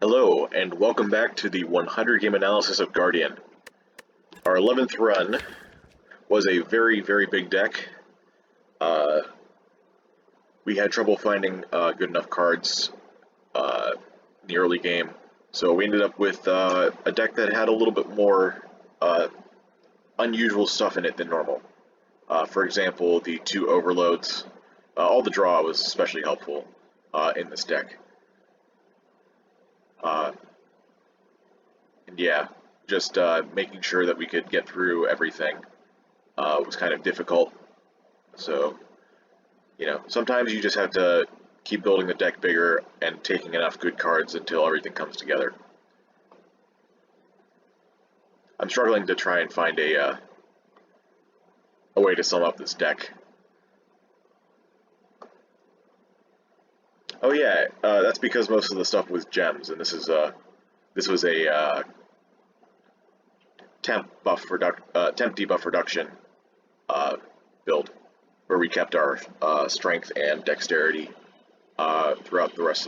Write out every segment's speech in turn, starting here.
Hello, and welcome back to the 100 game analysis of Guardian. Our 11th run was a very, very big deck. We had trouble finding good enough cards in the early game, so we ended up with a deck that had a little bit more unusual stuff in it than normal. For example, the 2 overloads. All the draw was especially helpful in this deck. And yeah, just making sure that we could get through everything was kind of difficult. So, sometimes you just have to keep building the deck bigger and taking enough good cards until everything comes together. I'm struggling to try and find a way to sum up this deck. Oh yeah, that's because most of the stuff was gems, and this was a temp debuff reduction build, where we kept our strength and dexterity throughout the rest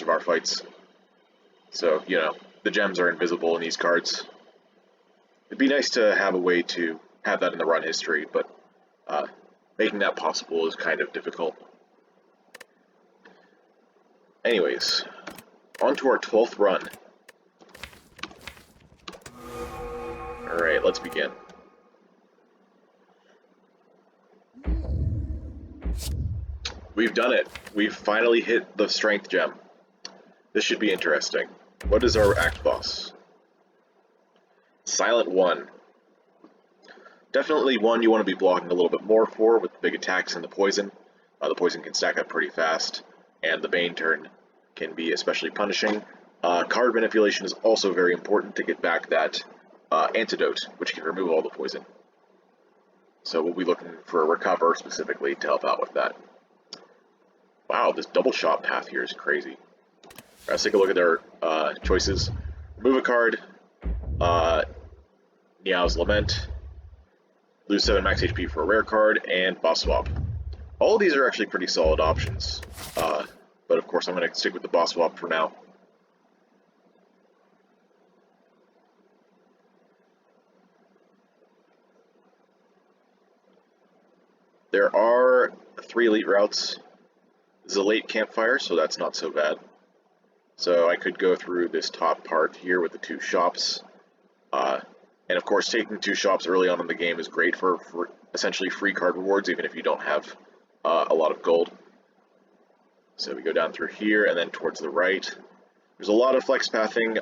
of our fights. So the gems are invisible in these cards. It'd be nice to have a way to have that in the run history, but making that possible is kind of difficult. Anyways, on to our 12th run. Alright, let's begin. We've done it. We've finally hit the strength gem. This should be interesting. What is our act boss? Silent 1. Definitely one you want to be blocking a little bit more for with the big attacks and the poison. The poison can stack up pretty fast, and the Bane turn can be especially punishing. Card manipulation is also very important to get back that antidote, which can remove all the poison. So we'll be looking for a recover specifically to help out with that. Wow, this double shot path here is crazy. Let's take a look at their choices. Remove a card, Niao's Lament, lose 7 max HP for a rare card, and boss swap. All of these are actually pretty solid options, but of course I'm going to stick with the boss swap for now. There are 3 elite routes. This is a late campfire, so that's not so bad. So I could go through this top part here with the 2 shops. And of course, taking 2 shops early on in the game is great for essentially free card rewards, even if you don't have a lot of gold. So we go down through here and then towards the right. There's a lot of flex pathing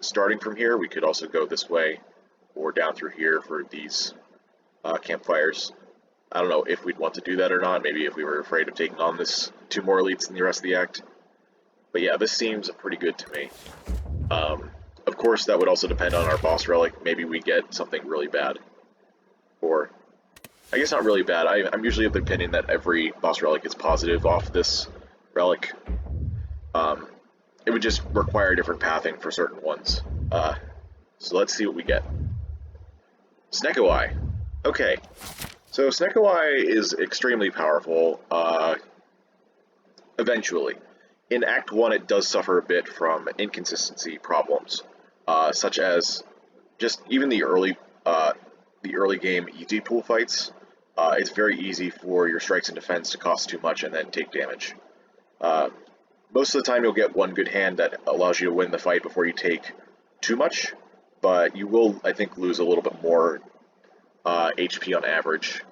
starting from here. We could also go this way or down through here for these campfires. I don't know if we'd want to do that or not, maybe if we were afraid of taking on this 2 more elites in the rest of the act. But yeah, this seems pretty good to me. Of course, that would also depend on our boss relic. Maybe we get something really bad. Or, I guess not really bad. I'm usually of the opinion that every boss relic is positive off this relic. It would just require different pathing for certain ones. So let's see what we get. SNECKO Eye. Okay. So SNECKO Eye is extremely powerful, eventually. In Act 1, it does suffer a bit from inconsistency problems, such as just even the early game easy pool fights. It's very easy for your strikes and defense to cost too much and then take damage. Most of the time you'll get one good hand that allows you to win the fight before you take too much, but you will, I think, lose a little bit more HP on average.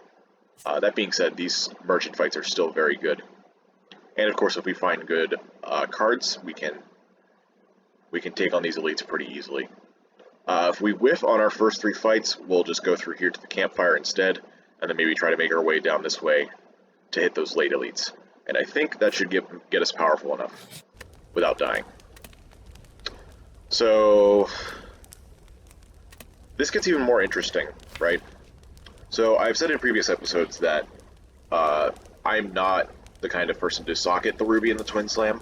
That being said, these merchant fights are still very good. And of course, if we find good cards, we can take on these elites pretty easily. If we whiff on our first 3 fights, we'll just go through here to the campfire instead, and then maybe try to make our way down this way to hit those late elites. And I think that should get us powerful enough without dying. So this gets even more interesting, right? So I've said in previous episodes that I'm not the kind of person to socket the Ruby and the Twin Slam,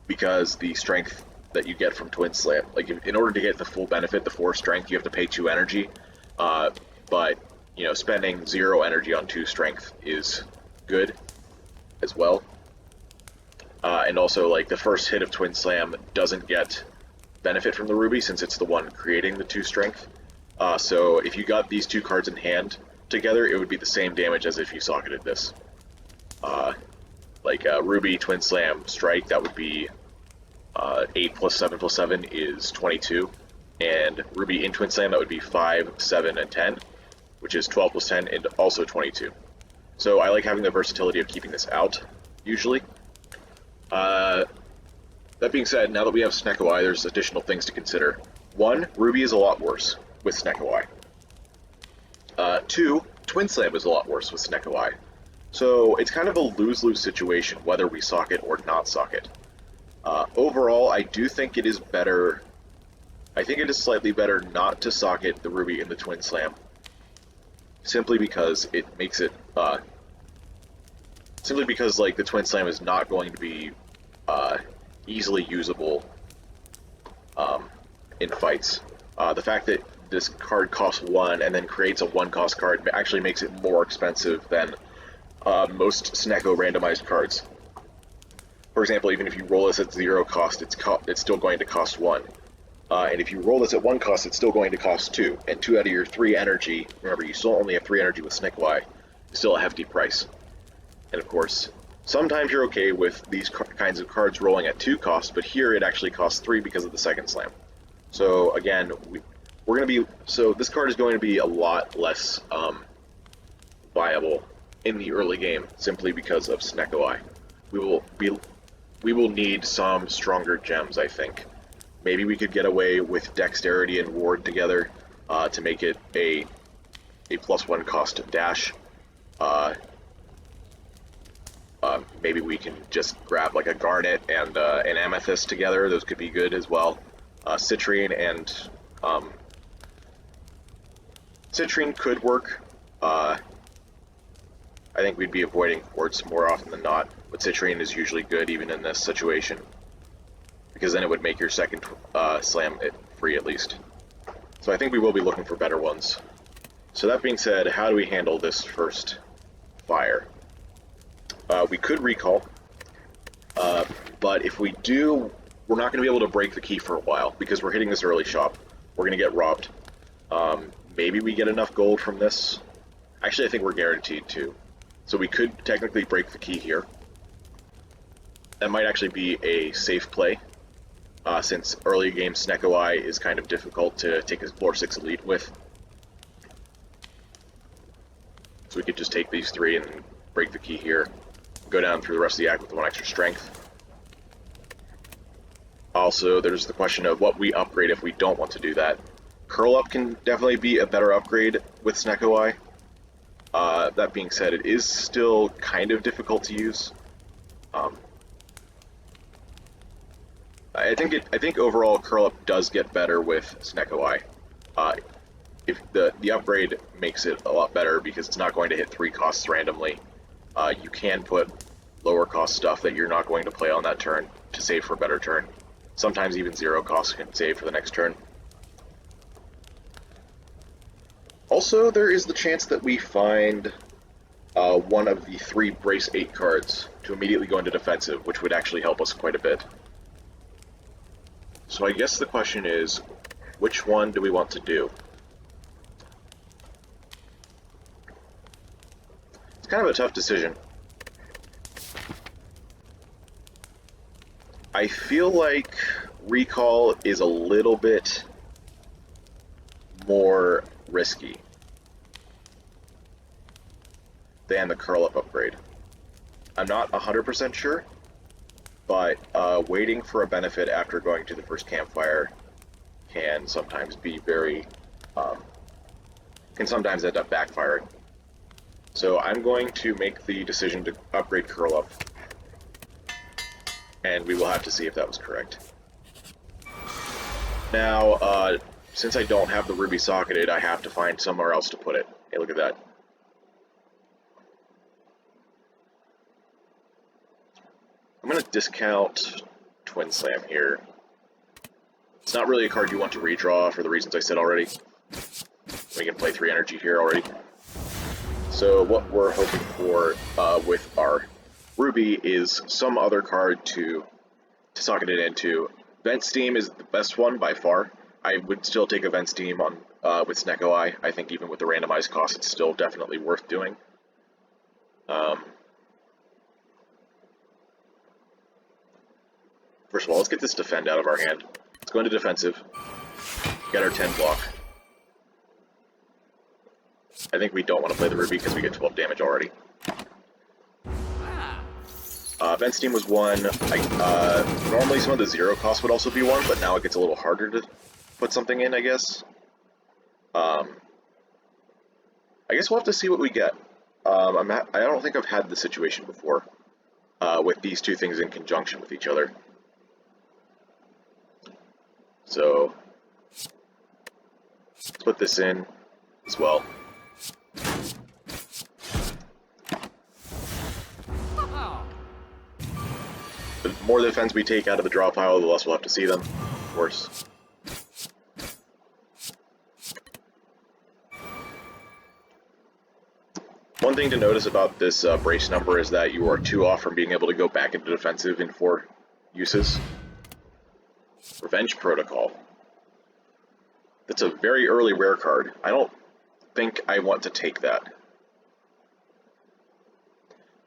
because the strength that you get from Twin Slam, like in order to get the full benefit, the 4 strength, you have to pay 2 energy, but spending 0 energy on 2 strength is good as well. And also, like, the first hit of Twin Slam doesn't get benefit from the Ruby since it's the one creating the 2 strength. So if you got these 2 cards in hand together, it would be the same damage as if you socketed this. Ruby, Twin Slam, Strike, that would be 8 plus 7 plus 7 is 22. And Ruby in Twin Slam, that would be 5, 7, and 10, which is 12 plus 10 and also 22. So I like having the versatility of keeping this out, usually. That being said, now that we have SNECKO, there's additional things to consider. 1, Ruby is a lot worse with SNECKO. 2, Twin Slam is a lot worse with SNECKO. So it's kind of a lose-lose situation whether we socket or not socket. Overall, I do think it is better. I think it is slightly better not to socket the Ruby in the Twin Slam, simply because it makes it. Simply because like the Twin Slam is not going to be easily usable in fights. The fact that this card costs 1 and then creates a 1-cost card actually makes it more expensive than most SNECKO randomized cards. For example, even if you roll this at 0 cost, it's still going to cost 1. And if you roll this at 1 cost, it's still going to cost 2. And 2 out of your 3 energy, remember you still only have 3 energy with SNECKO, is still a hefty price. And of course, sometimes you're okay with these kinds of cards rolling at 2 costs, but here it actually costs 3 because of the second slam. So again, this card is going to be a lot less viable in the early game simply because of SNECKO. We will need some stronger gems, I think. Maybe we could get away with Dexterity and Ward together to make it a +1 cost dash. Maybe we can just grab like a Garnet and an Amethyst together. Those could be good as well. Citrine and Citrine could work. I think we'd be avoiding Quartz more often than not, but Citrine is usually good even in this situation, because then it would make your second slam free at least. So I think we will be looking for better ones. So that being said, how do we handle this first fire? We could recall, but if we do, we're not going to be able to break the key for a while because we're hitting this early shop. We're going to get robbed. Maybe we get enough gold from this. Actually, I think we're guaranteed to. So we could technically break the key here. That might actually be a safe play, since early game SNECKO is kind of difficult to take a floor 6 elite with. So we could just take these 3 and break the key here. Go down through the rest of the act with 1 extra strength. Also, there's the question of what we upgrade if we don't want to do that. Curl Up can definitely be a better upgrade with SNECKO. That being said, it is still kind of difficult to use. I think overall Curl Up does get better with SNECKO. If the upgrade makes it a lot better because it's not going to hit 3 costs randomly. You can put lower cost stuff that you're not going to play on that turn to save for a better turn. Sometimes even 0 costs can save for the next turn. Also, there is the chance that we find one of the 3 Brace 8 cards to immediately go into defensive, which would actually help us quite a bit. So I guess the question is, which one do we want to do? It's kind of a tough decision. I feel like Recall is a little bit more risky than the Curl Up upgrade. I'm not 100% sure, but waiting for a benefit after going to the first campfire can sometimes be can sometimes end up backfiring. So I'm going to make the decision to upgrade Curl Up, and we will have to see if that was correct. Now, since I don't have the Ruby socketed, I have to find somewhere else to put it. Hey, look at that. I'm going to discount Twin Slam here. It's not really a card you want to redraw for the reasons I said already. We can play 3 energy here already. So what we're hoping for with our Ruby is some other card to socket it into. Vent Steam is the best one by far. I would still take Event Steam on with SNECKO. I think even with the randomized cost, it's still definitely worth doing. First of all, let's get this Defend out of our hand. Let's go into defensive. Get our 10 block. I think we don't want to play the Ruby because we get 12 damage already. Vent Steam was one. Normally some of the 0 cost would also be one, but now it gets a little harder to put something in, I guess. I guess we'll have to see what we get. I don't think I've had this situation before with these two things in conjunction with each other. So let's put this in as well. The more defense we take out of the draw pile, the less we'll have to see them, of course. One thing to notice about this brace number is that you are 2 off from being able to go back into defensive in 4 uses. Revenge Protocol. That's a very early rare card. I don't think I want to take that.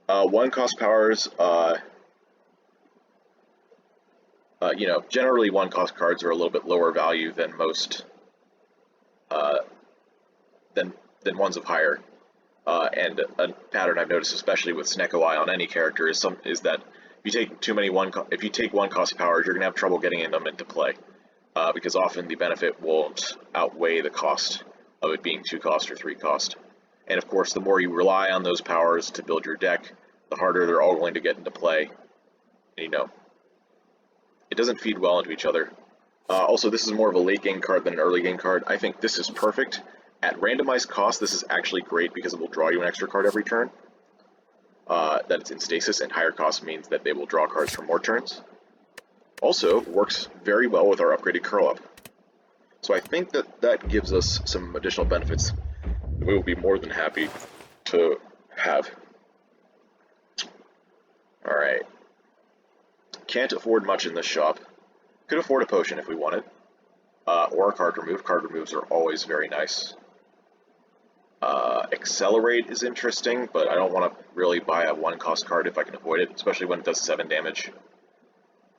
1 cost powers, you know, generally 1 cost cards are a little bit lower value than most, than ones of higher. And a pattern I've noticed, especially with SNECKO on any character, is that if you take too many if you take 1 cost powers, you're gonna have trouble getting them into play, because often the benefit won't outweigh the cost of it being 2 cost or 3 cost. And of course, the more you rely on those powers to build your deck, the harder they're all going to get into play. And, you know, it doesn't feed well into each other. Also, this is more of a late game card than an early game card. I think this is perfect. At randomized cost, this is actually great because it will draw you an extra card every turn. That it's in stasis, and higher cost means that they will draw cards for more turns. Also, works very well with our upgraded curl up. So I think that gives us some additional benefits that we will be more than happy to have. Alright. Can't afford much in this shop. Could afford a potion if we wanted. Or a card remove. Card removes are always very nice. Accelerate is interesting, but I don't want to really buy a 1 cost card if I can avoid it, especially when it does 7 damage.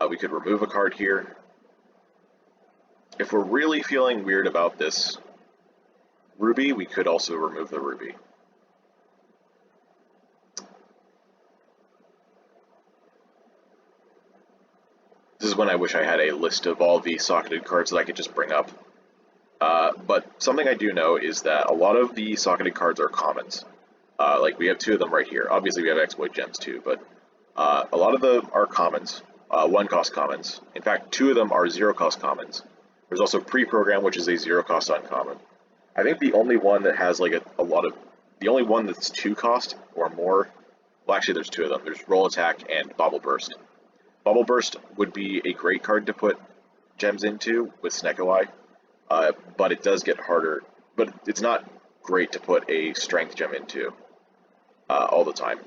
We could remove a card here. If we're really feeling weird about this Ruby, we could also remove the Ruby. This is when I wish I had a list of all the socketed cards that I could just bring up. But something I do know is that a lot of the socketed cards are commons. Like we have 2 of them right here. Obviously we have exploit gems too, but a lot of them are commons, 1 cost commons. In fact, 2 of them are 0 cost commons. There's also pre-program, which is a 0 cost uncommon. I think the only one that has like the only one that's 2 cost or more, well actually there's 2 of them. There's Roll Attack and Bobble Burst. Bubble Burst would be a great card to put gems into with SNECKO, but it does get harder. But it's not great to put a strength gem into all the time.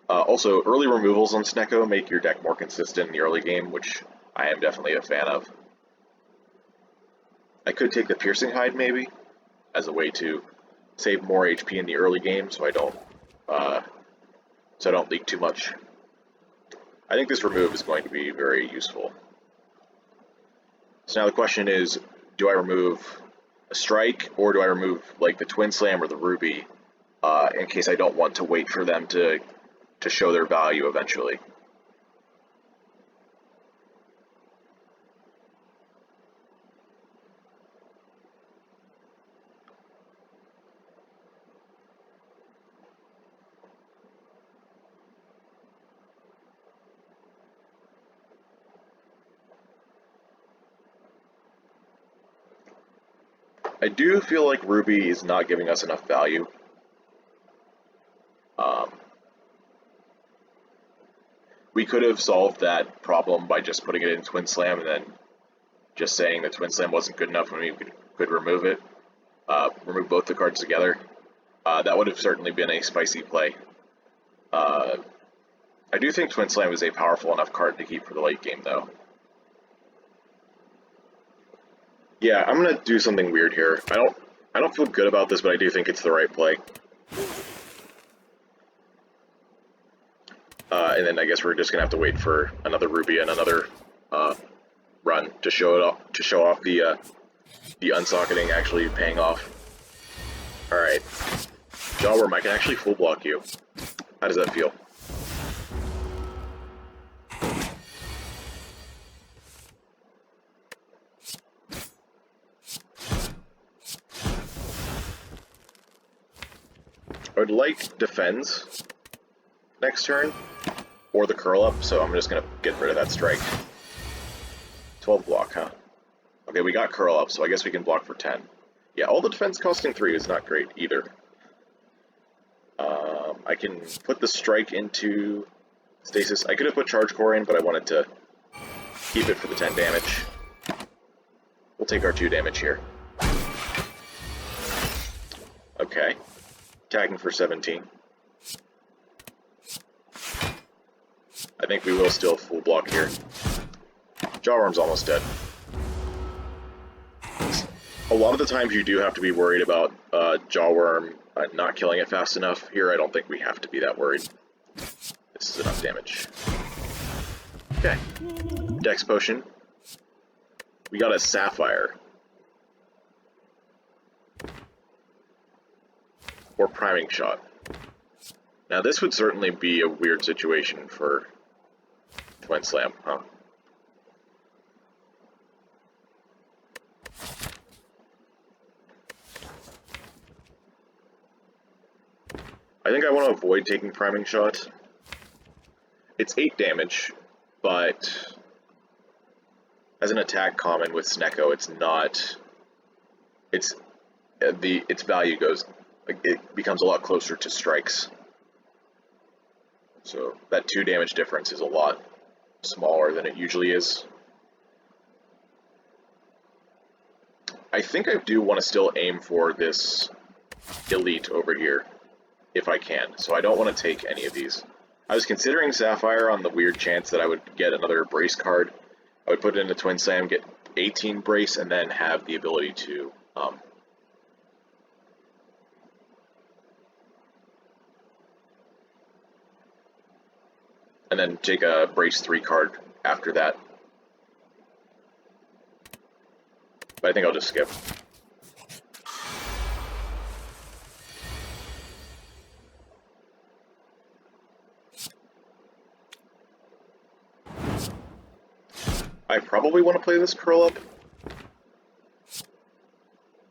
Also, early removals on SNECKO make your deck more consistent in the early game, which I am definitely a fan of. I could take the Piercing Hide maybe as a way to save more HP in the early game, so I don't leak too much. I think this remove is going to be very useful. So now the question is, do I remove a strike, or do I remove like the Twin Slam or the Ruby, in case I don't want to wait for them to show their value eventually? I do feel like Ruby is not giving us enough value. We could have solved that problem by just putting it in Twin Slam and then just saying that Twin Slam wasn't good enough and we could remove it. Remove both the cards together. That would have certainly been a spicy play. I do think Twin Slam is a powerful enough card to keep for the late game, though. Yeah, I'm gonna do something weird here. I don't feel good about this, but I do think it's the right play. And then I guess we're just gonna have to wait for another Ruby and another run to show off the unsocketing actually paying off. All right, Jawworm, I can actually full block you. How does that feel? I would like defends next turn, or the curl up, so I'm just going to get rid of that strike. 12 block, huh? Okay, we got curl up, so I guess we can block for 10. Yeah, all the defense costing 3 is not great either. I can put the strike into stasis. I could have put charge core in, but I wanted to keep it for the 10 damage. We'll take our 2 damage here. Okay. Attacking for 17. I think we will still full block here. Jawworm's almost dead. A lot of the times you do have to be worried about Jawworm not killing it fast enough. Here I don't think we have to be that worried. This is enough damage. Okay. Dex Potion. We got a Sapphire. Or Priming Shot. Now this would certainly be a weird situation for Twin Slam, huh? I think I want to avoid taking Priming Shot. It's 8 damage, but as an attack common with SNECKO, it's not. Its value goes. It becomes a lot closer to strikes. So that 2 damage difference is a lot smaller than it usually is. I think I do want to still aim for this elite over here, if I can. So I don't want to take any of these. I was considering Sapphire on the weird chance that I would get another brace card. I would put it into Twin Slam, get 18 brace, and then have the ability to and then take a brace 3 card after that. But I think I'll just skip. I probably want to play this curl up.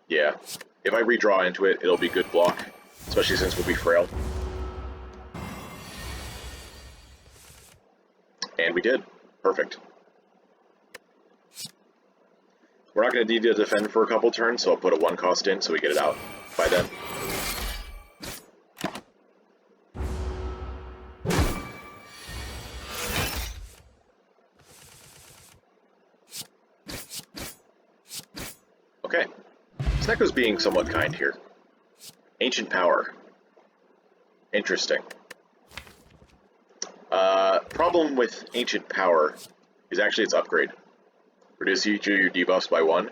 Yeah. If I redraw into it, it'll be good block, especially since we'll be frail. And we did. Perfect. We're not going to need to defend for a couple turns, so I'll put a 1 cost in so we get it out by then. Okay. SNECKO's being somewhat kind here. Ancient Power. Interesting. Problem with Ancient Power is actually its upgrade. Reduce each of your debuffs by 1.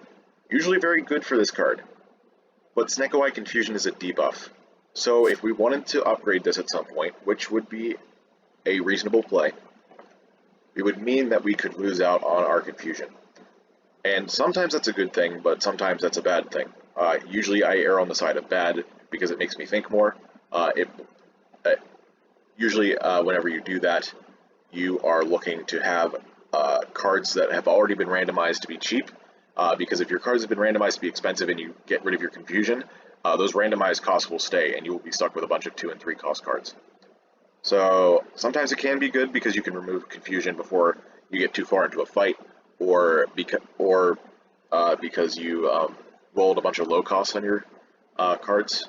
Usually very good for this card. But SNECKO Eye Confusion is a debuff. So if we wanted to upgrade this at some point, which would be a reasonable play, it would mean that we could lose out on our Confusion. And sometimes that's a good thing, but sometimes that's a bad thing. Usually I err on the side of bad because it makes me think more. Usually whenever you do that, you are looking to have cards that have already been randomized to be cheap, because if your cards have been randomized to be expensive and you get rid of your Confusion, those randomized costs will stay and you will be stuck with a bunch of 2 and 3 cost cards. So sometimes it can be good because you can remove Confusion before you get too far into a fight, or because you rolled a bunch of low costs on your cards.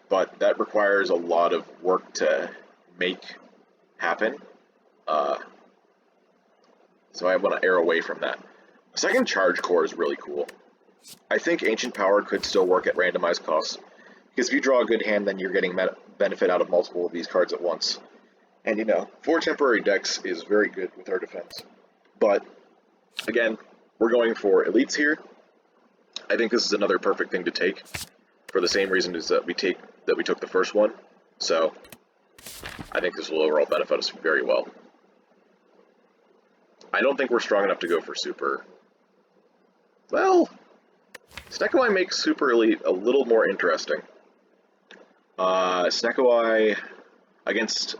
But that requires a lot of work to make happen. So I want to err away from that. Second Charge Core is really cool. I think Ancient Power could still work at randomized costs. Because if you draw a good hand, then you're getting benefit out of multiple of these cards at once. And you know, 4 temporary decks is very good with our defense. But, again, we're going for elites here. I think this is another perfect thing to take, for the same reason as that we took the first one. So, I think this will overall benefit us very well. I don't think we're strong enough to go for super. Well, SNECKO makes super elite a little more interesting. SNECKO against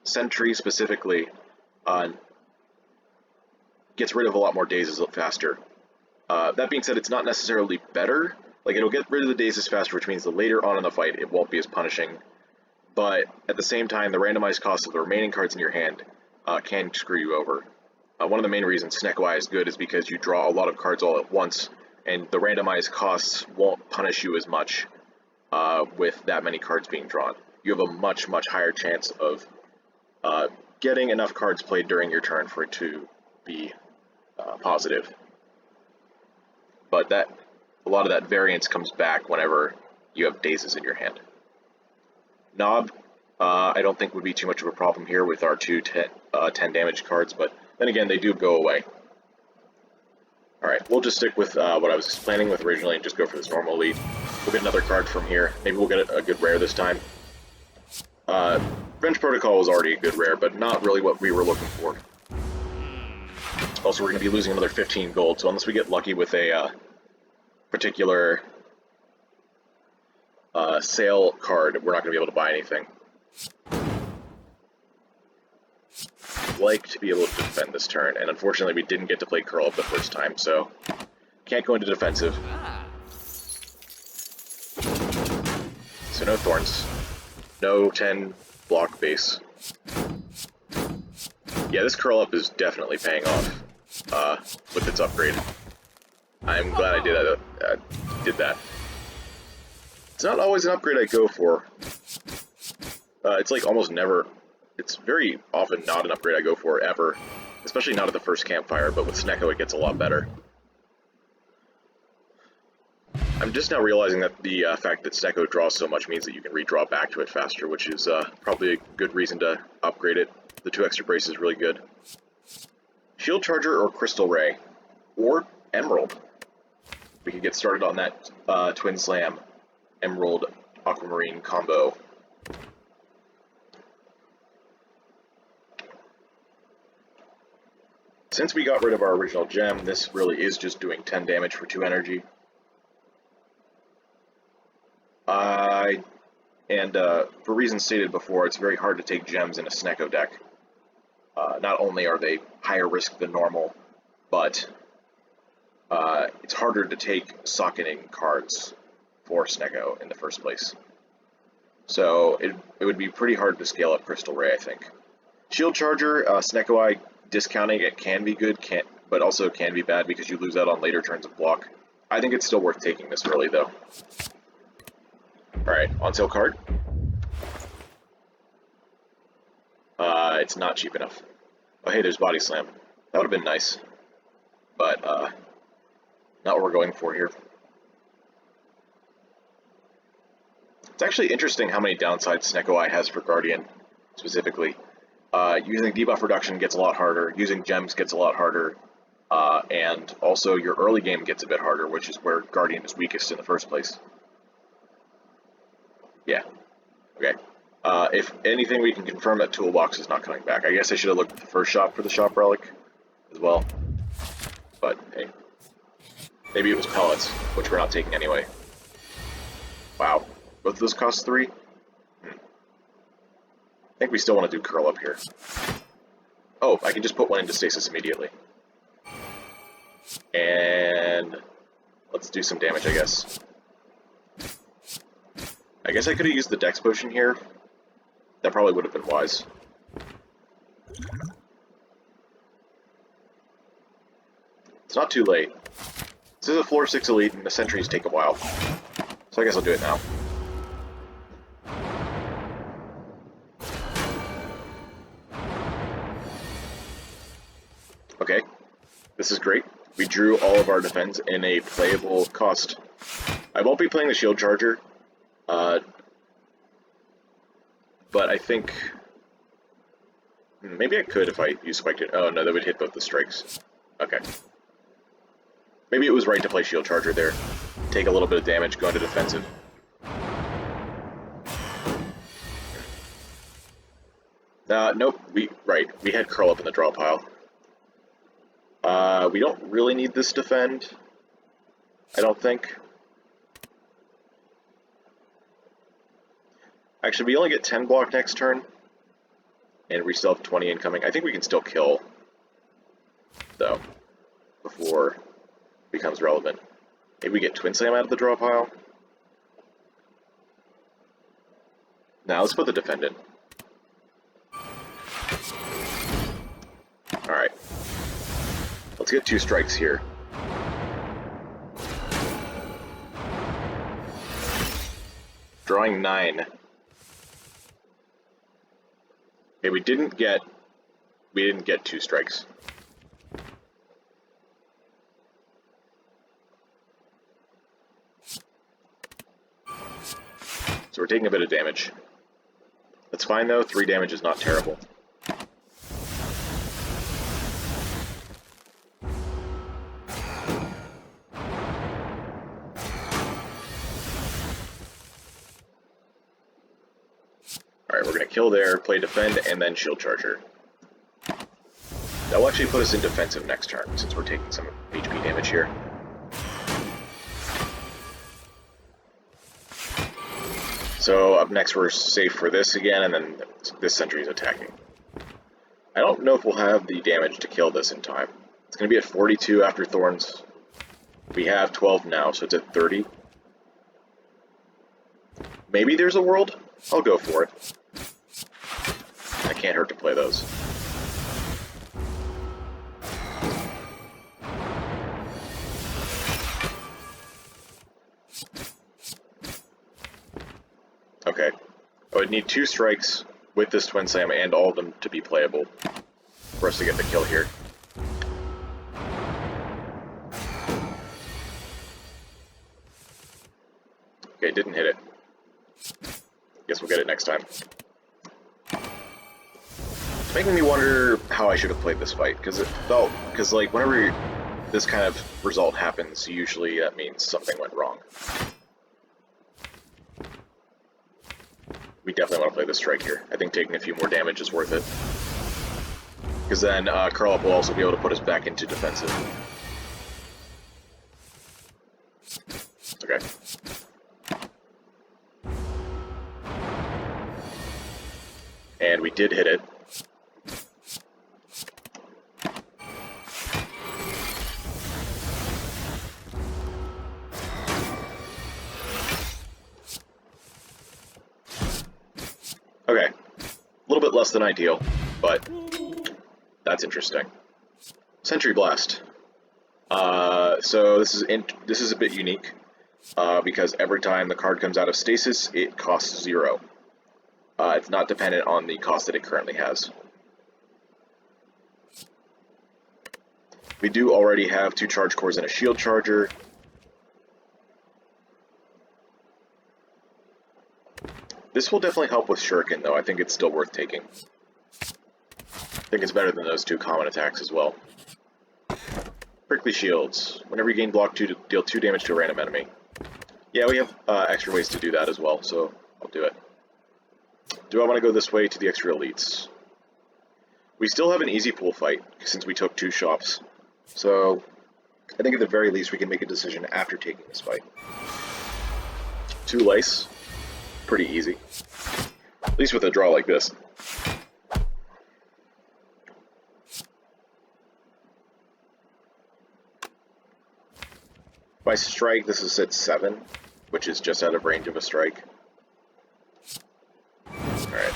Sentry specifically gets rid of a lot more dazes faster. That being said, it's not necessarily better. Like, it'll get rid of the dazes faster, which means that later on in the fight it won't be as punishing. But at the same time, the randomized cost of the remaining cards in your hand can screw you over. One of the main reasons SNECKO is good is because you draw a lot of cards all at once, and the randomized costs won't punish you as much with that many cards being drawn. You have a much higher chance of getting enough cards played during your turn for it to be positive. But a lot of that variance comes back whenever you have dazes in your hand. Knob, I don't think would be too much of a problem here with our 2 10 damage cards, but then again, they do go away. Alright, we'll just stick with what I was planning with originally and just go for this normal elite. We'll get another card from here. Maybe we'll get a good rare this time. Revenge Protocol was already a good rare, but not really what we were looking for. Also, we're going to be losing another 15 gold, so unless we get lucky with a particular sale card, we're not going to be able to buy anything. I'd like to be able to defend this turn, and unfortunately we didn't get to play curl up the first time, so can't go into defensive. So no thorns, no 10 block base. Yeah, this curl up is definitely paying off with its upgrade. I'm glad I did that. It's not always an upgrade I go for. It's like almost never. It's very often not an upgrade I go for, ever. Especially not at the first campfire, but with SNECKO it gets a lot better. I'm just now realizing that the fact that SNECKO draws so much means that you can redraw back to it faster, which is probably a good reason to upgrade it. The 2 extra brace is really good. Shield Charger or Crystal Ray. Or Emerald. We could get started on that Twin Slam Emerald Aquamarine combo. Since we got rid of our original gem, this really is just doing 10 damage for 2 energy. For reasons stated before, it's very hard to take gems in a SNECKO deck. Not only are they higher risk than normal, but it's harder to take socketing cards for SNECKO in the first place. So it would be pretty hard to scale up Crystal Ray, I think. Shield Charger, SNECKO discounting it can be good, but also can be bad because you lose out on later turns of block. I think it's still worth taking this early, though. Alright, on sale card. It's not cheap enough. Oh hey, there's Body Slam. That would have been nice. But, not what we're going for here. It's actually interesting how many downsides SNECKO has for Guardian, specifically. Using debuff reduction gets a lot harder, using gems gets a lot harder, and also your early game gets a bit harder, which is where Guardian is weakest in the first place. Yeah. Okay. If anything, we can confirm that Toolbox is not coming back. I guess I should have looked at the first shop for the shop relic as well. But, hey. Maybe it was pellets, which we're not taking anyway. Wow. Both of those cost 3? I think we still want to do curl up here. Oh, I can just put one into stasis immediately. And let's do some damage, I guess. I guess I could have used the Dex Potion here. That probably would have been wise. It's not too late. This is a floor 6 elite, and the sentries take a while. So I guess I'll do it now. Okay, this is great. We drew all of our defense in a playable cost. I won't be playing the Shield Charger, But I think maybe I could if I use Spike. Oh no, that would hit both the strikes. Okay. Maybe it was right to play Shield Charger there. Take a little bit of damage, go into defensive. Nope. We had Curl Up in the draw pile. We don't really need this defend. I don't think. Actually, we only get 10 block next turn, and we still have 20 incoming. I think we can still kill, though, before it becomes relevant. Maybe we get Twin Slam out of the draw pile. Now let's put the defend in. Alright. Let's get 2 strikes here. Drawing 9. Okay, we didn't get 2 strikes. So we're taking a bit of damage. That's fine though, 3 damage is not terrible. Alright, we're going to kill there, play defend, and then shield charger. That will actually put us in defensive next turn, since we're taking some HP damage here. So up next we're safe for this again, and then this sentry is attacking. I don't know if we'll have the damage to kill this in time. It's going to be at 42 after Thorns. We have 12 now, so it's at 30. Maybe there's a world? I'll go for it. I can't hurt to play those. Okay. I would need 2 strikes with this Twin Slam and all of them to be playable for us to get the kill here. Okay, didn't hit it. Guess we'll get it next time. It's making me wonder how I should have played this fight, because like whenever this kind of result happens, usually that means something went wrong. We definitely want to play this strike here. I think taking a few more damage is worth it. Because then Curl Up will also be able to put us back into defensive. Okay. And we did hit it. Okay, a little bit less than ideal, but that's interesting. Sentry Blast. So this is a bit unique because every time the card comes out of stasis, it costs 0. It's not dependent on the cost that it currently has. We do already have 2 charge cores and a shield charger. This will definitely help with Shuriken, though. I think it's still worth taking. I think it's better than those 2 common attacks as well. Prickly Shields. Whenever you gain block 2, to deal 2 damage to a random enemy. Yeah, we have extra ways to do that as well, so I'll do it. Do I want to go this way to the extra elites? We still have an easy pool fight, since we took 2 shops. So, I think at the very least we can make a decision after taking this fight. 2 lice. Pretty easy. At least with a draw like this. If I strike, this is at 7, which is just out of range of a strike. Alright.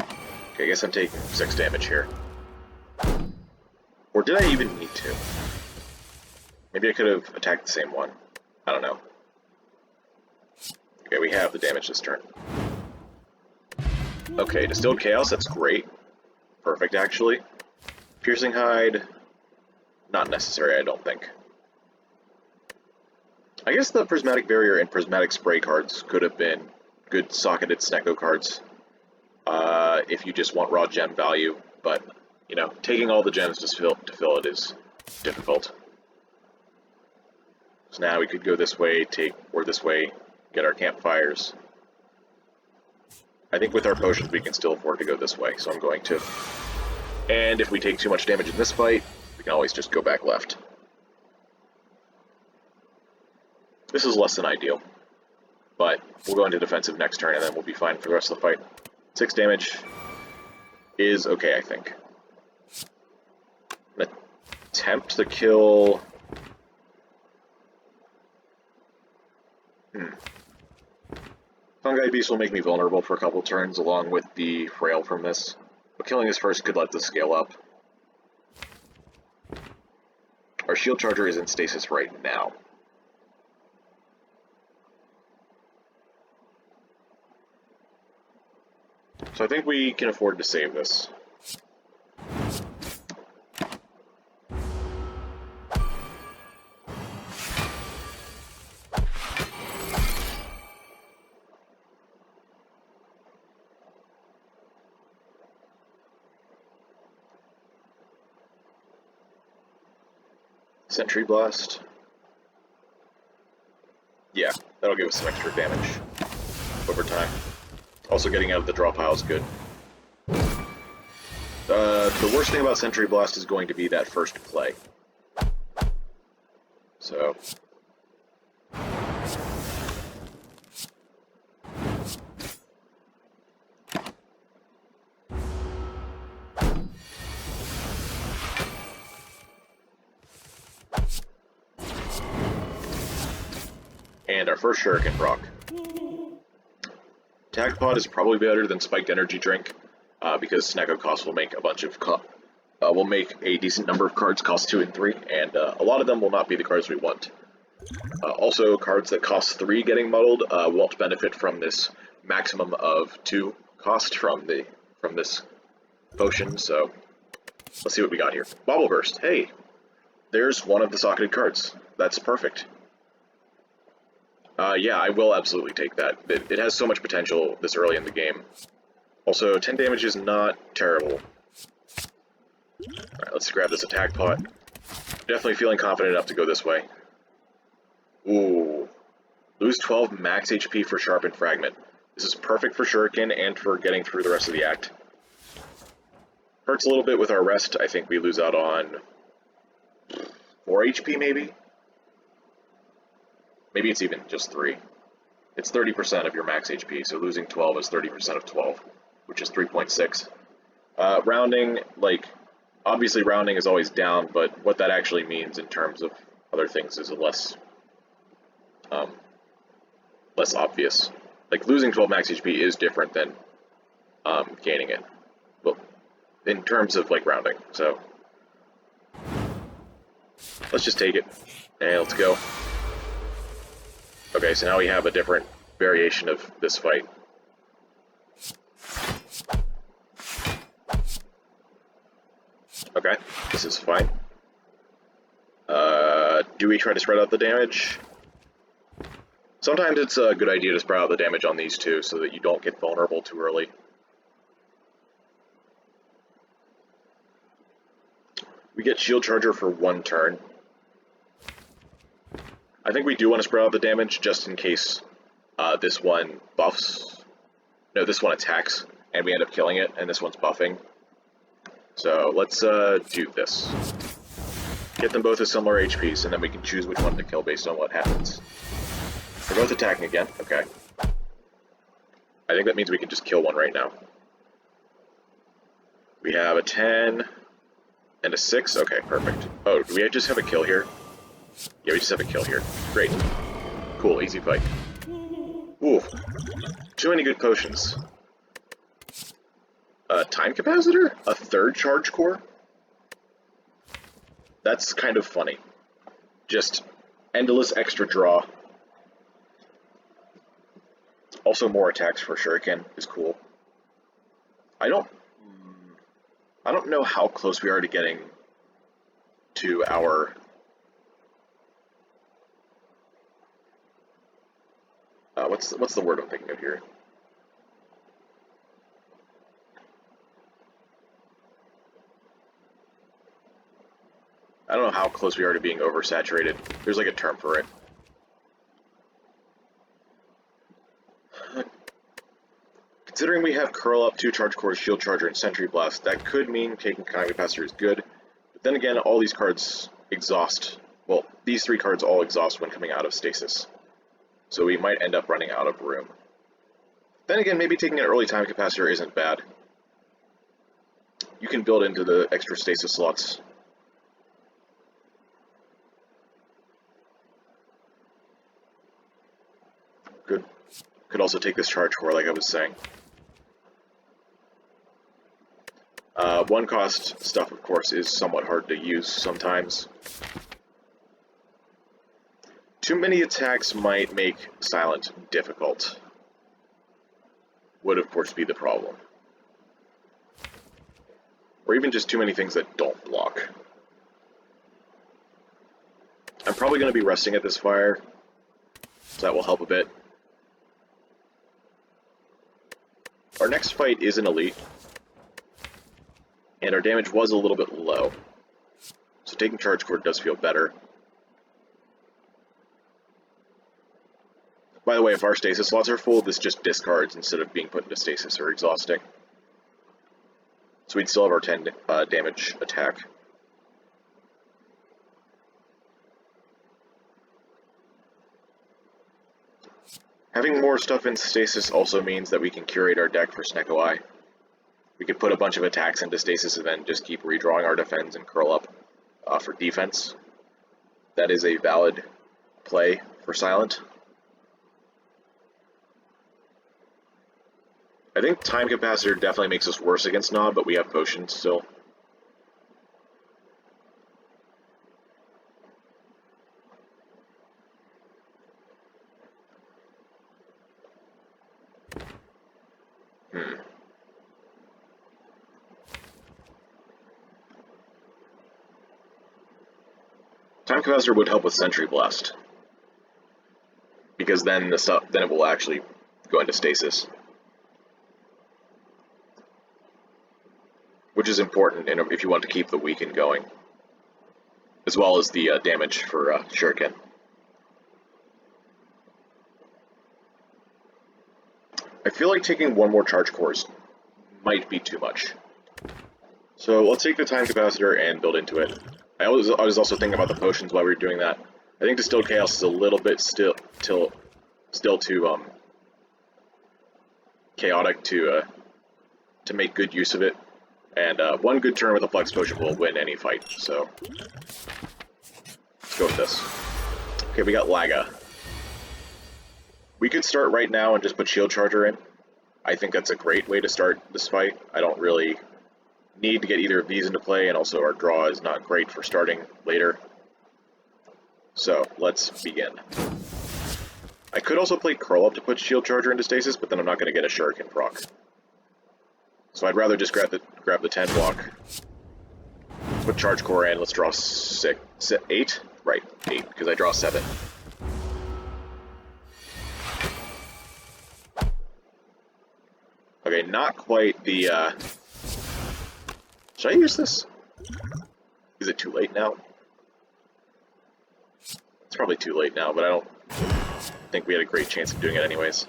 Okay, I guess I'm taking 6 damage here. Or did I even need to? Maybe I could have attacked the same one. I don't know. Okay, we have the damage this turn. Okay, Distilled Chaos, that's great. Perfect, actually. Piercing Hide, not necessary, I don't think. I guess the Prismatic Barrier and Prismatic Spray cards could have been good socketed SNECKO cards if you just want raw gem value, but, you know, taking all the gems to fill it is difficult. So now we could go this way, or this way, get our campfires. I think with our potions we can still afford to go this way, so I'm going to. And if we take too much damage in this fight, we can always just go back left. This is less than ideal, but we'll go into defensive next turn and then we'll be fine for the rest of the fight. 6 damage is okay, I think. I'm gonna attempt to kill... Fungi Beast will make me vulnerable for a couple turns along with the Frail from this, but killing this first could let this scale up. Our Shield Charger is in stasis right now. So I think we can afford to save this. Sentry Blast. Yeah, that'll give us some extra damage over time. Also, getting out of the draw pile is good. The worst thing about Sentry Blast is going to be that first play. So... And our first Shuriken proc. Attack Pod is probably better than Spiked Energy Drink, because SNECKO costs will make a bunch of will make a decent number of cards cost 2 and 3, and a lot of them will not be the cards we want. Also, cards that cost 3 getting muddled won't benefit from this maximum of 2 cost from this potion. So let's see what we got here. Bobble Burst. Hey, there's one of the socketed cards. That's perfect. Yeah, I will absolutely take that. It has so much potential this early in the game. Also, 10 damage is not terrible. Alright, let's grab this attack pot. Definitely feeling confident enough to go this way. Ooh. Lose 12 max HP for Sharpened Fragment. This is perfect for Shuriken and for getting through the rest of the act. Hurts a little bit with our rest. I think we lose out on 4 HP maybe? Maybe it's even just 3. It's 30% of your max HP, so losing 12 is 30% of 12, which is 3.6. Rounding, like, obviously rounding is always down, but what that actually means in terms of other things is less obvious. Like, losing 12 max HP is different than gaining it, well, in terms of, like, rounding, so let's just take it. And let's go. Okay, so now we have a different variation of this fight. Okay, this is fine. Do we try to spread out the damage? Sometimes it's a good idea to spread out the damage on these two so that you don't get vulnerable too early. We get Shield Charger for 1 turn. I think we do want to spread out the damage just in case this one buffs. No, this one attacks, and we end up killing it, and this one's buffing. So let's do this. Get them both at similar HPs, and then we can choose which one to kill based on what happens. They're both attacking again. Okay. I think that means we can just kill one right now. We have a 10 and a 6. Okay, perfect. Oh, do we just have a kill here? Yeah, we just have a kill here. Great. Cool, easy fight. Ooh. Too many good potions. Time Capacitor? A 3rd Charge Core? That's kind of funny. Just endless extra draw. Also more attacks for Shuriken is cool. I don't know how close we are to getting to our... What's the word I'm thinking of here? I don't know how close we are to being oversaturated. There's like a term for it. Considering we have Curl Up, 2 Charge Cores, Shield Charger, and Sentry Blast, that could mean taking Time Capacitor is good. But then again, all these cards exhaust. Well, these 3 cards all exhaust when coming out of stasis. So we might end up running out of room. Then again, maybe taking an early Time Capacitor isn't bad. You can build into the extra stasis slots. Could also take this Charge Core, like I was saying. One cost stuff, of course, is somewhat hard to use sometimes. Too many attacks might make Silent difficult. Would, of course, be the problem. Or even just too many things that don't block. I'm probably going to be resting at this fire, so that will help a bit. Our next fight is an elite, and our damage was a little bit low, so taking Charge Cord does feel better. By the way, if our stasis slots are full, this just discards instead of being put into stasis or exhausting. So we'd still have our 10 damage attack. Having more stuff in stasis also means that we can curate our deck for SNECKO. We could put a bunch of attacks into stasis and then just keep redrawing our defense and Curl Up for defense. That is a valid play for Silent. I think Time Capacitor definitely makes us worse against Knob, but we have potions still. Time Capacitor would help with Sentry Blast, because then it will actually go into stasis, which is important if you want to keep the weaken going, as well as the damage for Shuriken. I feel like taking one more Charge Cores might be too much, so let's take the Time Capacitor and build into it. I was also thinking about the potions while we were doing that. I think Distilled Chaos is a little bit still too chaotic to make good use of it. And one good turn with a Flex Potion will win any fight. So let's go with this. Okay, we got Laga. We could start right now and just put Shield Charger in. I think that's a great way to start this fight. I don't really need to get either of these into play, and also our draw is not great for starting later. So let's begin. I could also play Curl Up to put Shield Charger into stasis, but then I'm not going to get a Shuriken proc. So I'd rather just grab the 10 block, put Charge Core in. Let's draw 8? Right, 8, because I draw 7. Okay, not quite the should I use this? Is it too late now? It's probably too late now, but I don't think we had a great chance of doing it anyways.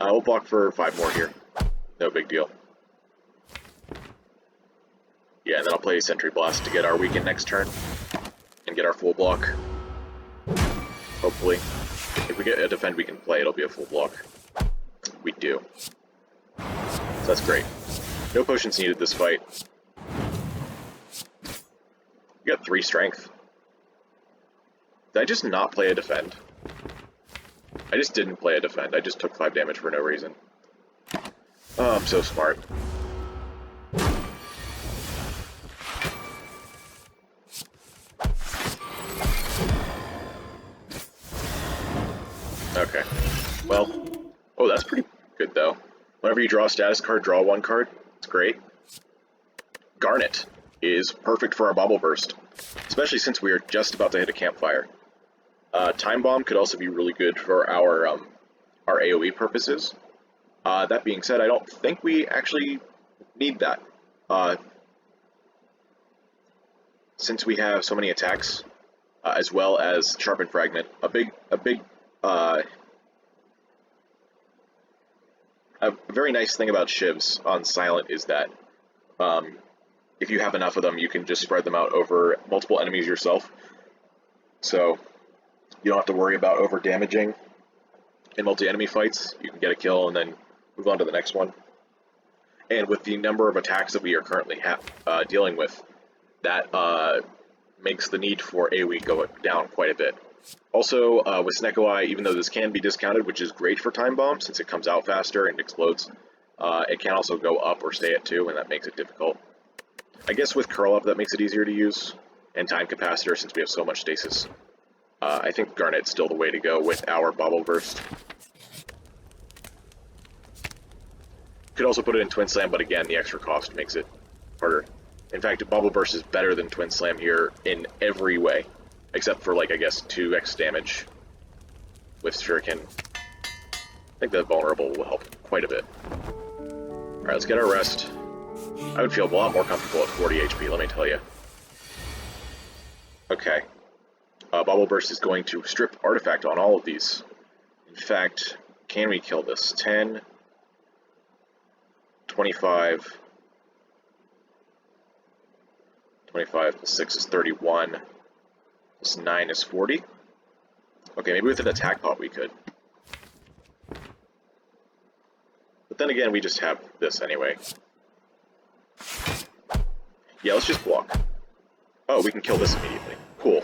We'll block for 5 more here. No big deal. Yeah, and then I'll play Sentry Blast to get our weaken next turn and get our full block. Hopefully. If we get a defend we can play, it'll be a full block. We do. So that's great. No potions needed this fight. We got 3 strength. Did I just not play a defend? I just didn't play a defend. I just took 5 damage for no reason. Oh, I'm so smart. Okay. Well, oh, that's pretty good though. Whenever you draw a status card, draw 1 card. It's great. Garnet is perfect for our Bobble Burst, especially since we are just about to hit a campfire. Time Bomb could also be really good for our our AoE purposes. That being said, I don't think we actually need that. Since we have so many attacks, as well as Sharpened Fragment, a very nice thing about shivs on Silent is that if you have enough of them, you can just spread them out over multiple enemies yourself. So you don't have to worry about over damaging in multi-enemy fights. You can get a kill and then move on to the next one. And with the number of attacks that we are currently dealing with, that makes the need for AoE go down quite a bit. Also, with SNECKO, even though this can be discounted, which is great for Time Bomb since it comes out faster and explodes, it can also go up or stay at 2, and that makes it difficult. I guess with Curl Up that makes it easier to use, and Time Capacitor since we have so much stasis. I think Garnet's still the way to go with our Bobble Burst. Could also put it in Twin Slam, but again, the extra cost makes it harder. In fact, Bobble Burst is better than Twin Slam here in every way, except for, like, I guess 2x damage with Shuriken. I think the Vulnerable will help quite a bit. Alright, let's get our rest. I would feel a lot more comfortable at 40 HP, let me tell you. Okay. Bobble Burst is going to strip Artifact on all of these. In fact, can we kill this? 10, 25, 25 plus 6 is 31, plus 9 is 40. Okay, maybe with an attack pot we could. But then again, we just have this anyway. Yeah, let's just block. Oh, we can kill this immediately. Cool.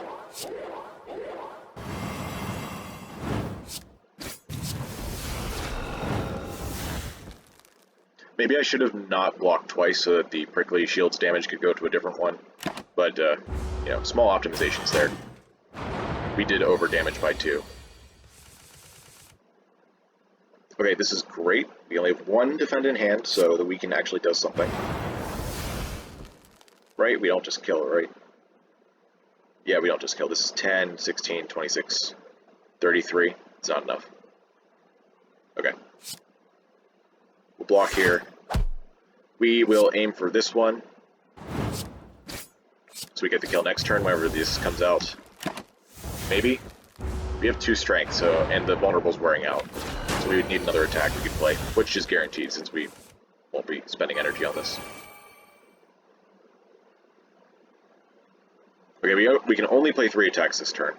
Maybe I should have not blocked twice so that the prickly shield's damage could go to a different one. But, you know, small optimizations there. We did over damage by 2. Okay, this is great. We only have 1 defend in hand, so the weaken actually does something. Right? We don't just kill, right? Yeah, we don't just kill. This is 10, 16, 26, 33. It's not enough. Okay. We'll block here. We will aim for this one. So we get the kill next turn whenever this comes out. Maybe? We have 2 strength, so and the Vulnerable's wearing out. So we would need another attack we could play, which is guaranteed since we won't be spending energy on this. Okay, we can only play 3 attacks this turn.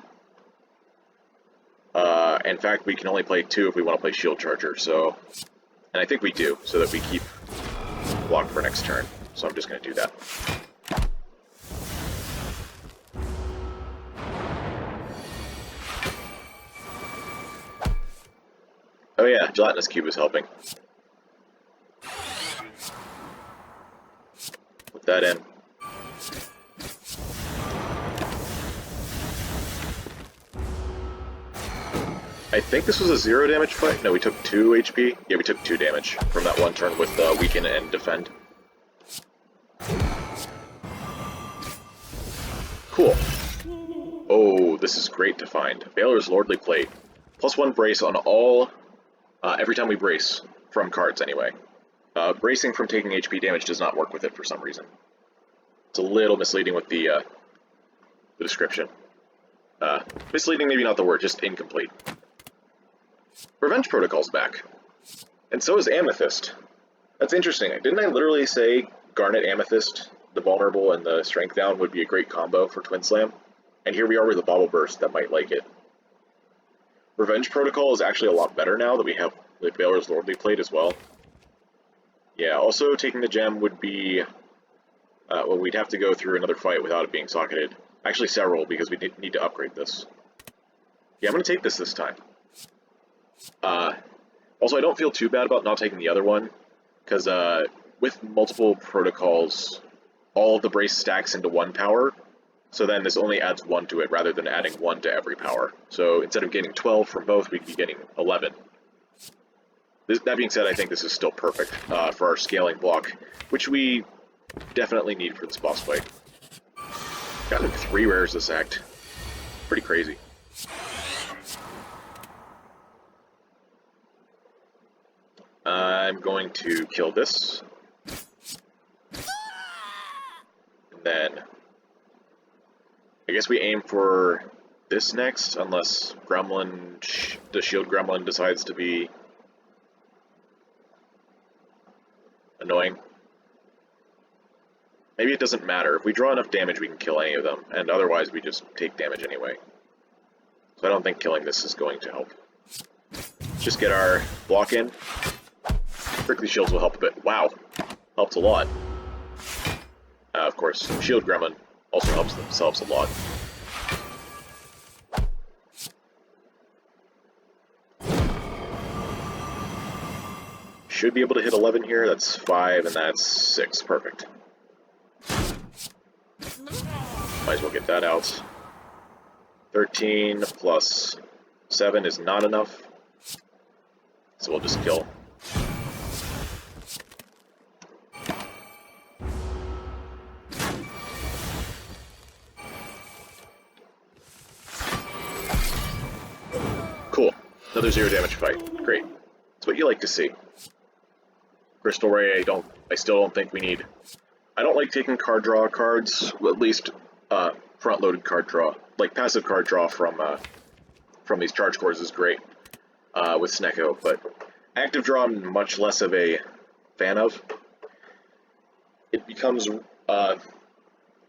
In fact, we can only play 2 if we want to play Shield Charger, so... And I think we do, so that we keep blocked for next turn. So I'm just going to do that. Oh yeah, Gelatinous Cube is helping. Put that in. I think this was a 0 damage fight. No, we took 2 HP. Yeah, we took 2 damage from that one turn with Weaken and Defend. Cool. Oh, this is great to find. Baylor's Lordly Plate. +1 brace on all, every time we brace, from cards anyway. Bracing from taking HP damage does not work with it for some reason. It's a little misleading with the description. Misleading, maybe not the word, just incomplete. Revenge Protocol's back. And so is Amethyst. That's interesting. Didn't I literally say Garnet Amethyst, the Vulnerable and the Strength Down would be a great combo for Twin Slam? And here we are with a Bobble Burst that might like it. Revenge Protocol is actually a lot better now that we have the Baylor's Lordly Plate as well. Yeah, also taking the gem would be... well, we'd have to go through another fight without it being socketed. Actually, several, because we need to upgrade this. Yeah, I'm going to take this time. Also, I don't feel too bad about not taking the other one, because with multiple protocols, all of the brace stacks into 1 power, so then this only adds 1 to it rather than adding 1 to every power. So instead of getting 12 from both, we'd be getting 11. That being said, I think this is still perfect for our scaling block, which we definitely need for this boss fight. Gotten 3 rares this act. Pretty crazy. I'm going to kill this. And then I guess we aim for this next, unless Gremlin, the shield Gremlin decides to be annoying. Maybe it doesn't matter. If we draw enough damage, we can kill any of them, and otherwise we just take damage anyway. So I don't think killing this is going to help. Just get our block in. Prickly shields will help a bit. Wow, helps a lot. Of course, shield Gremlin also helps themselves a lot. Should be able to hit 11 here. That's 5, and that's 6. Perfect. Might as well get that out. 13 plus 7 is not enough, so we'll just kill. Cool. Another 0 damage fight. Great. That's what you like to see. Crystal Ray, I still don't think we need. I don't like taking card draw cards, well, at least front-loaded card draw. Like passive card draw from these charge cores is great with SNECKO, but active draw I'm much less of a fan of. It becomes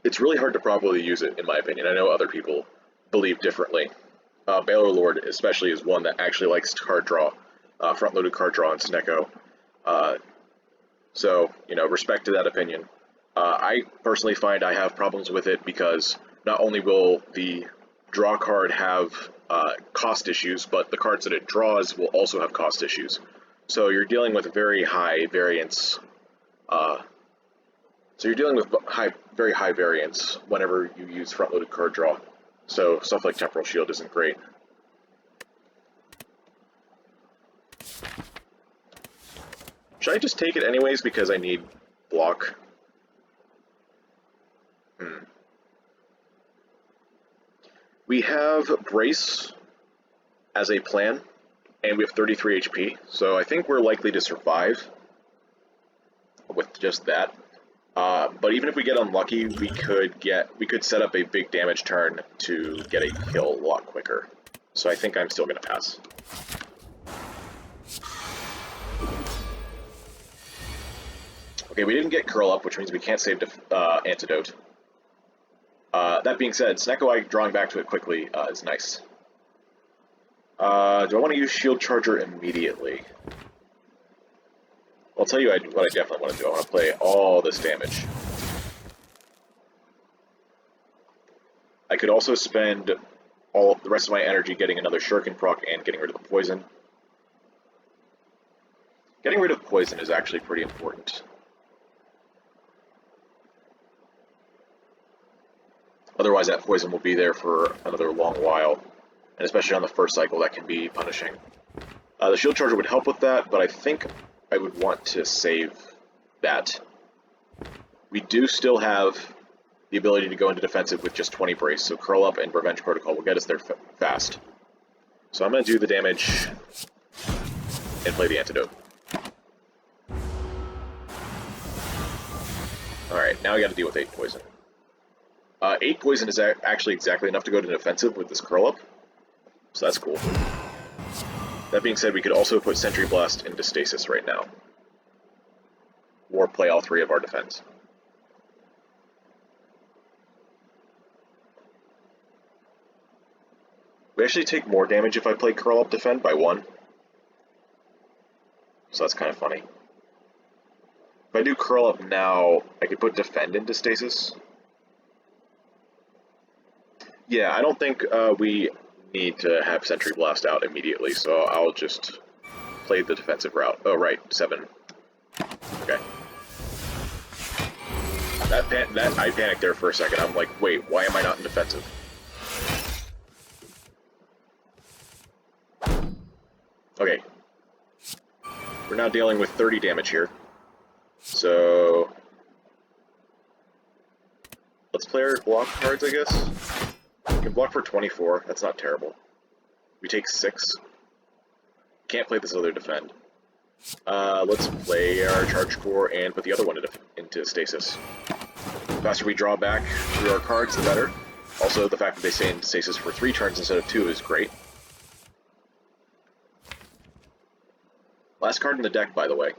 it's really hard to properly use it, in my opinion. I know other people believe differently. Baylor Lord especially is one that actually likes card draw, front-loaded card draw in SNECKO. So, you know, respect to that opinion. I personally find I have problems with it because not only will the draw card have cost issues, but the cards that it draws will also have cost issues. So you're dealing with very high variance. Very high variance whenever you use front-loaded card draw. So stuff like Temporal Shield isn't great. Should I just take it anyways because I need block? We have Brace as a plan, and we have 33 HP, so I think we're likely to survive with just that. But even if we get unlucky, we could set up a big damage turn to get a kill a lot quicker. So I think I'm still going to pass. Okay, we didn't get Curl Up, which means we can't save Antidote. That being said, SNECKO drawing back to it quickly is nice. Do I want to use Shield Charger immediately? I'll tell you what I definitely want to do. I want to play all this damage. I could also spend all the rest of my energy getting another Shuriken proc and getting rid of the poison. Getting rid of poison is actually pretty important. Otherwise, that poison will be there for another long while, and especially on the first cycle, that can be punishing. The Shield Charger would help with that, but I think I would want to save that. We do still have the ability to go into defensive with just 20 brace, so Curl Up and Revenge Protocol will get us there fast. So I'm going to do the damage and play the Antidote. Alright, now I got to deal with 8 poison. 8 poison is actually exactly enough to go to defensive with this Curl Up, so that's cool. That being said, we could also put Sentry Blast into stasis right now, or play all 3 of our defense. We actually take more damage if I play Curl Up Defend by 1, so that's kind of funny. If I do Curl Up now, I could put Defend into stasis. Yeah, I don't think we need to have Sentry Blast out immediately, so I'll just play the defensive route. Oh, right, 7. Okay. I panicked there for a second. I'm like, wait, why am I not in defensive? Okay. We're now dealing with 30 damage here. So let's play our block cards, I guess. We can block for 24, that's not terrible. We take 6. Can't play this other defend. Let's play our charge core and put the other one into stasis. The faster we draw back through our cards, the better. Also, the fact that they stay in stasis for 3 turns instead of 2 is great. Last card in the deck, by the way.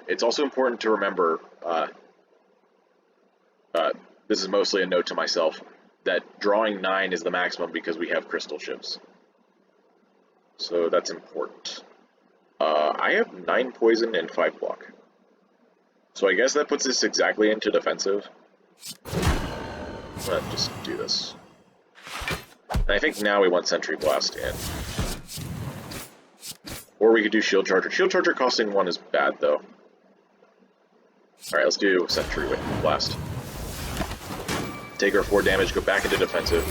It's also important to remember, this is mostly a note to myself, that drawing 9 is the maximum because we have crystal ships. So that's important. I have 9 poison and 5 block. So I guess that puts us exactly into defensive. Let's just do this. And I think now we want Sentry Blast in. Or we could do Shield Charger. Shield Charger costing 1 is bad, though. Alright, let's do Sentry Blast. Take our 4 damage, go back into defensive.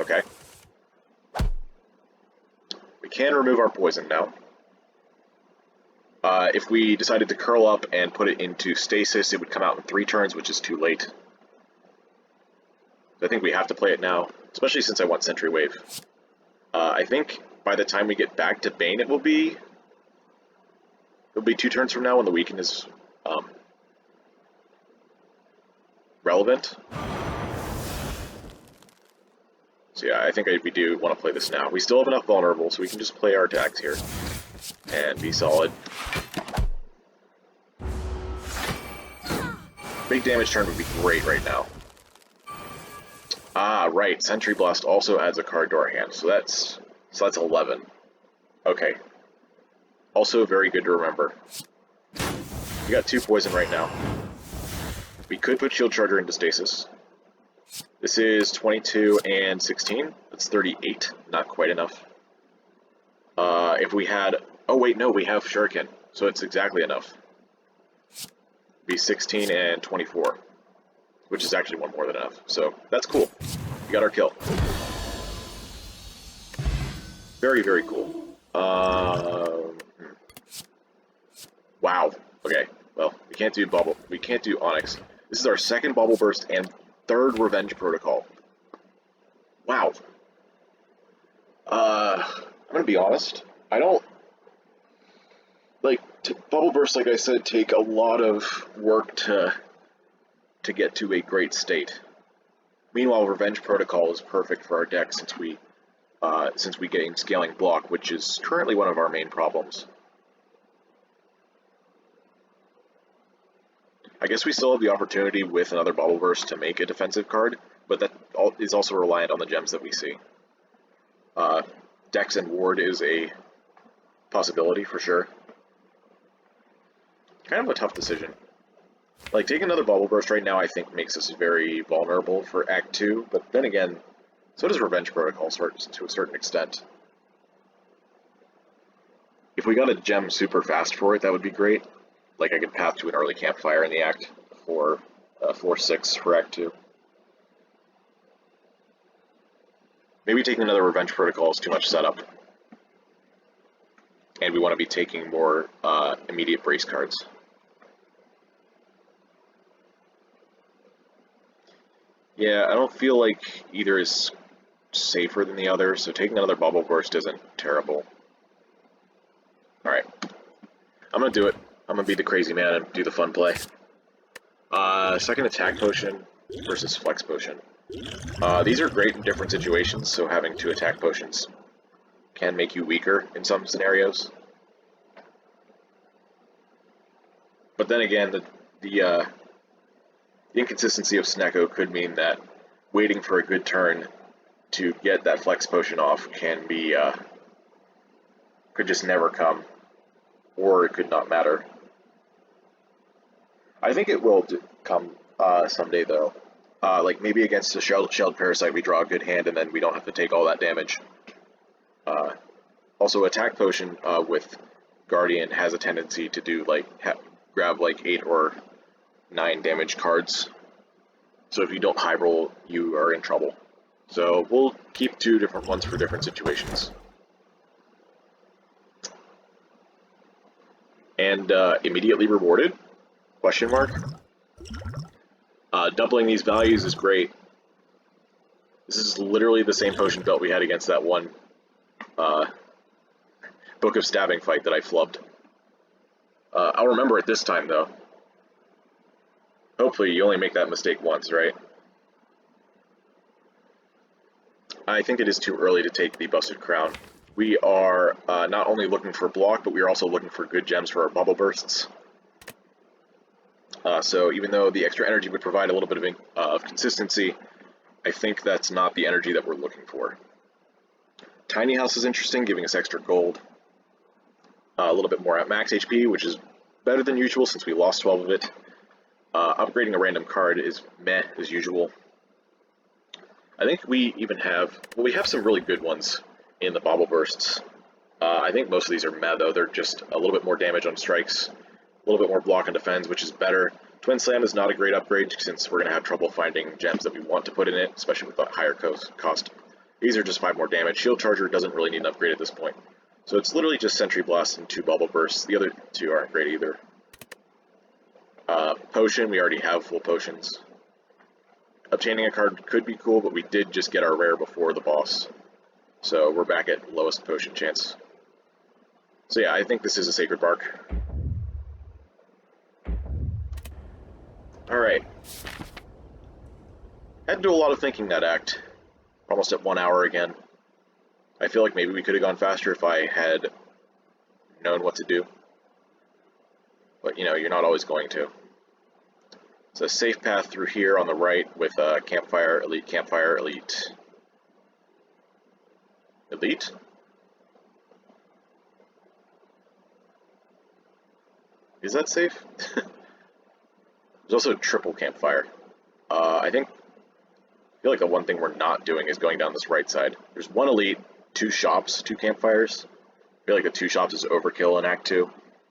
Okay. We can remove our poison now. If we decided to curl up and put it into stasis, it would come out in 3 turns, which is too late. I think we have to play it now, especially since I want Sentry Wave. I think by the time we get back to Bane, it'll be 2 turns from now when the weaken is relevant. So yeah, I think we do want to play this now. We still have enough vulnerable, so we can just play our attacks here and be solid. Big damage turn would be great right now. Right. Sentry Blast also adds a card to our hand, so that's 11. Okay. Also very good to remember. We got 2 poison right now. We could put Shield Charger into stasis. This is 22 and 16. That's 38. Not quite enough. If we had... Oh wait, no, we have Shuriken, so it's exactly enough. It'd be 16 and 24. Which is actually 1 more than enough. So, that's cool. We got our kill. Very, very cool. Wow. Okay. Well, we can't do Bubble. We can't do Onyx. This is our 2nd Bubble Burst and 3rd Revenge Protocol. Wow. I'm gonna be honest. I don't... Like, Bubble Burst, like I said, take a lot of work to get to a great state. Meanwhile, Revenge Protocol is perfect for our deck since we gain Scaling Block, which is currently one of our main problems. I guess we still have the opportunity with another Bubble Burst to make a defensive card, but that is also reliant on the gems that we see. Dex and Ward is a possibility for sure. Kind of a tough decision. Like, taking another Bubble Burst right now, I think, makes us very vulnerable for Act 2, but then again, so does Revenge Protocol to a certain extent. If we got a gem super fast for it, that would be great. Like, I could path to an early Campfire in the Act for 4/6 for Act 2. Maybe taking another Revenge Protocol is too much setup. And we want to be taking more immediate brace cards. Yeah, I don't feel like either is safer than the other, so taking another Bubble Burst isn't terrible. Alright. I'm gonna do it. I'm gonna be the crazy man and do the fun play. 2nd Attack Potion versus Flex Potion. These are great in different situations, so having 2 Attack Potions can make you weaker in some scenarios. But then again, the inconsistency of SNECKO could mean that waiting for a good turn to get that Flex Potion off can be, could just never come, or it could not matter. I think it will come someday, though. Like, maybe against a Shelled Parasite we draw a good hand and then we don't have to take all that damage. Also, Attack Potion with Guardian has a tendency to do, like, grab, like, 8 or 9 damage cards. So if you don't high roll, you are in trouble. So we'll keep 2 different ones for different situations. And immediately rewarded? Question mark. Doubling these values is great. This is literally the same potion belt we had against that one Book of Stabbing fight that I flubbed. I'll remember it this time, though. Hopefully you only make that mistake once, right? I think it is too early to take the Busted Crown. We are not only looking for block, but we are also looking for good gems for our bubble bursts. So even though the extra energy would provide a little bit of consistency, I think that's not the energy that we're looking for. Tiny House is interesting, giving us extra gold. A little bit more at max HP, which is better than usual since we lost 12 of it. Upgrading a random card is meh as usual. I think we even have, well, we have some really good ones in the bobble bursts. I think most of these are meh though. They're just a little bit more damage on strikes, a little bit more block and defense, which is better. Twin Slam is not a great upgrade since we're going to have trouble finding gems that we want to put in it, especially with the higher cost. These are just 5 more damage. Shield Charger doesn't really need an upgrade at this point. So it's literally just Sentry Blast and 2 Bubble Bursts. The other 2 aren't great either. Potion, we already have full potions. Obtaining a card could be cool, but we did just get our rare before the boss. So we're back at lowest potion chance. So yeah, I think this is a Sacred Bark. Alright. Had to do a lot of thinking that act. Almost at 1 hour again. I feel like maybe we could have gone faster if I had known what to do. But, you know, you're not always going to. It's a safe path through here on the right with Campfire, Elite. Elite? Is that safe? There's also a triple Campfire. I feel like the one thing we're not doing is going down this right side. There's 1 Elite, 2 shops, 2 Campfires. I feel like the 2 shops is overkill in Act 2.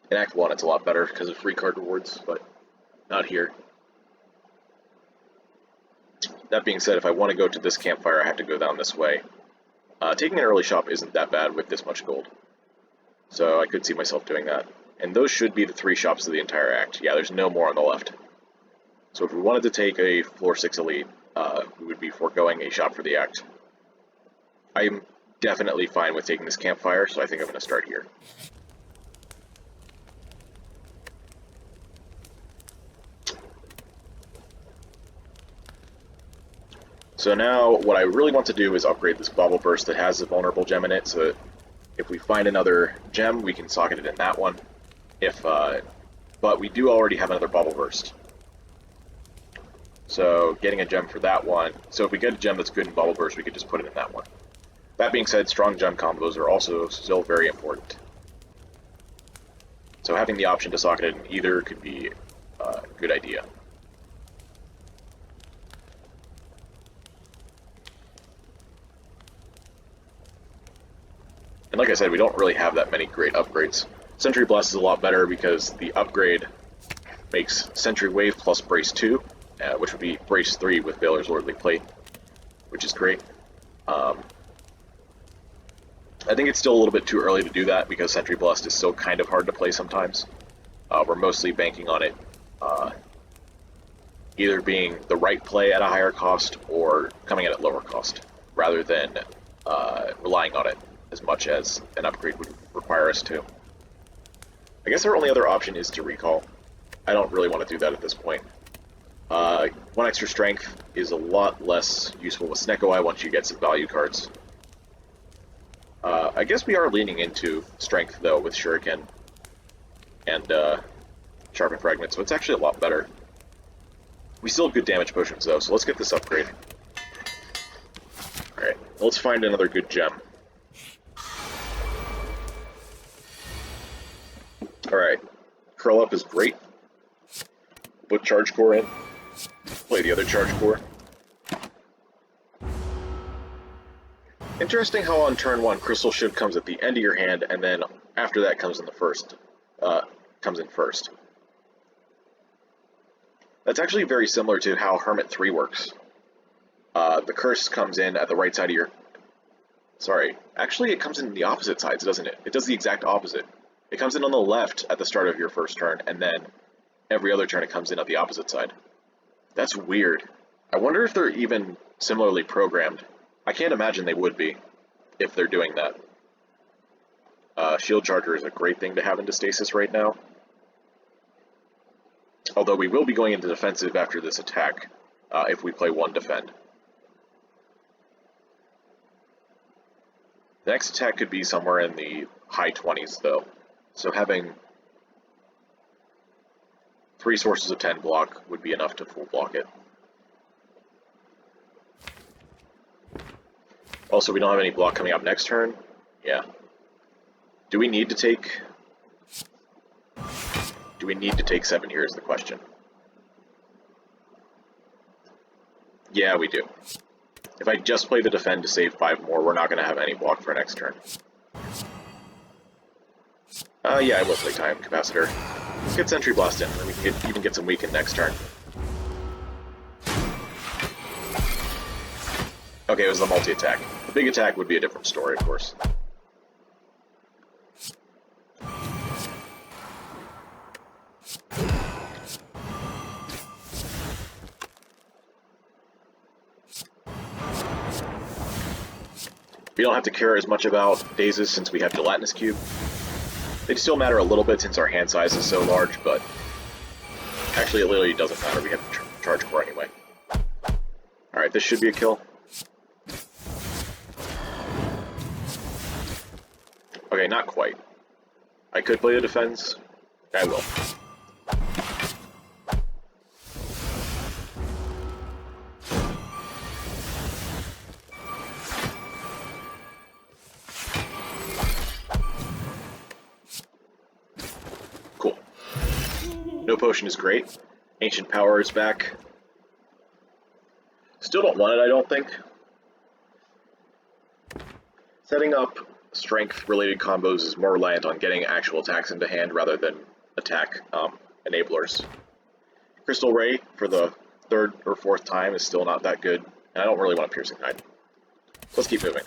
In Act 1 it's a lot better because of free card rewards, but not here. That being said, if I want to go to this Campfire, I have to go down this way. Taking an early shop isn't that bad with this much gold. So I could see myself doing that. And those should be the 3 shops of the entire act. Yeah, there's no more on the left. So if we wanted to take a floor 6 Elite, we would be foregoing a shop for the act. I'm definitely fine with taking this Campfire, so I think I'm going to start here. So now what I really want to do is upgrade this Bubble Burst that has a vulnerable gem in it, so that if we find another gem, we can socket it in that one. But we do already have another Bubble Burst. So getting a gem for that one, so if we get a gem that's good in Bubble Burst, we could just put it in that one. That being said, strong gem combos are also still very important. So having the option to socket it in either could be a good idea. And like I said, we don't really have that many great upgrades. Sentry Blast is a lot better because the upgrade makes Sentry Wave plus Brace 2, which would be Brace 3 with Baylor's Lordly Plate, which is great. I think it's still a little bit too early to do that because Sentry Blast is still kind of hard to play sometimes. We're mostly banking on it either being the right play at a higher cost or coming in at lower cost, rather than relying on it as much as an upgrade would require us to. I guess our only other option is to recall. I don't really want to do that at this point. 1 extra strength is a lot less useful with SNECKO once you get some value cards. I guess we are leaning into strength though with Shuriken and Sharpen Fragment, so it's actually a lot better. We still have good damage potions though, so let's get this upgrade. Alright, let's find another good gem. Alright, Curl Up is great. Put Charge Core in. Play the other Charge Core. Interesting how on turn 1 Crystal Shiv comes at the end of your hand, and then after that comes in first. That's actually very similar to how Hermit 3 works. The curse comes in at the right side of your... Sorry, actually it comes in the opposite sides, doesn't it? It does the exact opposite. It comes in on the left at the start of your first turn, and then every other turn it comes in at the opposite side. That's weird. I wonder if they're even similarly programmed. I can't imagine they would be if they're doing that. Shield Charger is a great thing to have into stasis right now. Although we will be going into defensive after this attack, if we play one defend. The next attack could be somewhere in the high 20s, though. So having 3 sources of 10 block would be enough to full block it. Also, we don't have any block coming up next turn. Yeah. Do we need to take 7 here is the question. Yeah, we do. If I just play the defend to save 5 more, we're not going to have any block for next turn. Yeah, I will play Time Capacitor. Let's get Sentry Blast in, and then we can even get some weaken next turn. Okay, it was the multi-attack. The big attack would be a different story, of course. We don't have to care as much about Dazes since we have Gelatinous Cube. They still matter a little bit since our hand size is so large, but actually it literally doesn't matter. We have Charge Core anyway. Alright, this should be a kill. Okay, not quite. I could play the defense. I will. Cool. No potion is great. Ancient Power is back. Still don't want it, I don't think. Setting up strength-related combos is more reliant on getting actual attacks into hand rather than attack enablers. Crystal Ray, for the 3rd or 4th time, is still not that good, and I don't really want a Piercing Hide. So let's keep moving.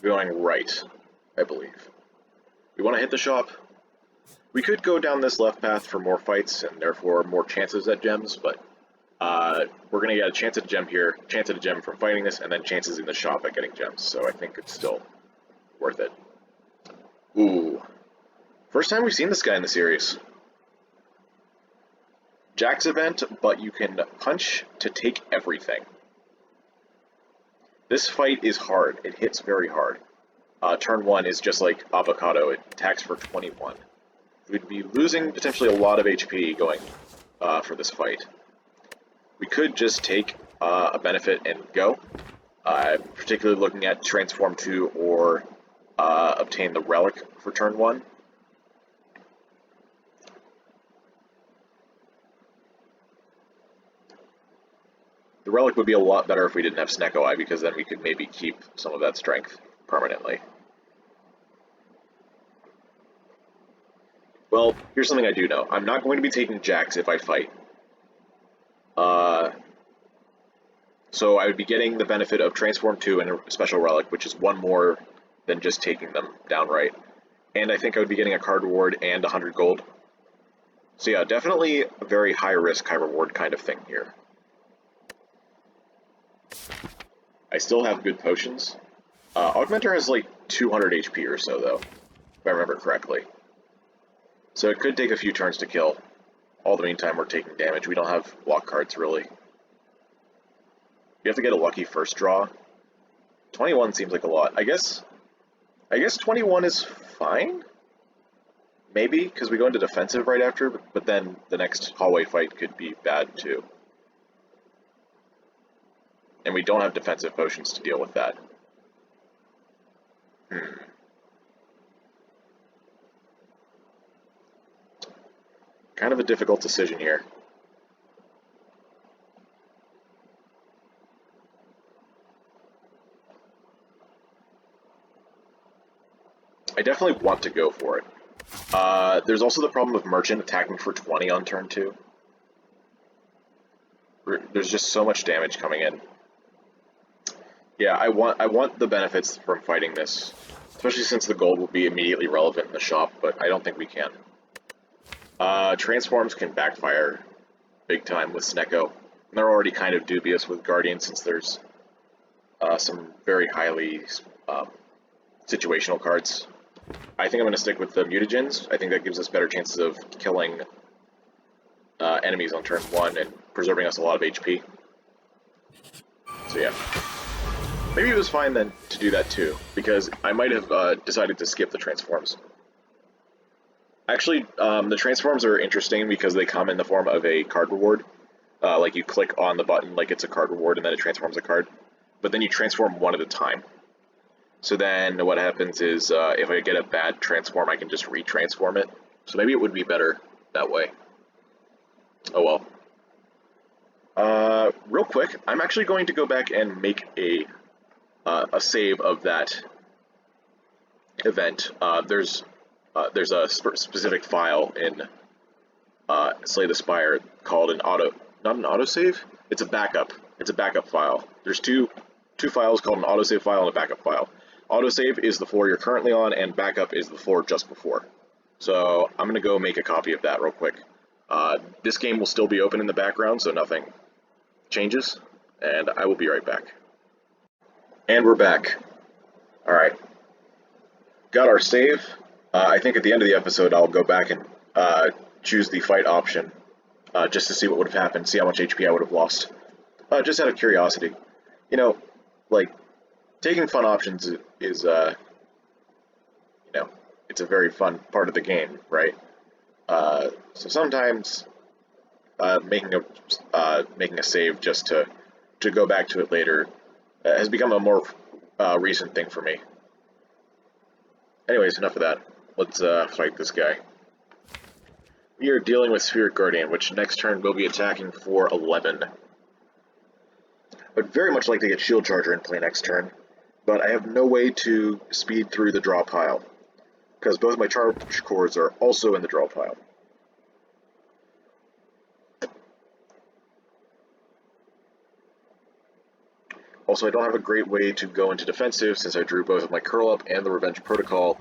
Going right, I believe. We want to hit the shop. We could go down this left path for more fights, and therefore more chances at gems, but we're going to get a chance at a gem here, chance at a gem from fighting this, and then chances in the shop at getting gems, so I think it's still worth it. Ooh. First time we've seen this guy in the series. Jack's event, but you can punch to take everything. This fight is hard. It hits very hard. Turn 1 is just like Avocado. It attacks for 21. We'd be losing potentially a lot of HP going for this fight. We could just take a benefit and go. Particularly looking at Transform 2 or obtain the Relic for turn 1. The Relic would be a lot better if we didn't have SNECKO Eye, because then we could maybe keep some of that strength permanently. Well, here's something I do know. I'm not going to be taking Jax if I fight. So I would be getting the benefit of Transform 2 and a Special Relic, which is 1 more than just taking them downright. And I think I would be getting a card reward and 100 gold. So yeah, definitely a very high risk, high reward kind of thing here. I still have good potions. Augmenter has like 200 HP or so though, if I remember correctly. So it could take a few turns to kill. All the meantime we're taking damage. We don't have block cards really. You have to get a lucky first draw. 21 seems like a lot. I guess 21 is fine? Maybe, because we go into defensive right after, but then the next hallway fight could be bad too. And we don't have defensive potions to deal with that. Kind of a difficult decision here. I definitely want to go for it. There's also the problem of Merchant attacking for 20 on turn 2. There's just so much damage coming in. Yeah, I want the benefits from fighting this, especially since the gold will be immediately relevant in the shop, but I don't think we can. Transforms can backfire big time with SNECKO. they're already kind of dubious with Guardian since there's some very highly situational cards. I think I'm going to stick with the mutagens. I think that gives us better chances of killing enemies on turn 1 and preserving us a lot of HP. So yeah. Maybe it was fine then to do that too, because I might have decided to skip the transforms. Actually, the transforms are interesting because they come in the form of a card reward. Like you click on the button like it's a card reward and then it transforms a card. But then you transform one at a time. So then what happens is if I get a bad transform, I can just retransform it. So maybe it would be better that way. Oh well. Real quick, I'm actually going to go back and make a save of that event. There's a specific file in Slay the Spire called not an autosave. It's a backup. It's a backup file. There's two files called an autosave file and a backup file. Autosave is the floor you're currently on, and backup is the floor just before. So I'm gonna go make a copy of that real quick. This game will still be open in the background, so nothing changes, and I will be right back. And we're back. Alright. Got our save. I think at the end of the episode I'll go back and choose the fight option, just to see what would have happened, see how much HP I would have lost. Just out of curiosity. You know, like, taking fun options is it's a very fun part of the game, right? So sometimes making a save just to go back to it later has become a more recent thing for me. Anyways, enough of that. Let's fight this guy. We are dealing with Spirit Guardian, which next turn will be attacking for 11. I would very much like to get Shield Charger in play next turn, but I have no way to speed through the draw pile, because both my charge cores are also in the draw pile. Also, I don't have a great way to go into defensive since I drew both of my Curl Up and the Revenge Protocol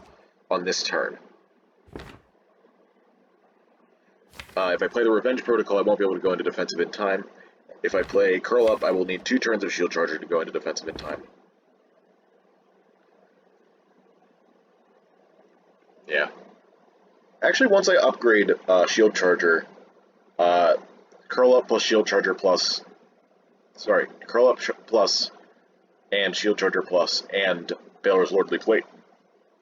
on this turn. If I play the Revenge Protocol, I won't be able to go into defensive in time. If I play Curl Up, I will need 2 turns of Shield Charger to go into defensive in time. Yeah. Actually, once I upgrade Shield Charger, Curl Up plus Shield Charger plus... Sorry, Curl Up plus and Shield Charger plus and Baylor's Lordly Plate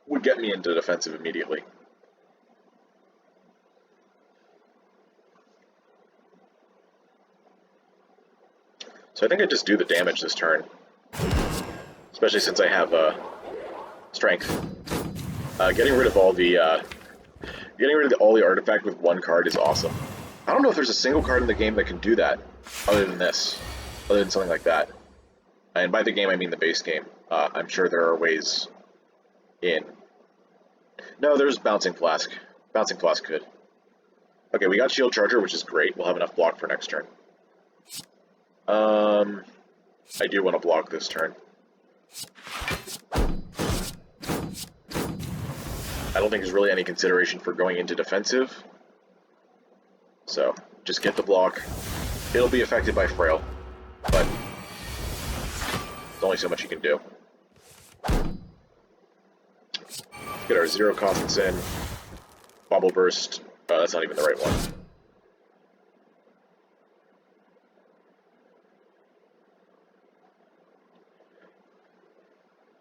would get me into defensive immediately. So I think I just do the damage this turn, especially since I have strength. Getting rid of all the artifact with 1 card is awesome. I don't know if there's a single card in the game that can do that, other than this, other than something like that. And by the game, I mean the base game. I'm sure there are ways in. No, there's Bouncing Flask. Bouncing Flask could. Okay, we got Shield Charger, which is great. We'll have enough block for next turn. I do want to block this turn. I don't think there's really any consideration for going into defensive. So, just get the block. It'll be affected by Frail, but there's only so much you can do. Let's get our 0 constants in. Bobble Burst. That's not even the right one.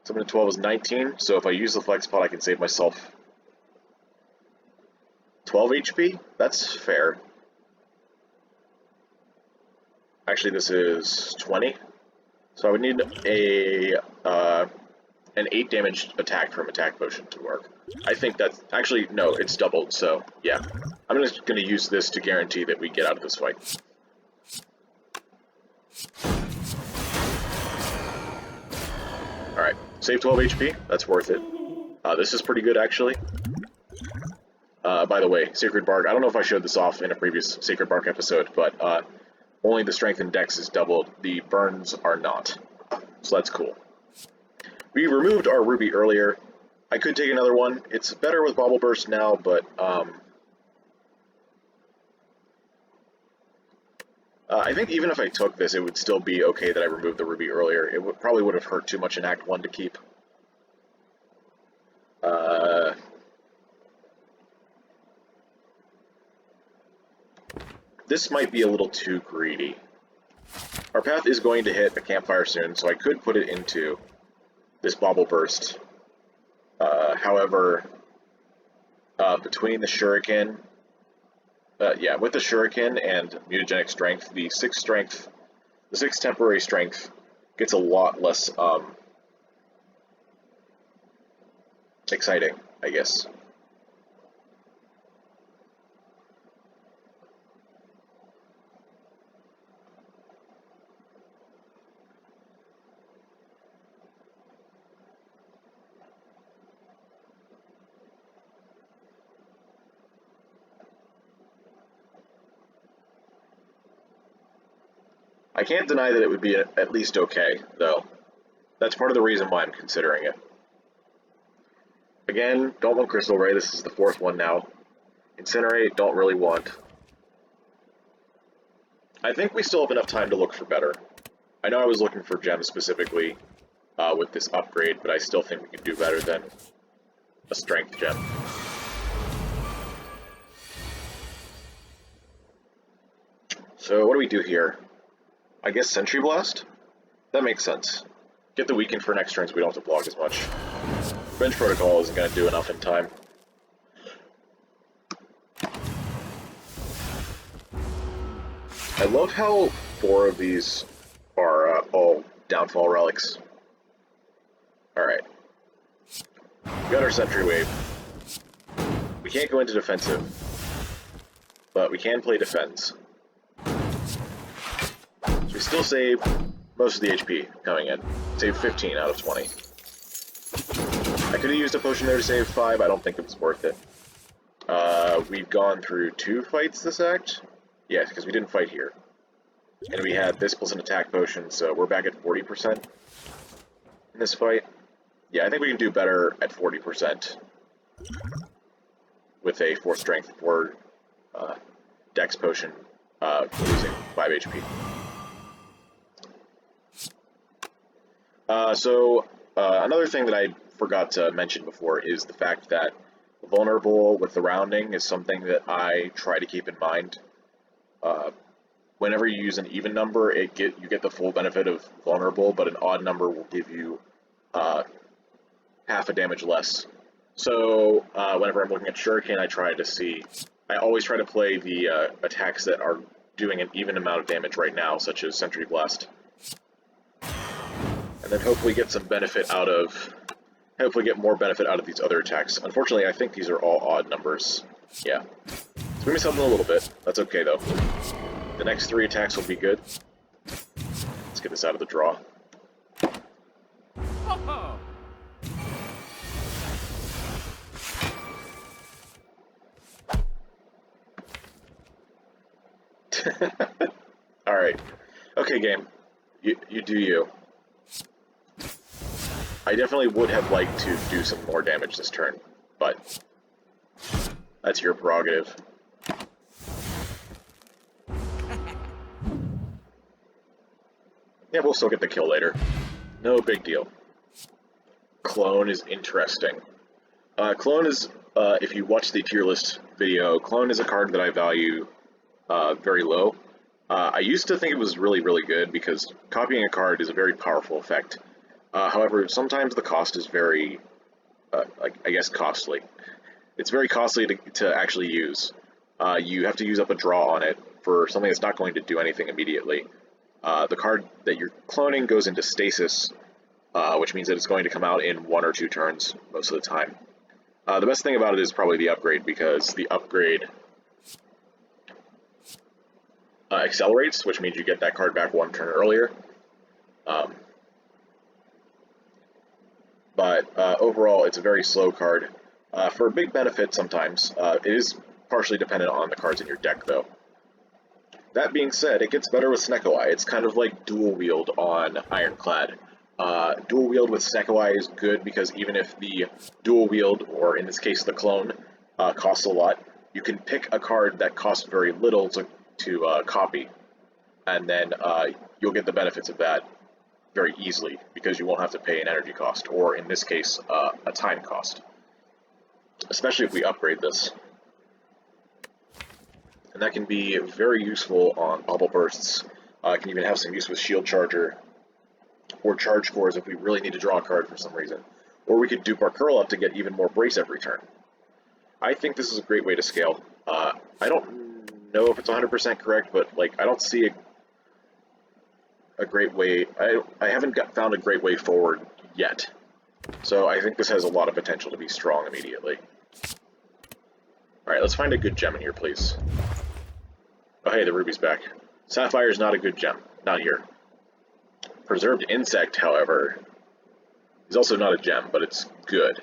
Summon 12 is 19, so if I use the flex pot, I can save myself 12 HP? That's fair. Actually, this is 20. So I would need an 8 damage attack from Attack Potion to work. I think that's... Actually, no, it's doubled, so yeah. I'm just going to use this to guarantee that we get out of this fight. Alright, save 12 HP. That's worth it. This is pretty good, actually. By the way, Sacred Bark, I don't know if I showed this off in a previous Sacred Bark episode, but only the strength and dex is doubled. The burns are not. So that's cool. We removed our Ruby earlier. I could take another one. It's better with Bobble Burst now, but I think even if I took this, it would still be okay that I removed the ruby earlier. It probably would have hurt too much in Act 1 to keep. This might be a little too greedy. Our path is going to hit a campfire soon, so I could put it into this bauble burst. However, between the shuriken, with the shuriken and mutagenic strength, the 6 temporary strength gets a lot less exciting, I guess. I can't deny that it would be at least okay, though. That's part of the reason why I'm considering it. Again, don't want Crystal Ray, this is the 4th one now. Incinerate, don't really want. I think we still have enough time to look for better. I know I was looking for gems specifically with this upgrade, but I still think we can do better than a strength gem. So what do we do here? I guess Sentry Blast? That makes sense. Get the weaken for next turn so we don't have to block as much. Bench Protocol isn't going to do enough in time. I love how 4 of these are all downfall relics. Alright. We got our Sentry Wave. We can't go into defensive, but we can play defense. So we still save most of the HP coming in. Save 15 out of 20. I could have used a potion there to save 5, I don't think it was worth it. We've gone through 2 fights this act. Yes, because we didn't fight here. And we had this plus an attack potion, so we're back at 40% in this fight. Yeah, I think we can do better at 40% with a 4 strength, 4 dex potion, losing 5 HP. Another thing that I forgot to mention before is the fact that vulnerable with the rounding is something that I try to keep in mind. Whenever you use an even number, you get the full benefit of vulnerable, but an odd number will give you half a damage less. So whenever I'm looking at Shuriken, I always try to play the attacks that are doing an even amount of damage right now, such as Sentry Blast. And then hopefully get more benefit out of these other attacks. Unfortunately, I think these are all odd numbers. Yeah. So we missed out a little bit. That's okay, though. The next 3 attacks will be good. Let's get this out of the draw. Alright. Okay, game. You do you. I definitely would have liked to do some more damage this turn, but that's your prerogative. Yeah, we'll still get the kill later. No big deal. Clone is interesting. Clone is, if you watch the tier list video, Clone is a card that I value very low. I used to think it was really, really good because copying a card is a very powerful effect. However, sometimes the cost is very, I guess, costly. It's very costly to actually use. You have to use up a draw on it for something that's not going to do anything immediately. The card that you're cloning goes into stasis, which means that it's going to come out in 1 or 2 turns most of the time. The best thing about it is probably the upgrade, because the upgrade accelerates, which means you get that card back 1 turn earlier. But overall, it's a very slow card. For a big benefit sometimes, it is partially dependent on the cards in your deck, though. That being said, it gets better with SNECKO. It's kind of like dual wield on Ironclad. Dual wield with SNECKO is good because even if the dual wield, or in this case the clone, costs a lot, you can pick a card that costs very little to copy. and then you'll get the benefits of that very easily because you won't have to pay an energy cost, or in this case, a time cost. Especially if we upgrade this. And that can be very useful on bubble bursts. It can even have some use with shield charger, or charge cores if we really need to draw a card for some reason. Or we could dupe our curl up to get even more brace every turn. I think this is a great way to scale. I don't know if it's 100% correct, but like I don't see a great way. I haven't found a great way forward yet. So I think this has a lot of potential to be strong immediately. Alright, let's find a good gem in here, please. Oh hey, the ruby's back. Sapphire is not a good gem. Not here. Preserved Insect, however, is also not a gem, but it's good.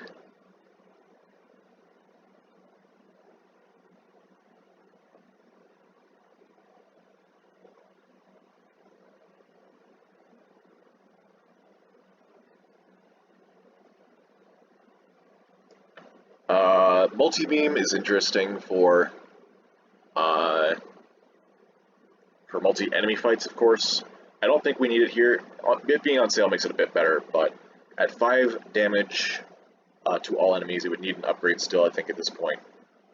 Multi-beam is interesting for multi-enemy fights, of course. I don't think we need it here. It being on sale makes it a bit better, but at 5 damage to all enemies, it would need an upgrade still, I think, at this point.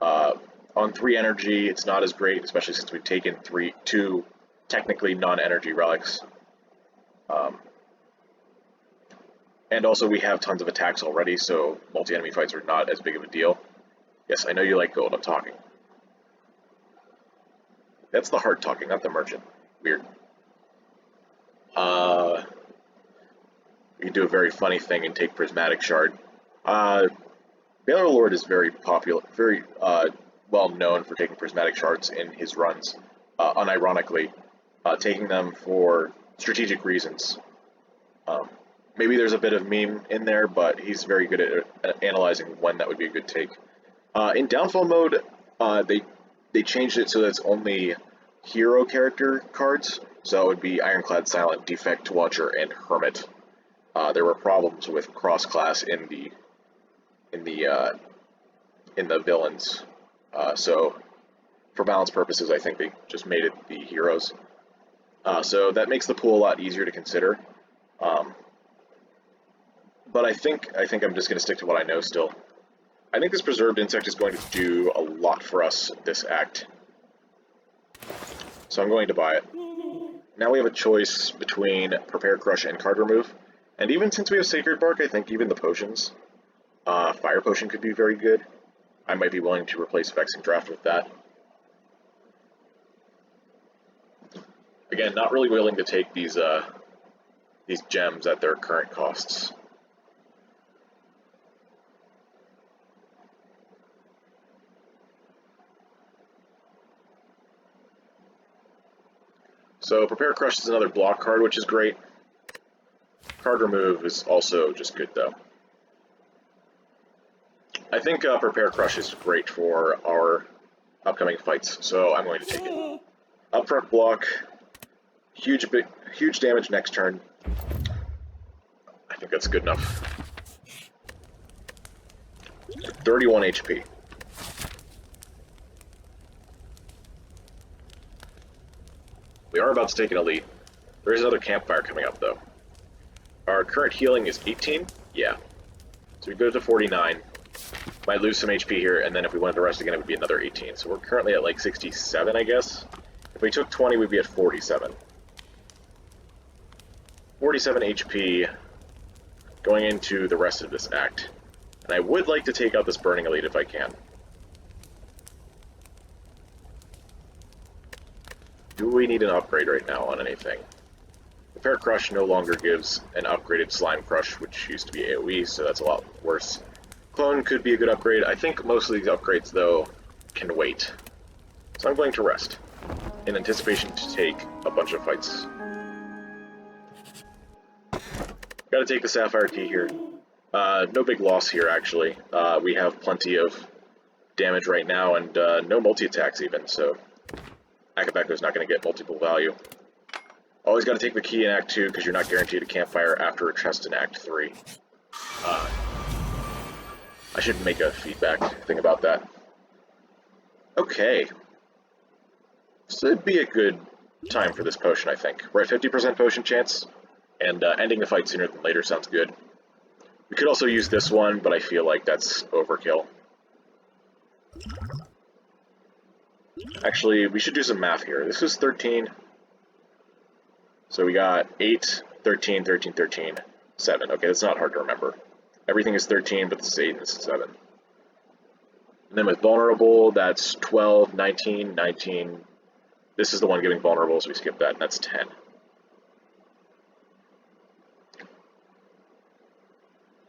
On 3 energy, it's not as great, especially since we've taken 2 technically non-energy relics. And also we have tons of attacks already, so multi-enemy fights are not as big of a deal. Yes, I know you like gold, I'm talking. That's the heart talking, not the merchant. Weird. We can do a very funny thing and take Prismatic Shard. Baylor Lord is very popular, very well known for taking Prismatic Shards in his runs, unironically, taking them for strategic reasons. Maybe there's a bit of meme in there, but he's very good at analyzing when that would be a good take. In Downfall mode, they changed it so that it's only hero character cards. So it would be Ironclad, Silent, Defect, Watcher, and Hermit. There were problems with cross-class in the villains. So for balance purposes, I think they just made it the heroes. So that makes the pool a lot easier to consider. But I think I'm just going to stick to what I know still. I think this Preserved Insect is going to do a lot for us this act. So I'm going to buy it. Now we have a choice between Prepare Crush and Card Remove. And even since we have Sacred Bark, I think even the potions, Fire Potion could be very good. I might be willing to replace Vexing Draft with that. Again, not really willing to take these gems at their current costs. So Prepare Crush is another block card, which is great. Card Remove is also just good, though. I think Prepare Crush is great for our upcoming fights, so I'm going to take it. Upfront block, huge damage next turn. I think that's good enough. 31 HP. We are about to take an elite. There is another campfire coming up, though. Our current healing is 18? Yeah. So we go to 49. Might lose some HP here, and then if we wanted to rest again, it would be another 18. So we're currently at like 67, I guess. If we took 20, we'd be at 47. 47 HP going into the rest of this act. And I would like to take out this Burning Elite if I can. Do we need an upgrade right now on anything? Prepare Crush no longer gives an upgraded Slime Crush, which used to be AoE, so that's a lot worse. Clone could be a good upgrade. I think most of these upgrades, though, can wait. So I'm going to rest, in anticipation to take a bunch of fights. Gotta take the Sapphire Key here. No big loss here, actually. We have plenty of damage right now, and no multi-attacks even, so Akabeko's not going to get multiple value. Always got to take the key in Act 2, because you're not guaranteed a campfire after a chest in Act 3. I should make a feedback thing about that. Okay. So it'd be a good time for this potion, I think. We're at 50% potion chance, and ending the fight sooner than later sounds good. We could also use this one, but I feel like that's overkill. Actually, we should do some math here. This is 13. So we got 8, 13, 13, 13, 7. Okay, that's not hard to remember. Everything is 13, but this is 8 and this is 7. And then with vulnerable, that's 12, 19, 19. This is the one giving vulnerable, so we skip that, and that's 10.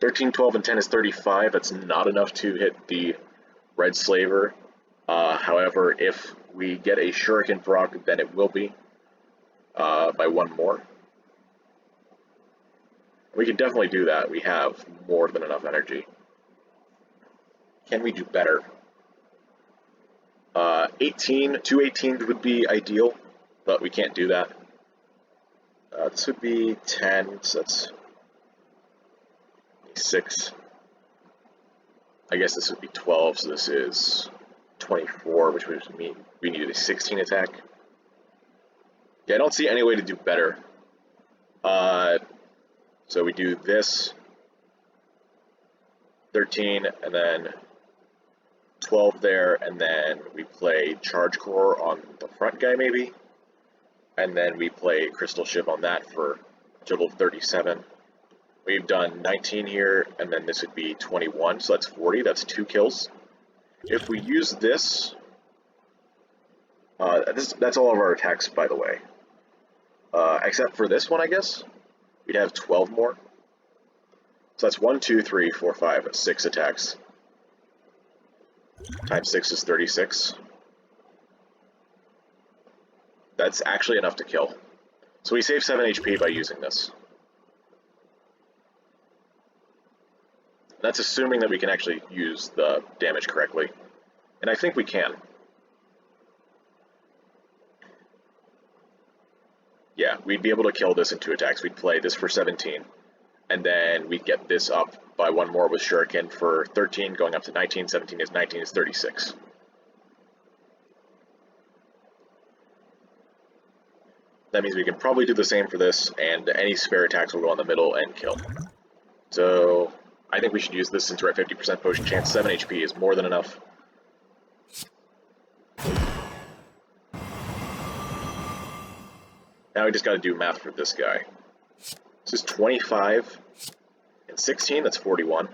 13, 12, and 10 is 35. That's not enough to hit the red slaver. However, if we get a shuriken proc, then it will be by one more. We can definitely do that. We have more than enough energy. Can we do better? 18, 2 18s would be ideal, but we can't do that. This would be 10, so that's 6. I guess this would be 12, so this is 24, which would mean we needed a 16 attack. Yeah, I don't see any way to do better. So we do this, 13, and then 12 there, and then we play Charge Core on the front guy maybe, and then we play Crystal Shiv on that for a total of 37. We've done 19 here, and then this would be 21, so that's 40, that's 2 kills. If we use this, that's all of our attacks, by the way. Except for this one, I guess. We'd have 12 more. So that's 1, 2, 3, 4, 5, 6 attacks. Times 6 is 36. That's actually enough to kill. So we save 7 HP by using this. That's assuming that we can actually use the damage correctly. And I think we can. Yeah, we'd be able to kill this in 2 attacks. We'd play this for 17. And then we'd get this up by 1 more with Shuriken for 13, going up to 19. 17 is 19 is 36. That means we can probably do the same for this, and any spare attacks will go in the middle and kill. So I think we should use this since we're at 50% potion chance. 7 HP is more than enough. Now we just got to do math for this guy. This is 25 and 16, that's 41.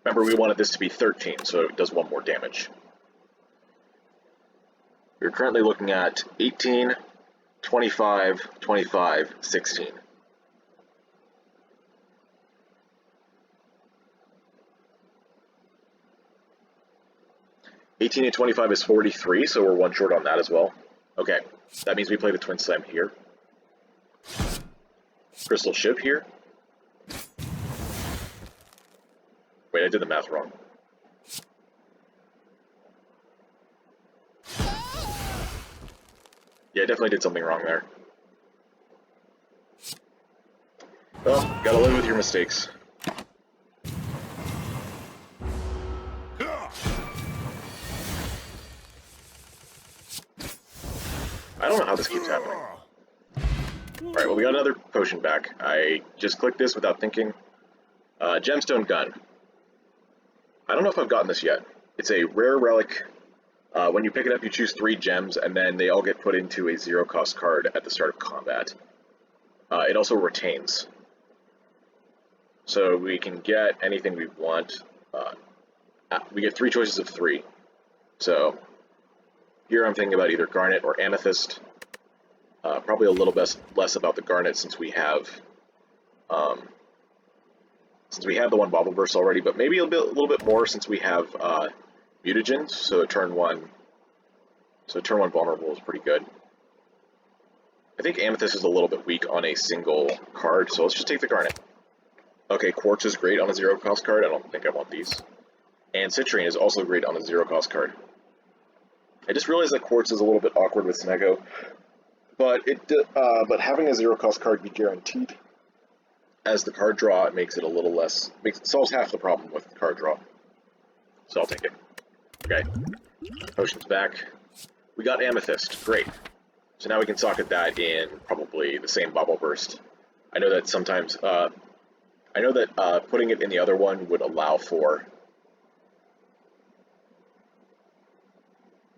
Remember, we wanted this to be 13, so it does 1 more damage. We're currently looking at 18, 25, 25, 16. $18 and 25 is 43, so we're 1 short on that as well. Okay, that means we play the Twin Slam here. Crystal Shiv here. Wait, I did the math wrong. Yeah, I definitely did something wrong there. Well, gotta live with your mistakes. I don't know how this keeps happening. Alright, well, we got another potion back. I just clicked this without thinking. Gemstone Gun. I don't know if I've gotten this yet. It's a rare relic. When you pick it up, you choose 3 gems, and then they all get put into a 0-cost card at the start of combat. It also retains. So we can get anything we want. We get 3 choices of 3. So here I'm thinking about either Garnet or Amethyst. Probably a little less about the Garnet since we have the one Bobble Burst already, but maybe a little bit more since we have Mutagens. So turn one vulnerable is pretty good. I think Amethyst is a little bit weak on a single card, so let's just take the Garnet. Okay, Quartz is great on a 0-cost card. I don't think I want these. And Citrine is also great on a 0-cost card. I just realized that Quartz is a little bit awkward with SNECKO, but having a 0-cost card be guaranteed as the card draw, it makes it a little less, solves half the problem with card draw. So I'll take it. Okay, potion's back. We got Amethyst, great. So now we can socket that in probably the same bubble burst. I know that sometimes, putting it in the other one would allow for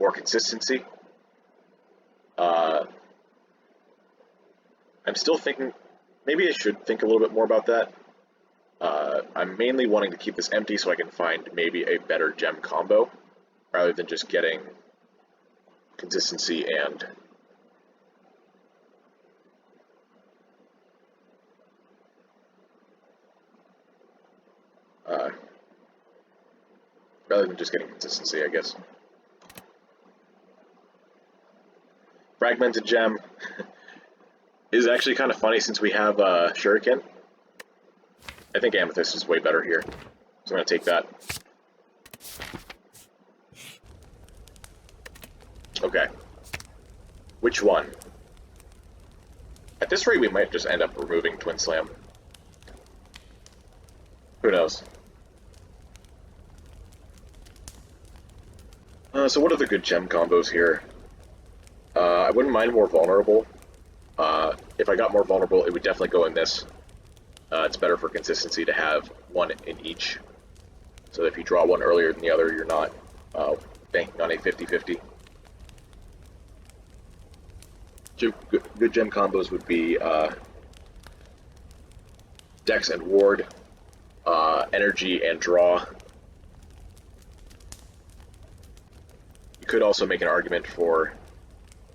more consistency. I'm still thinking, maybe I should think a little bit more about that. I'm mainly wanting to keep this empty so I can find maybe a better gem combo, rather than just getting consistency and I guess. Fragmented gem is actually kind of funny since we have Shuriken. I think Amethyst is way better here, so I'm going to take that. Okay. Which one? At this rate, we might just end up removing Twin Slam. Who knows? So what are the good gem combos here? I wouldn't mind more vulnerable. If I got more vulnerable, it would definitely go in this. It's better for consistency to have one in each, so that if you draw one earlier than the other, you're not banking on a 50-50. Good gem combos would be Dex and Ward, Energy and Draw. You could also make an argument for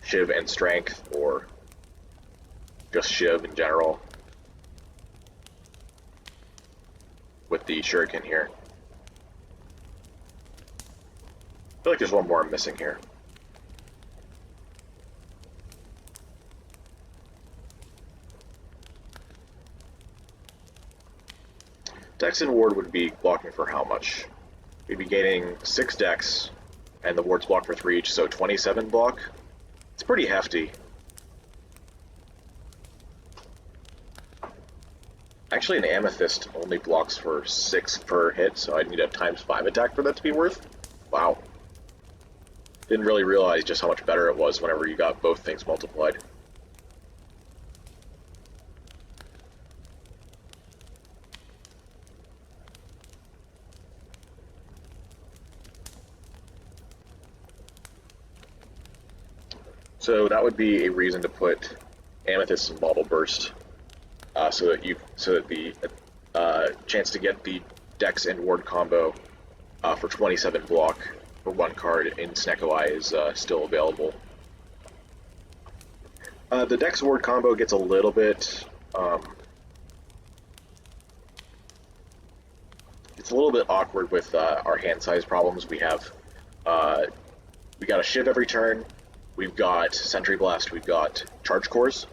Shiv and Strength, or just Shiv in general, with the Shuriken here. I feel like there's one more I'm missing here. Dex and Ward would be blocking for how much? We'd be gaining 6 Dex, and the Ward's block for 3 each, so 27 block. It's pretty hefty. Actually, an Amethyst only blocks for 6 per hit, so I'd need a ×5 attack for that to be worth. Wow. Didn't really realize just how much better it was whenever you got both things multiplied. So that would be a reason to put Amethyst in Bauble Burst, so that the chance to get the Dex and Ward combo for 27 block for one card in SNECKO is still available. The Dex Ward combo gets a little bit awkward with our hand size problems. We got a Shiv every turn. We've got Sentry Blast, we've got Charge Cores,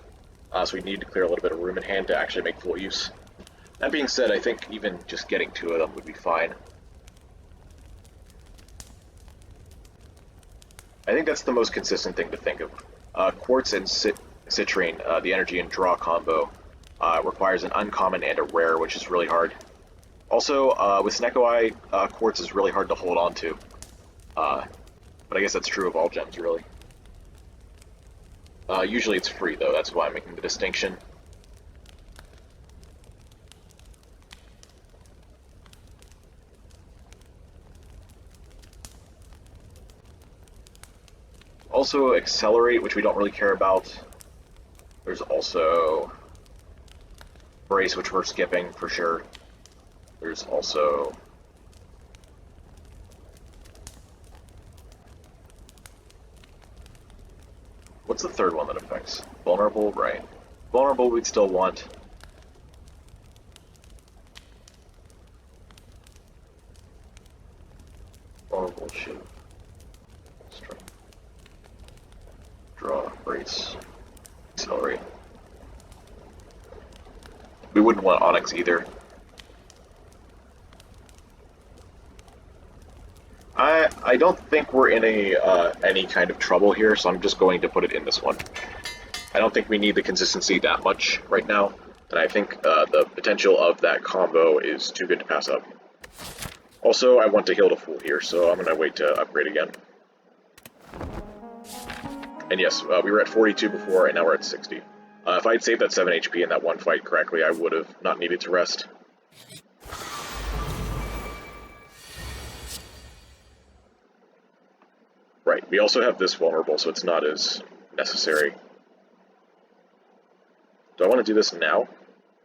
so we need to clear a little bit of room in hand to actually make full use. That being said, I think even just getting 2 of them would be fine. I think that's the most consistent thing to think of. Quartz and Citrine, the Energy and Draw combo, requires an uncommon and a rare, which is really hard. Also, with SNECKO, Quartz is really hard to hold on to. But I guess that's true of all gems, really. Usually it's free, though, that's why I'm making the distinction. Also, Accelerate, which we don't really care about. There's also Brace, which we're skipping for sure. There's also what's the third one that affects? Vulnerable, right. Vulnerable we'd still want. Vulnerable, Shiv. Strength. Draw, Brace, Accelerate. We wouldn't want Onyx either. I don't think we're in any kind of trouble here, so I'm just going to put it in this one. I don't think we need the consistency that much right now, and I think the potential of that combo is too good to pass up. Also, I want to heal to full here, so I'm going to wait to upgrade again. And yes, we were at 42 before, and now we're at 60. If I'd saved that 7 HP in that one fight correctly, I would have not needed to rest. Right, we also have this vulnerable, so it's not as necessary. Do I want to do this now?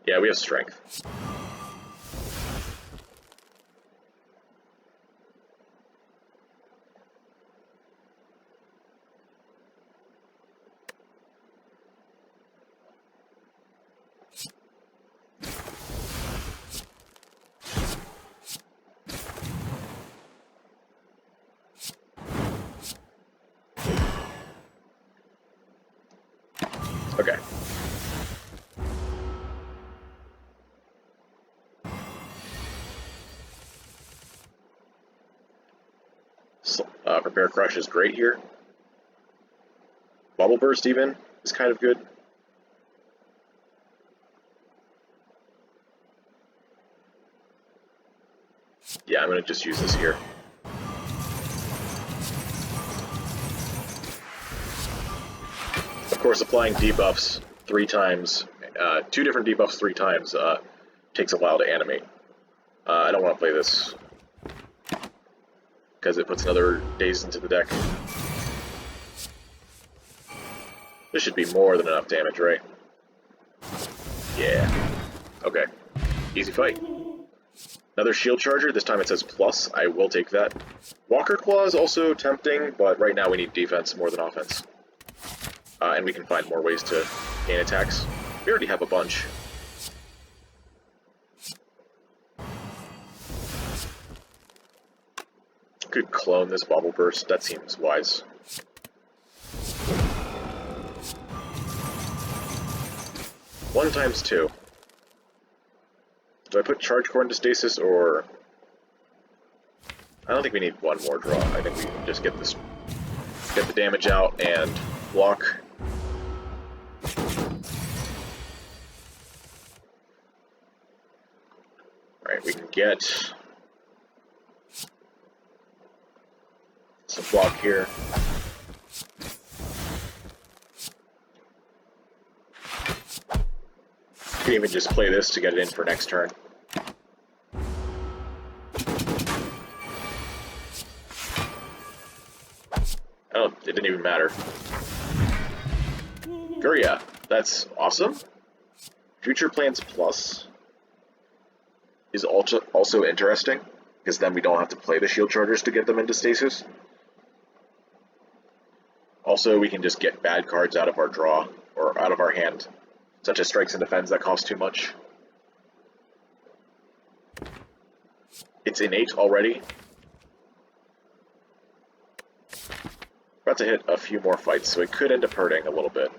Yeah, we have strength. Okay. So, Prepare Crush is great here. Bubble Burst even is kind of good. Yeah, I'm going to just use this here. Of course, applying debuffs 3 times, 2 different debuffs 3 times, takes a while to animate. I don't want to play this because it puts another daze into the deck. This should be more than enough damage, right? Yeah. Okay. Easy fight. Another shield charger, this time it says plus, I will take that. Walker Claw is also tempting, but right now we need defense more than offense. And we can find more ways to gain attacks. We already have a bunch. Could clone this Bubble Burst, that seems wise. One times 2. Do I put Charge Core into stasis, or... I don't think we need one more draw. I think we can just get this, get the damage out and block. Alright, we can get some block here. We can even just play this to get it in for next turn. Oh, it didn't even matter. Guria, that's awesome. Future Plans Plus is also interesting, because then we don't have to play the shield chargers to get them into stasis. Also, we can just get bad cards out of our draw, or out of our hand, such as Strikes and Defends that cost too much. It's innate already. About to hit a few more fights, so it could end up hurting a little bit.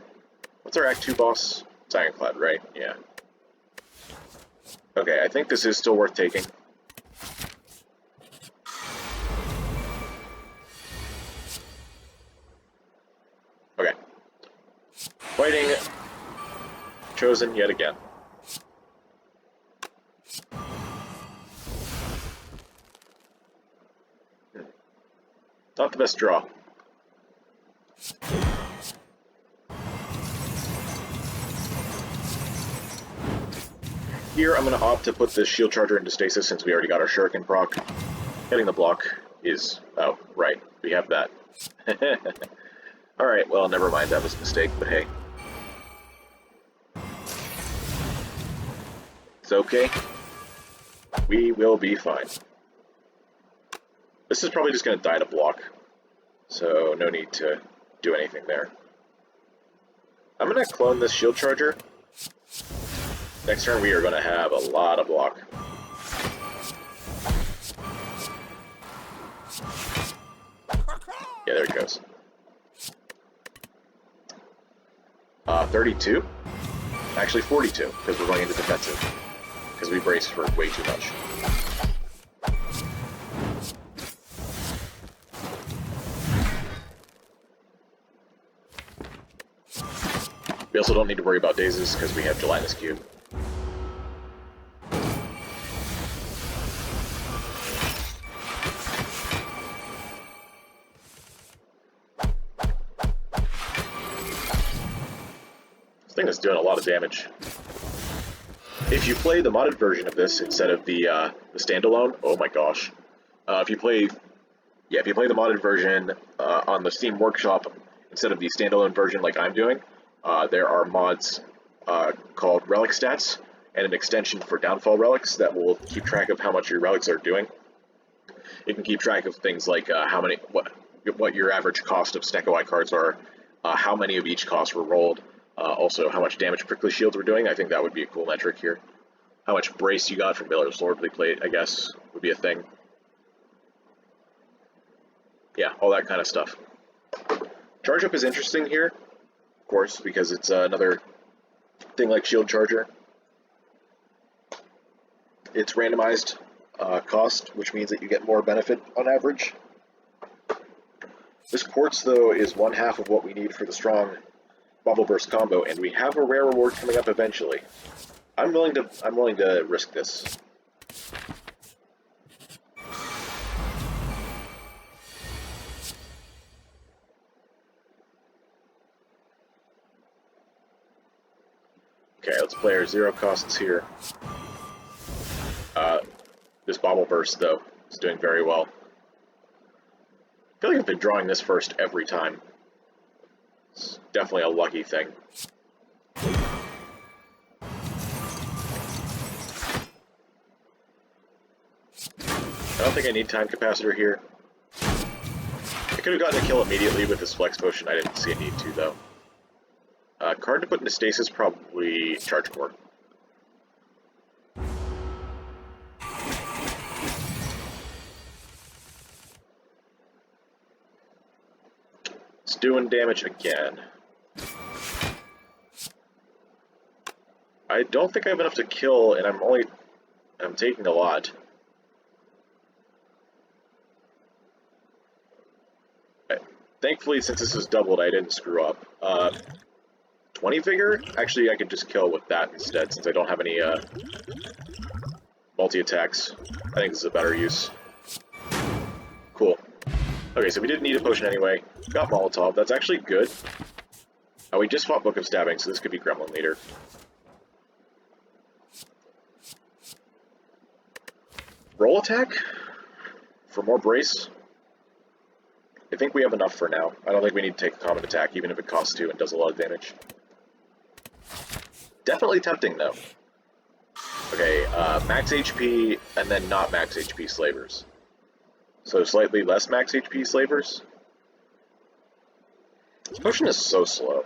What's our Act 2 boss? It's Ironclad, right? Yeah. Okay, I think this is still worth taking. Okay. Fighting Chosen yet again. Not the best draw. Here, I'm going to opt to put this shield charger into stasis since we already got our Shuriken proc. Getting the block is... oh, right. We have that. Alright, well, never mind. That was a mistake, but hey. It's okay. We will be fine. This is probably just going to die to block, so no need to do anything there. I'm going to clone this shield charger. Next turn we are going to have a lot of block. Yeah, there it goes. 32? Actually 42, because we're going into defensive. Because we braced for way too much. We also don't need to worry about dazes because we have Gelatinous Cube. thing is doing a lot of damage. If you play the modded version of this instead of the standalone, oh my gosh. If you play the modded version on the Steam Workshop instead of the standalone version like I'm doing, there are mods called Relic Stats and an extension for Downfall Relics that will keep track of how much your relics are doing. It can keep track of things like what your average cost of SNECKO cards are, how many of each cost were rolled, also how much damage prickly shields were doing. I think that would be a cool metric here. How much brace you got from Miller's Lordly Plate, I guess, would be a thing. Yeah, all that kind of stuff. Charge Up is interesting here, of course, because it's another thing like Shield Charger. It's randomized cost, which means that you get more benefit on average. This Quartz, though, is 1/2 of what we need for the strong Bubble Burst combo, and we have a rare reward coming up eventually. I'm willing to risk this. Okay, let's play our 0 costs here. This Bobble Burst, though, is doing very well. I feel like I've been drawing this first every time. It's definitely a lucky thing. I don't think I need Time Capacitor here. I could have gotten a kill immediately with this Flex Potion. I didn't see a need to, though. Card to put into stasis, probably Charge Core. It's doing damage again. I don't think I have enough to kill, and I'm taking a lot. Thankfully, since this is doubled, I didn't screw up. 20 Vigor? Actually, I could just kill with that instead, since I don't have any multi-attacks. I think this is a better use. Cool. Okay, so we didn't need a potion anyway. Got Molotov. That's actually good. Oh, we just fought Book of Stabbing, so this could be Gremlin Leader. Roll attack? For more brace? I think we have enough for now. I don't think we need to take a common attack, even if it costs 2 and does a lot of damage. Definitely tempting, though. Okay, max HP, and then not max HP Slavers. So slightly less max HP Slavers. This potion is so slow.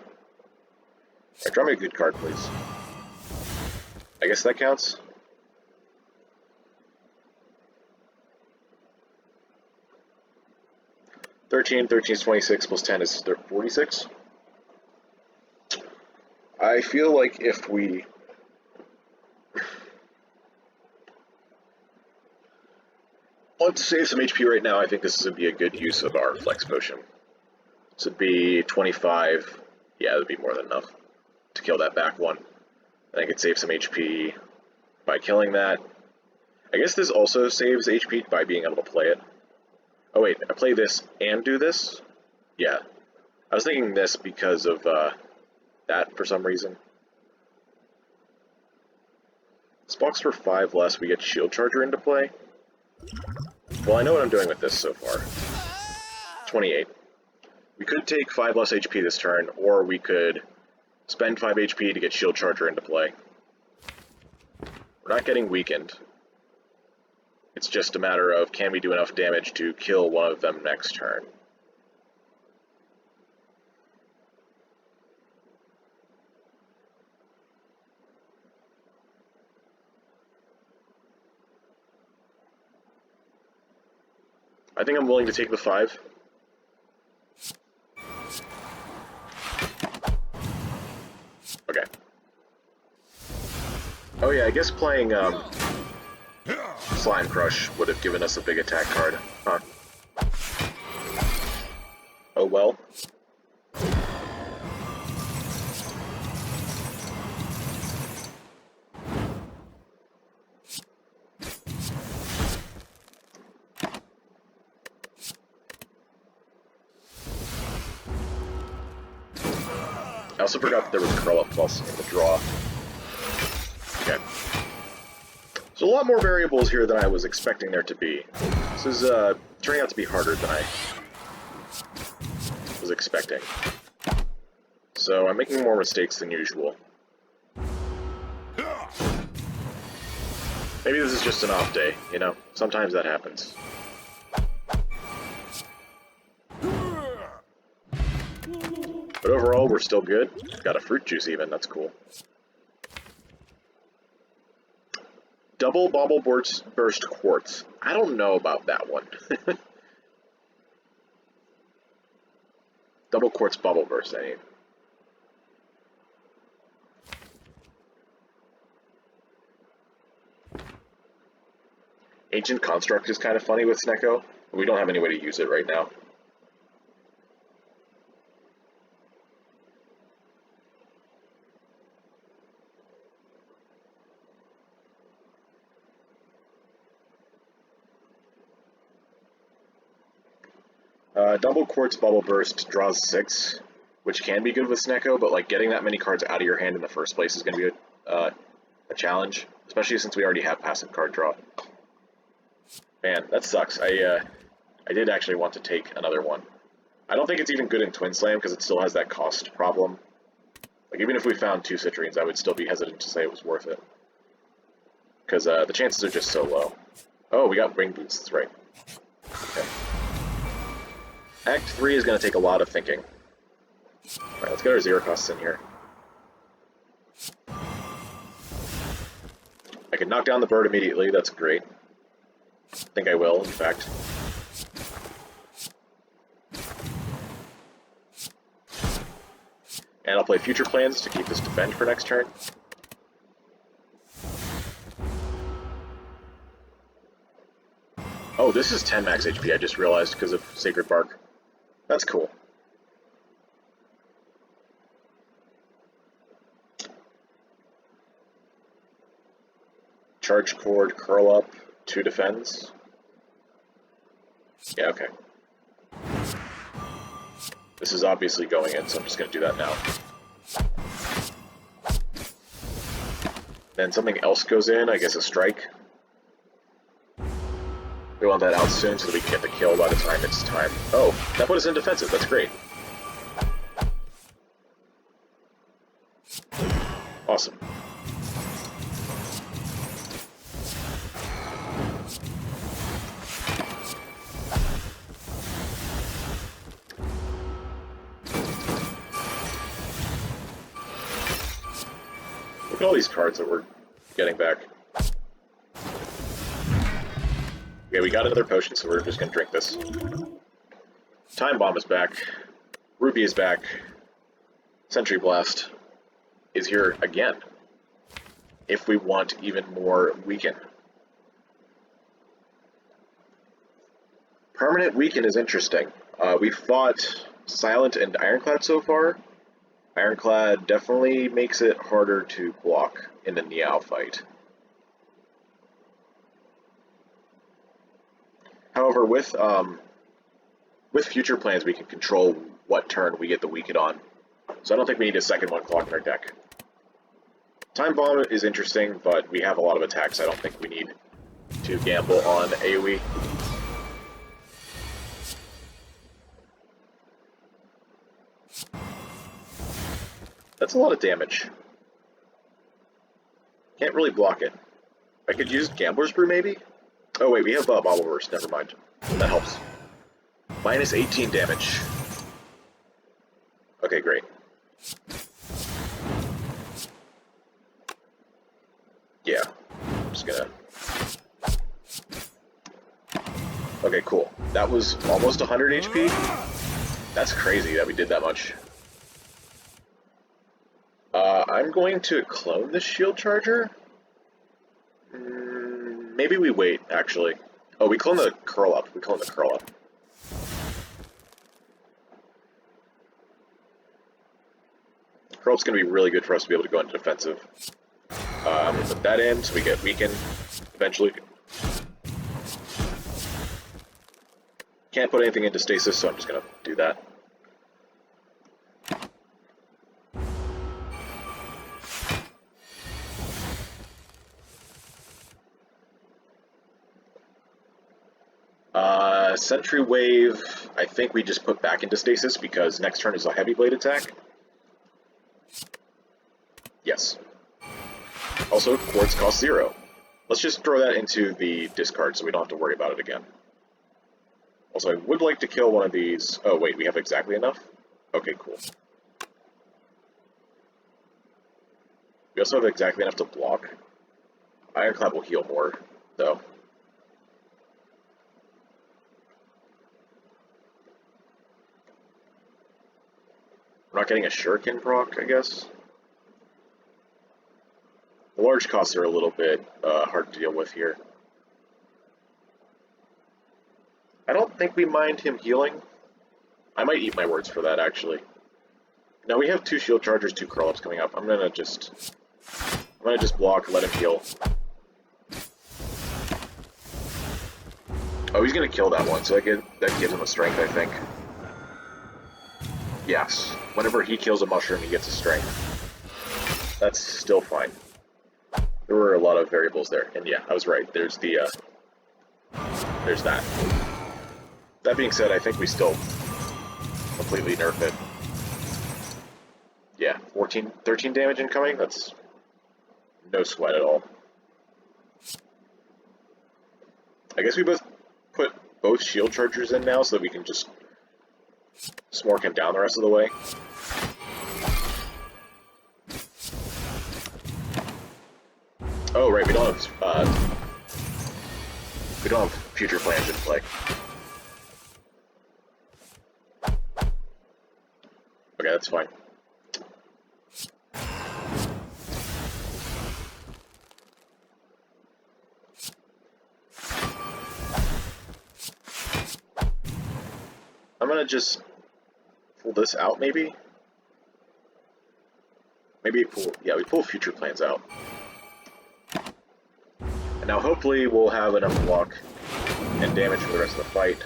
Alright, draw me a good card, please. I guess that counts. $13 is 26, plus 10 is 46. I feel like if we... want to save some HP right now, I think this would be a good use of our Flex Potion. This would be 25. Yeah, that would be more than enough to kill that back one. And I could save some HP by killing that. I guess this also saves HP by being able to play it. Oh wait, I play this and do this? Yeah. I was thinking this because of that for some reason. This box for 5 less, we get Shield Charger into play. Well, I know what I'm doing with this so far. 28. We could take 5 less HP this turn, or we could spend 5 HP to get Shield Charger into play. We're not getting weakened. It's just a matter of, can we do enough damage to kill one of them next turn? I think I'm willing to take the 5. Okay. Oh yeah, I guess playing, Slime Crush would have given us a big attack card, huh? Oh well. I also forgot that there was Curl Up Plus in the draw. Okay. So a lot more variables here than I was expecting there to be. This is turning out to be harder than I was expecting. So I'm making more mistakes than usual. Maybe this is just an off day, you know? Sometimes that happens. But overall, we're still good. Got a fruit juice even, that's cool. Double Bobble Burst Quartz. I don't know about that one. Double Quartz Bubble Burst, I mean. Ancient Construct is kind of funny with SNECKO. We don't have any way to use it right now. Double Quartz Bubble Burst draws 6, which can be good with SNECKO, but like getting that many cards out of your hand in the first place is going to be a challenge, especially since we already have passive card draw. Man, that sucks. I did actually want to take another one. I don't think it's even good in Twin Slam because it still has that cost problem. Like even if we found 2 Citrines, I would still be hesitant to say it was worth it. Because the chances are just so low. Oh, we got Wing Boots, that's right. Okay. Act 3 is going to take a lot of thinking. Alright, let's get our 0 costs in here. I can knock down the bird immediately, that's great. I think I will, in fact. And I'll play Future Plans to keep this defend for next turn. Oh, this is 10 max HP, I just realized, because of Sacred Bark. That's cool. Charge Cord, Curl Up, 2 defends. Yeah, okay. This is obviously going in, so I'm just going to do that now. Then something else goes in, I guess a strike. We want that out soon so that we can get the kill by the time it's time. Oh, that put us in defensive, that's great. Awesome. Look at all these cards that we're getting back. Okay, we got another potion, so we're just gonna drink this. Time Bomb is back. Rupee is back. Sentry Blast is here again. If we want even more Weaken. Permanent Weaken is interesting. We've fought Silent and Ironclad so far. Ironclad definitely makes it harder to block in the Niao fight. However, with Future Plans, we can control what turn we get the Weaken on. So I don't think we need a second one clock in our deck. Time Bomb is interesting, but we have a lot of attacks. I don't think we need to gamble on AoE. That's a lot of damage. Can't really block it. I could use Gambler's Brew, maybe? Oh wait, we have Bobble Burst, never mind. That helps. Minus 18 damage. Okay, great. Yeah, I'm just gonna... Okay, cool. That was almost 100 HP? That's crazy that we did that much. I'm going to clone the Shield Charger. Maybe we wait, actually. Oh, we clone the Curl Up. We clone the Curl Up. Curl Up's going to be really good for us to be able to go into defensive. I'm going to put that in so we get Weaken eventually. Can't put anything into stasis, so I'm just going to do that. Sentry Wave, I think we just put back into stasis because next turn is a heavy blade attack. Yes. Also, quartz costs 0. Let's just throw that into the discard so we don't have to worry about it again. Also, I would like to kill one of these. Oh, wait, we have exactly enough? Okay, cool. We also have exactly enough to block. Ironclad will heal more, though. We're not getting a Shuriken proc, I guess. The large costs are a little bit hard to deal with here. I don't think we mind him healing. I might eat my words for that, actually. Now we have 2 shield chargers, 2 curl-ups coming up. I'm gonna just block, let him heal. Oh, he's gonna kill that one, so that gives him a strength, I think. Yes. Whenever he kills a mushroom, he gets a strength. That's still fine. There were a lot of variables there, and yeah, I was right. There's the, there's that. That being said, I think we still completely nerf it. Yeah, 13 damage incoming, that's no sweat at all. I guess we both put both shield chargers in now so that we can just smork him down the rest of the way. Oh, right, we don't have future plans in play. Okay, that's fine. I'm gonna just pull this out, maybe? Maybe we pull future plans out. And now hopefully we'll have enough block and damage for the rest of the fight.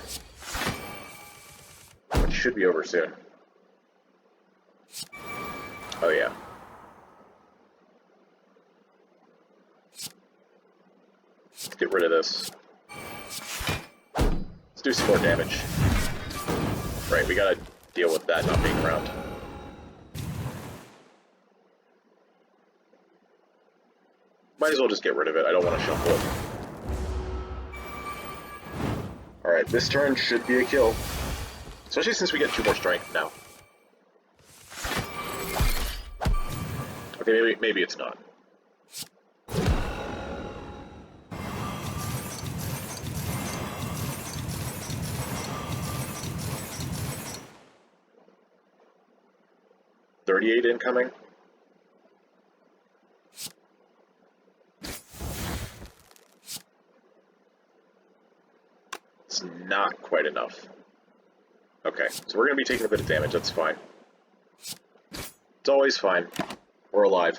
Which should be over soon. Oh yeah. Let's get rid of this. Let's do some more damage. Right, we gotta deal with that not being around. Might as well just get rid of it, I don't want to shuffle it. Alright, this turn should be a kill. Especially since we get 2 more strength now. Okay, maybe it's not. $38 incoming. It's not quite enough. Okay, so we're going to be taking a bit of damage, that's fine. It's always fine. We're alive.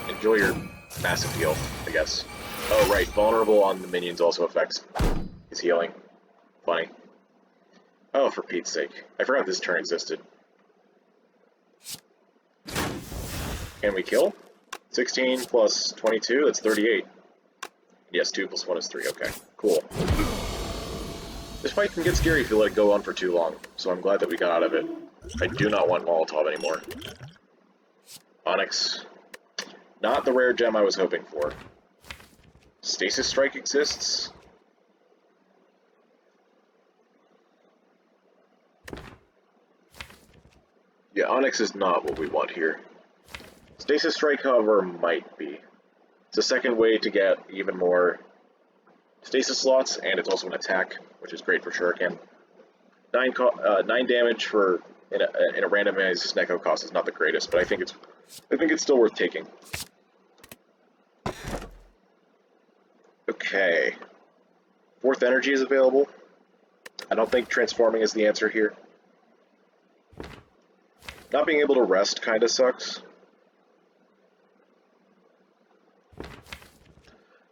Enjoy your massive heal, I guess. Oh, right, vulnerable on the minions also affects his healing. Funny. Oh, for Pete's sake. I forgot this turn existed. Can we kill? 16 plus 22, that's 38. Yes, 2 plus 1 is 3, okay. Cool. This fight can get scary if you let it go on for too long, so I'm glad that we got out of it. I do not want Molotov anymore. Onyx. Not the rare gem I was hoping for. Stasis Strike exists? Yeah, Onyx is not what we want here. Stasis Strike, however, might be. It's a second way to get even more stasis slots, and it's also an attack, which is great for Shuriken. 9 damage for in a randomized SNECKO cost is not the greatest, but I think it's still worth taking. Okay. 4th energy is available. I don't think transforming is the answer here. Not being able to rest kinda sucks.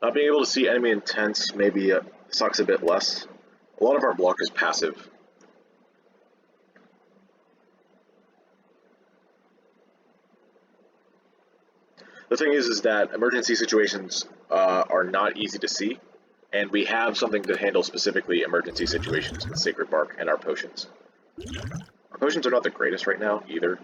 Not being able to see enemy intents maybe sucks a bit less. A lot of our block is passive. The thing is that emergency situations are not easy to see, and we have something to handle specifically emergency situations with Sacred Bark and our potions. Our potions are not the greatest right now, either.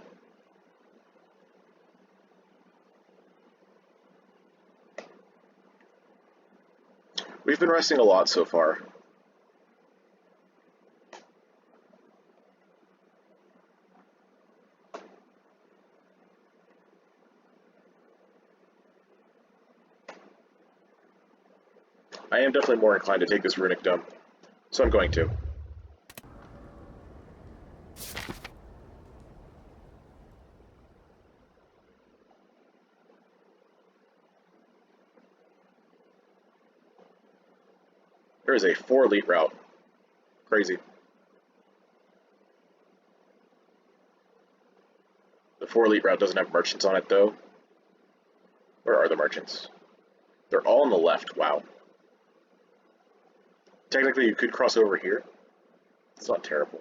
We've been resting a lot so far. I am definitely more inclined to take this runic dome, so I'm going to. There is a 4 elite route. Crazy. The 4 elite route doesn't have merchants on it, though. Where are the merchants? They're all on the left. Wow. Technically, you could cross over here. It's not terrible.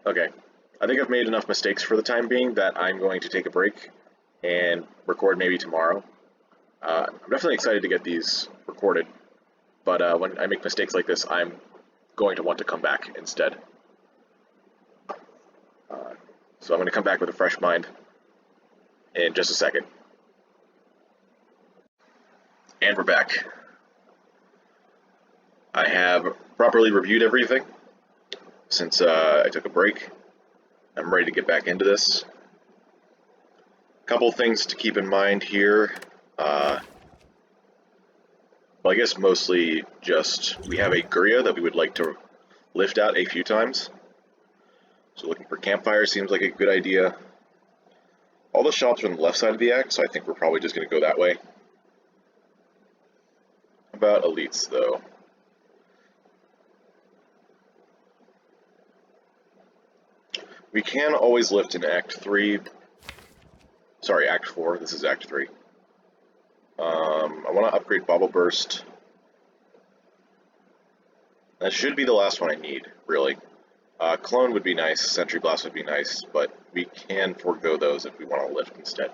Okay. I think I've made enough mistakes for the time being that I'm going to take a break and record maybe tomorrow. I'm definitely excited to get these recorded, but when I make mistakes like this, I'm going to want to come back instead. So I'm going to come back with a fresh mind in just a second. And we're back. I have properly reviewed everything since I took a break. I'm ready to get back into this. A couple things to keep in mind here. Well, I guess mostly just we have a Guria that we would like to lift out a few times. So looking for campfire seems like a good idea. All the shops are on the left side of the act, so I think we're probably just going to go that way. About elites, though. We can always lift in Act 3. Sorry, Act 4. This is Act 3. I want to upgrade Bobble Burst. That should be the last one I need, really. Clone would be nice, Sentry Blast would be nice, but we can forego those if we want to lift instead.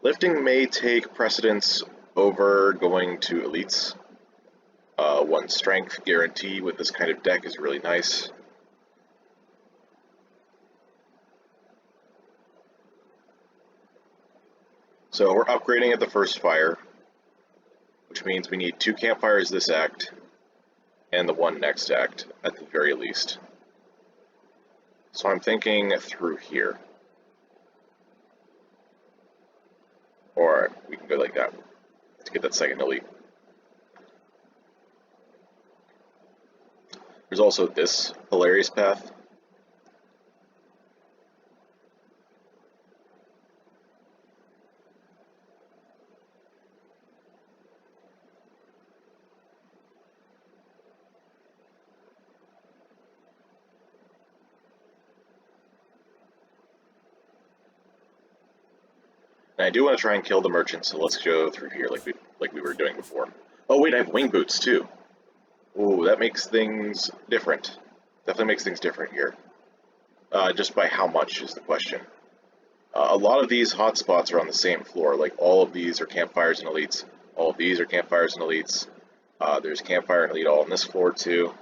Lifting may take precedence over going to elites. 1 strength guarantee with this kind of deck is really nice. So we're upgrading at the first fire, which means we need 2 campfires this act, and the 1 next act, at the very least. So I'm thinking through here. Or we can go like that to get that second elite. There's also this hilarious path. And I do want to try and kill the merchants, so let's go through here like we were doing before. Oh wait, I have wing boots too. Ooh, that makes things different. Definitely makes things different here. Just by how much is the question. A lot of these hotspots are on the same floor. Like all of these are campfires and elites. All of these are campfires and elites. There's campfire and elite all on this floor too.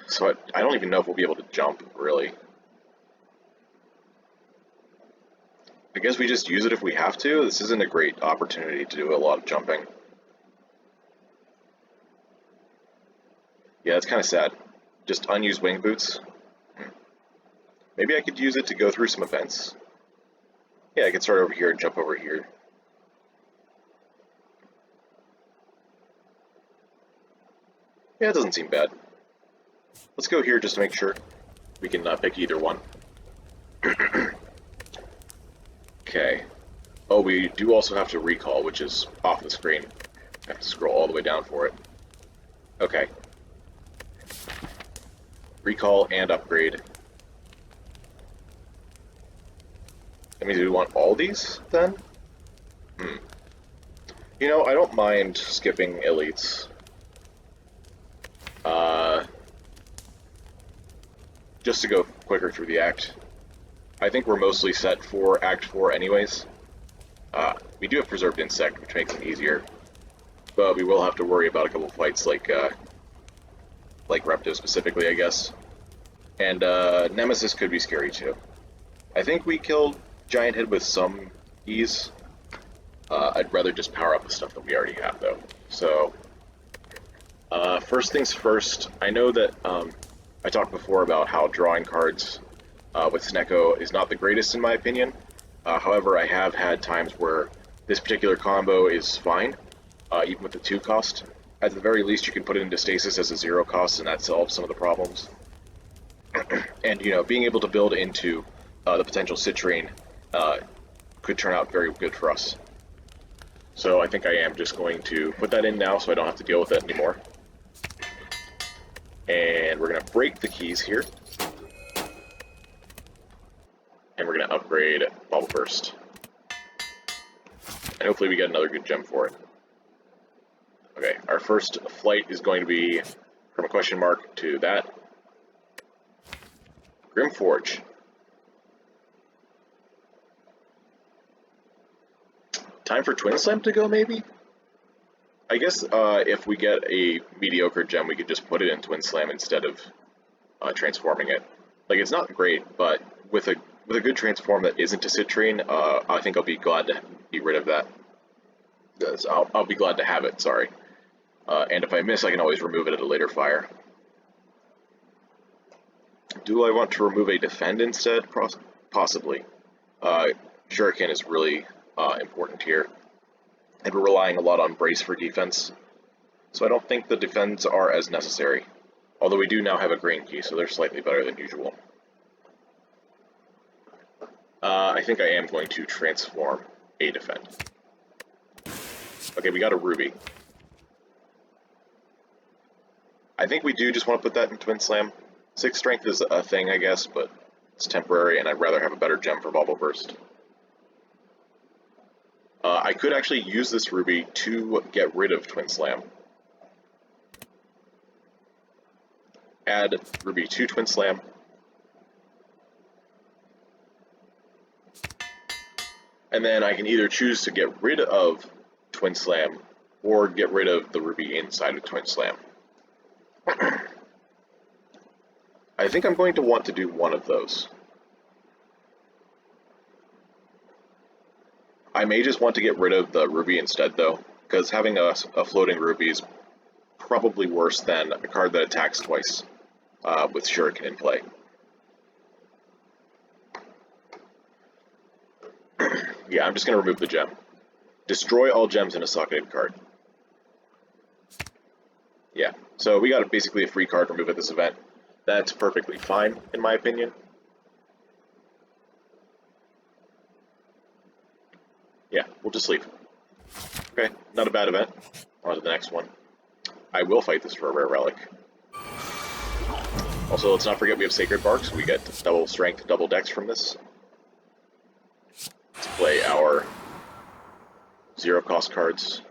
So I don't even know if we'll be able to jump, really. I guess we just use it if we have to. This isn't a great opportunity to do a lot of jumping. Yeah, it's kind of sad. Just unused wing boots. Maybe I could use it to go through some events. Yeah, I could start over here and jump over here. Yeah, it doesn't seem bad. Let's go here just to make sure we can pick either one. Okay. Oh, we do also have to recall, which is off the screen. I have to scroll all the way down for it. Okay. Recall and upgrade. That means we want all these, then? You know, I don't mind skipping elites. Just to go quicker through the act, I think we're mostly set for Act 4 anyways. We do have Preserved Insect, which makes it easier, but we will have to worry about a couple fights like Repto specifically, I guess. And Nemesis could be scary too. I think we killed Giant Head with some ease. I'd rather just power up the stuff that we already have though. So, first things first, I know that I talked before about how drawing cards with SNECKO is not the greatest in my opinion. However, I have had times where this particular combo is fine, even with the 2 cost. At the very least, you can put it into stasis as a 0 cost, and that solves some of the problems. And, you know, being able to build into the potential citrine could turn out very good for us. So I think I am just going to put that in now so I don't have to deal with it anymore. And we're going to break the keys here. And we're going to upgrade Bubble Burst. And hopefully we get another good gem for it. Okay, our first flight is going to be from a question mark to that. Grimforge. Time for Twin Slam to go, maybe? I guess if we get a mediocre gem, we could just put it in Twin Slam instead of transforming it. Like, it's not great, but with a good transform that isn't a citrine, I think I'll be glad to be rid of that. I'll be glad to have it, sorry. And if I miss, I can always remove it at a later fire. Do I want to remove a defend instead? Possibly. Shuriken is really important here. And we're relying a lot on brace for defense. So I don't think the defends are as necessary. Although we do now have a green key, so they're slightly better than usual. I think I am going to transform a defend. Okay, we got a ruby. I think we do just want to put that in Twin Slam. 6 strength is a thing, I guess, but it's temporary, and I'd rather have a better gem for Bubble Burst. I could actually use this ruby to get rid of Twin Slam. Add ruby to Twin Slam. And then I can either choose to get rid of Twin Slam or get rid of the ruby inside of Twin Slam. I think I'm going to want to do one of those. I may just want to get rid of the ruby instead though, because having a floating ruby is probably worse than a card that attacks twice with Shuriken in play. Yeah, I'm just going to remove the gem. Destroy all gems in a socketed card. Yeah, so we got basically a free card remove at this event. That's perfectly fine, in my opinion. Yeah, we'll just leave. Okay, not a bad event. On to the next one. I will fight this for a rare relic. Also, let's not forget we have Sacred Bark, so we get double strength, double dex from this. Let's play our 0 cost cards.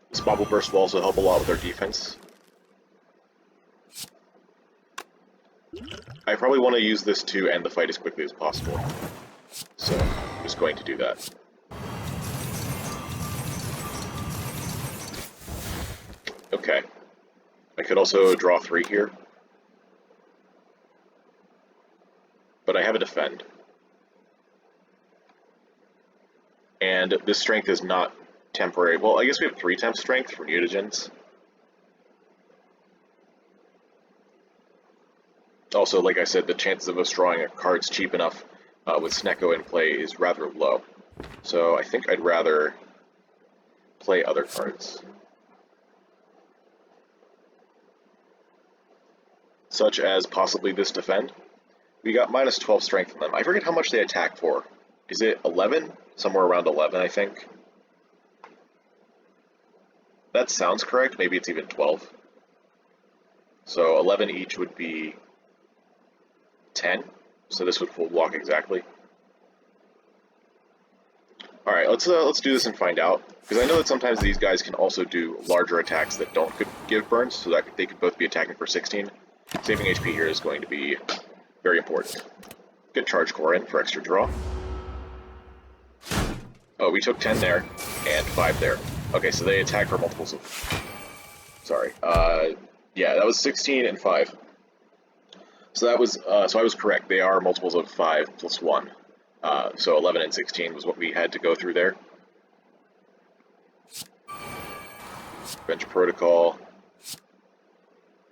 This Bubble Burst will also help a lot with our defense. I probably want to use this to end the fight as quickly as possible. So, I'm just going to do that. Okay. I could also draw 3 here. But I have a defend. And this strength is not temporary. Well, I guess we have 3 times strength for mutagens. Also, like I said, the chances of us drawing a cards cheap enough with SNECKO in play is rather low. So I think I'd rather play other cards. Such as possibly this defend. We got minus 12 strength in them. I forget how much they attack for. Is it 11? Somewhere around 11, I think. That sounds correct. Maybe it's even 12. So 11 each would be 10. So this would full block exactly. All right, let's do this and find out. Because I know that sometimes these guys can also do larger attacks that don't give burns, so that they could both be attacking for 16. Saving HP here is going to be very important. Get Charge Core in for extra draw. Oh, we took 10 there, and 5 there. Okay, so they attack for multiples of... Sorry. Yeah, that was 16 and 5. So that was... so I was correct. They are multiples of 5 plus 1. So 11 and 16 was what we had to go through there. Adventure Protocol.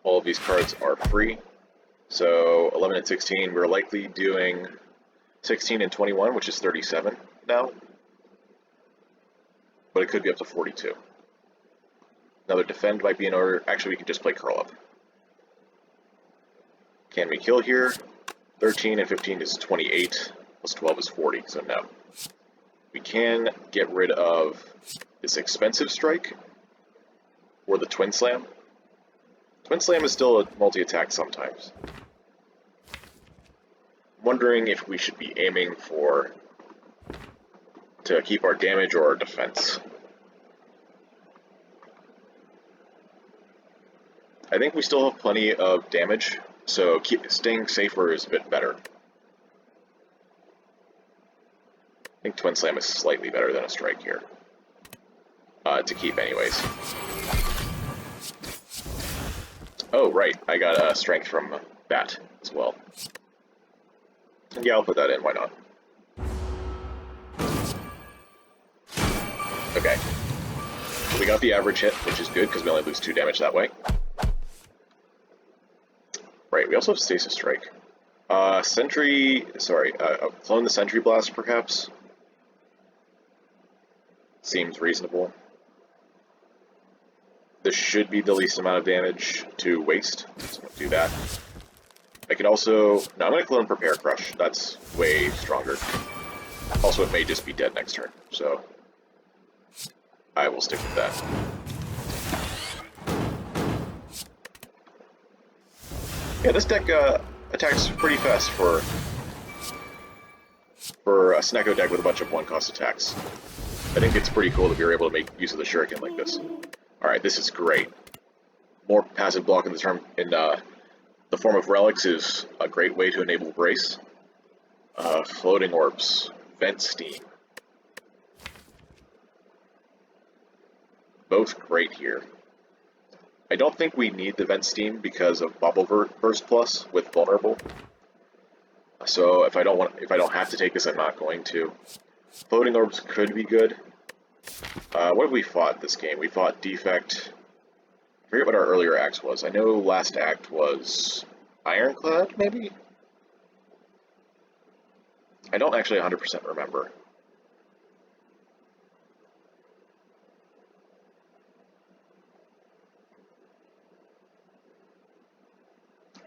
All of these cards are free. So 11 and 16, we're likely doing 16 and 21, which is 37 now. But it could be up to 42. Another Defend might be in order. Actually, we could just play Curl Up. Can we kill here? 13 and 15 is 28, plus 12 is 40, so no. We can get rid of this expensive strike, or the Twin Slam. Twin Slam is still a multi-attack sometimes. I'm wondering if we should be aiming for to keep our damage or our defense. I think we still have plenty of damage, so staying safer is a bit better. I think Twin Slam is slightly better than a strike here. To keep anyways. Oh, right, I got a strength from that as well. And yeah, I'll put that in, why not? Okay. We got the average hit, which is good, because we only lose 2 damage that way. Right, we also have Stasis Strike. Sentry... Sorry, clone the Sentry Blast, perhaps? Seems reasonable. This should be the least amount of damage to waste, so I'm going to do that. I could also... No, I'm going to clone Prepare Crush. That's way stronger. Also, it may just be dead next turn, so I will stick with that. Yeah, this deck attacks pretty fast for a SNECKO deck with a bunch of one-cost attacks. I think it's pretty cool that we were able to make use of the Shuriken like this. Alright, this is great. More passive block in the form of relics is a great way to enable Brace. Floating Orbs, Vent Steam. Both great here. I don't think we need the Vent Steam because of Bubble Burst Plus with Vulnerable. So if I don't have to take this, I'm not going to. Floating Orbs could be good. What have we fought this game? We fought Defect. I forget what our earlier act was. I know last act was Ironclad, maybe? I don't actually 100% remember.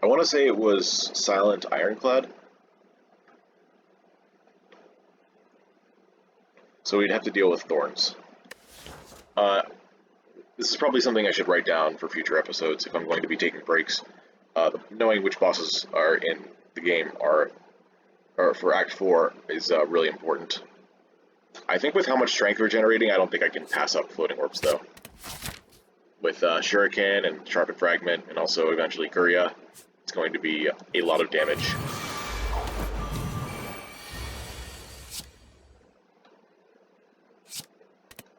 I want to say it was Silent Ironclad. So we'd have to deal with Thorns. This is probably something I should write down for future episodes if I'm going to be taking breaks. Knowing which bosses are in the game or for Act 4 is really important. I think with how much strength we're generating, I don't think I can pass up Floating Orbs, though. With Shuriken and Sharpened Fragment, and also eventually Guria, it's going to be a lot of damage.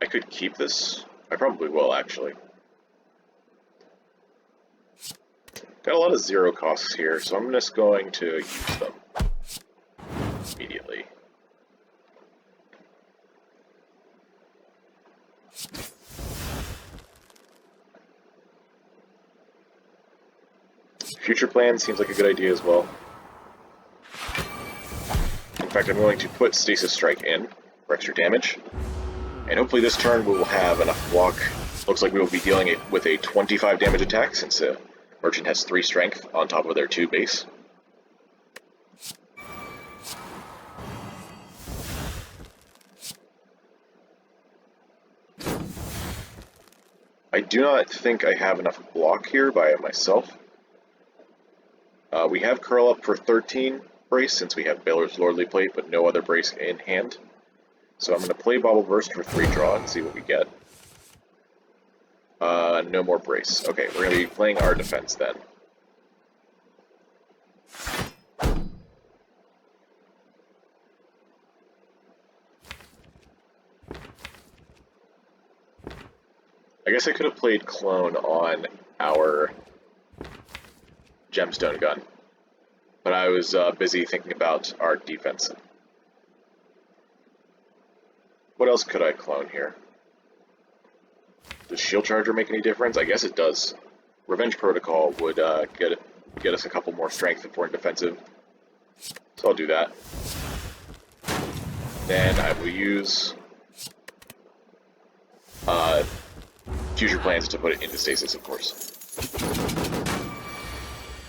I could keep this. I probably will, actually. Got a lot of 0 costs here, so I'm just going to use them immediately. Future Plan seems like a good idea as well. In fact, I'm going to put Stasis Strike in for extra damage. And hopefully this turn we will have enough block. Looks like we will be dealing with a 25 damage attack since Merchant has 3 strength on top of their 2 base. I do not think I have enough block here by myself. We have Curl Up for 13 brace since we have Baylor's Lordly Plate, but no other brace in hand. So I'm going to play Bobble Burst for 3 draw and see what we get. No more brace. Okay, we're going to be playing our defense then. I guess I could have played Clone on our Gemstone gun, but I was busy thinking about our defense. What else could I clone here? Does Shield Charger make any difference? I guess it does. Revenge Protocol would get us a couple more strength if we're in defensive, so I'll do that. Then I will use Future Plans to put it into stasis, of course.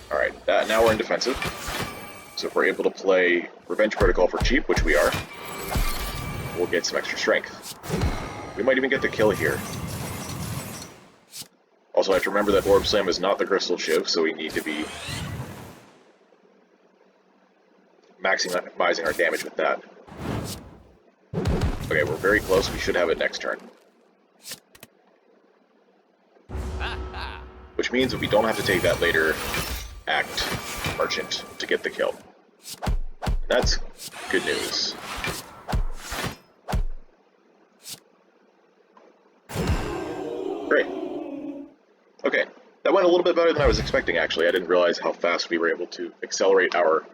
Alright, now we're in defensive. So if we're able to play Revenge Protocol for cheap, which we are, we'll get some extra strength. We might even get the kill here. Also, I have to remember that Orb Slam is not the Crystal Shiv, so we need to be maximizing our damage with that. Okay, we're very close. We should have it next turn. Which means that we don't have to take that later Act Merchant to get the kill. That's good news. Great. Okay, that went a little bit better than I was expecting, actually. I didn't realize how fast we were able to accelerate our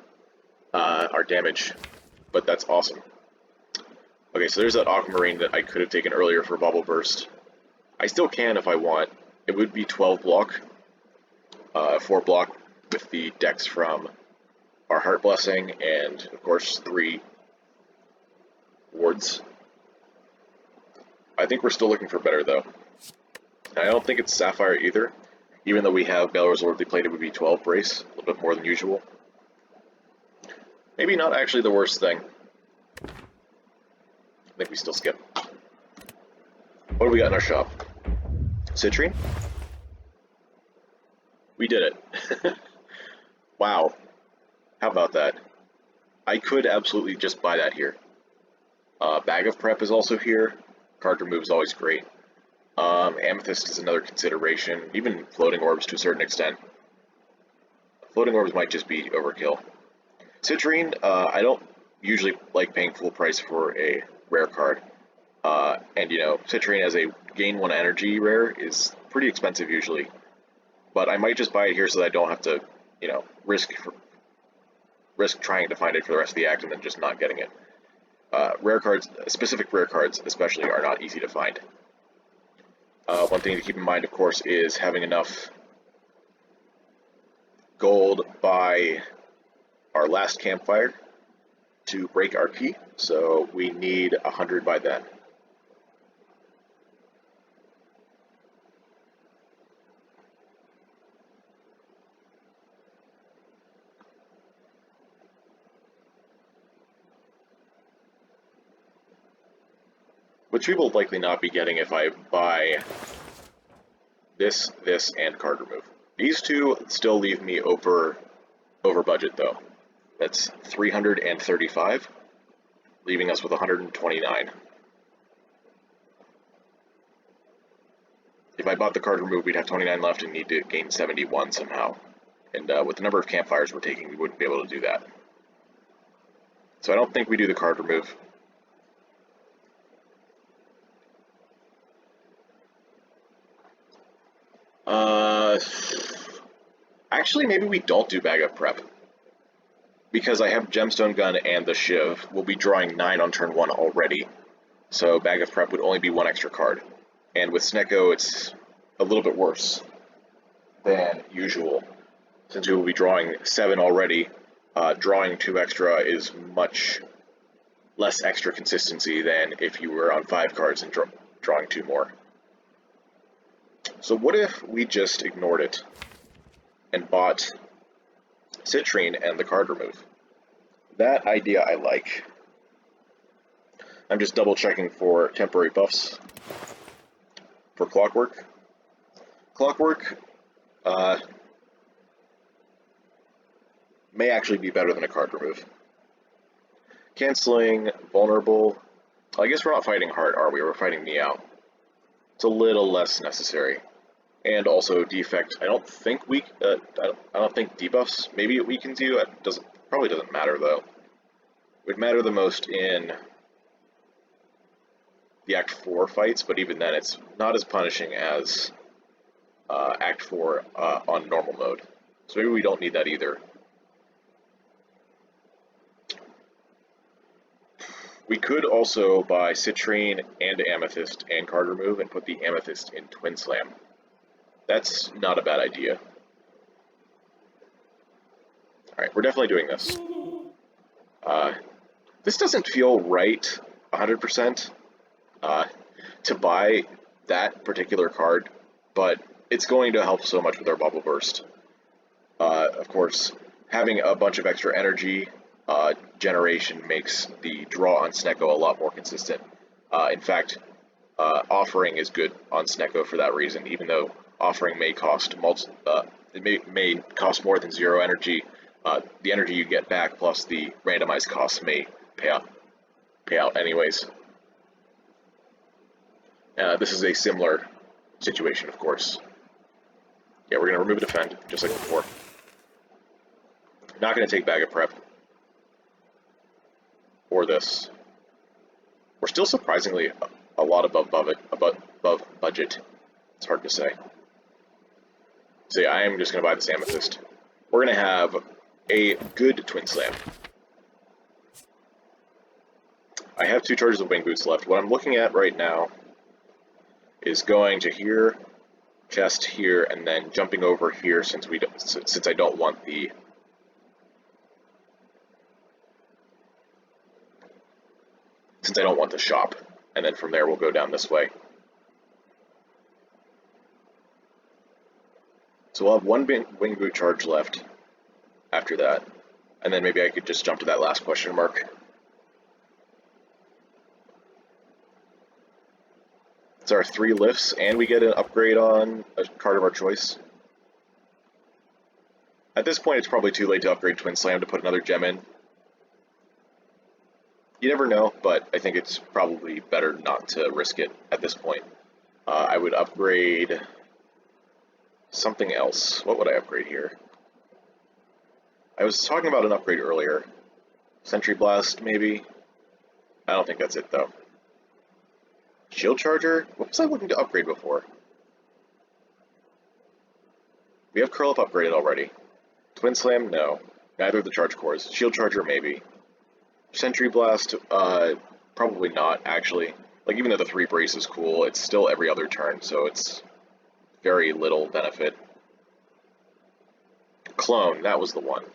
damage, but that's awesome. Okay, so there's that Aquamarine that I could have taken earlier for Bobble Burst. I still can if I want. It would be 12 block, 4 block with the dex from our Heart Blessing, and of course 3 wards. I think we're still looking for better though. I don't think it's Sapphire either, even though we have Balor's Lordly Plate. It would be 12 brace, a little bit more than usual. Maybe not actually the worst thing. I think we still skip. What do we got in our shop? Citrine? We did it. Wow. How about that? I could absolutely just buy that here. Bag of Prep is also here. Card remove is always great. Amethyst is another consideration. Even Floating Orbs to a certain extent. Floating Orbs might just be overkill. Citrine, I don't usually like paying full price for a rare card. And you know, Citrine as a gain 1 energy rare is pretty expensive usually. But I might just buy it here so that I don't have to, you know, risk trying to find it for the rest of the act and then just not getting it. Rare cards, specific rare cards especially, are not easy to find. One thing to keep in mind, of course, is having enough gold by our last campfire to break our key, so we need 100 by then. Which we will likely not be getting if I buy this, and card remove. These two still leave me over budget though. That's 335, leaving us with 129. If I bought the card remove, we'd have 29 left and need to gain 71 somehow. And with the number of campfires we're taking, we wouldn't be able to do that. So I don't think we do the card remove. Actually, maybe we don't do Bag of Prep. Because I have Gemstone Gun and the Shiv, we'll be drawing 9 on turn 1 already. So Bag of Prep would only be 1 extra card. And with SNECKO, it's a little bit worse than usual. Since we will be drawing 7 already, drawing 2 extra is much less extra consistency than if you were on 5 cards and drawing 2 more. So what if we just ignored it and bought Citrine and the card remove? That idea I like. I'm just double checking for temporary buffs for Clockwork. Clockwork may actually be better than a card remove. Canceling Vulnerable I guess we're not fighting Heart, are we? We're fighting Meow. It's a little less necessary. And also defect. I don't think we. I don't think debuffs. Maybe it weakens you. It doesn't. Probably doesn't matter though. It would matter the most in the Act 4 fights, but even then, it's not as punishing as Act 4 on normal mode. So maybe we don't need that either. We could also buy Citrine and Amethyst and card remove and put the Amethyst in Twin Slam. That's not a bad idea. Alright, we're definitely doing this. This doesn't feel right 100% to buy that particular card, but it's going to help so much with our Bubble Burst. Of course, having a bunch of extra energy generation makes the draw on SNECKO a lot more consistent. In fact, offering is good on SNECKO for that reason, even though offering may cost it may cost more than 0 energy. The energy you get back plus the randomized costs may pay out anyways. This is a similar situation, of course. Yeah, we're going to remove a defend, just like before. Not going to take Bag of Prep. Or this. We're still surprisingly a lot above budget. It's hard to say. So yeah, I am just going to buy this Amethyst. We're going to have a good Twin Slam. I have 2 charges of Wing Boots left. What I'm looking at right now is going to here, chest here, and then jumping over here since I don't want the shop, and then from there we'll go down this way. So we'll have 1 Wing Boot charge left after that, and then maybe I could just jump to that last question mark. It's our 3 lifts, and we get an upgrade on a card of our choice. At this point, it's probably too late to upgrade Twin Slam to put another gem in. You never know, but I think it's probably better not to risk it at this point. I would upgrade something else. What would I upgrade here? I was talking about an upgrade earlier. Sentry Blast, maybe? I don't think that's it, though. Shield Charger? What was I looking to upgrade before? We have Curl Up upgraded already. Twin Slam? No. Neither of the Charge Cores. Shield Charger? Maybe. Sentry Blast? Probably not, actually. Like, even though the 3 brace is cool, it's still every other turn, so it's very little benefit. Clone, that was the one.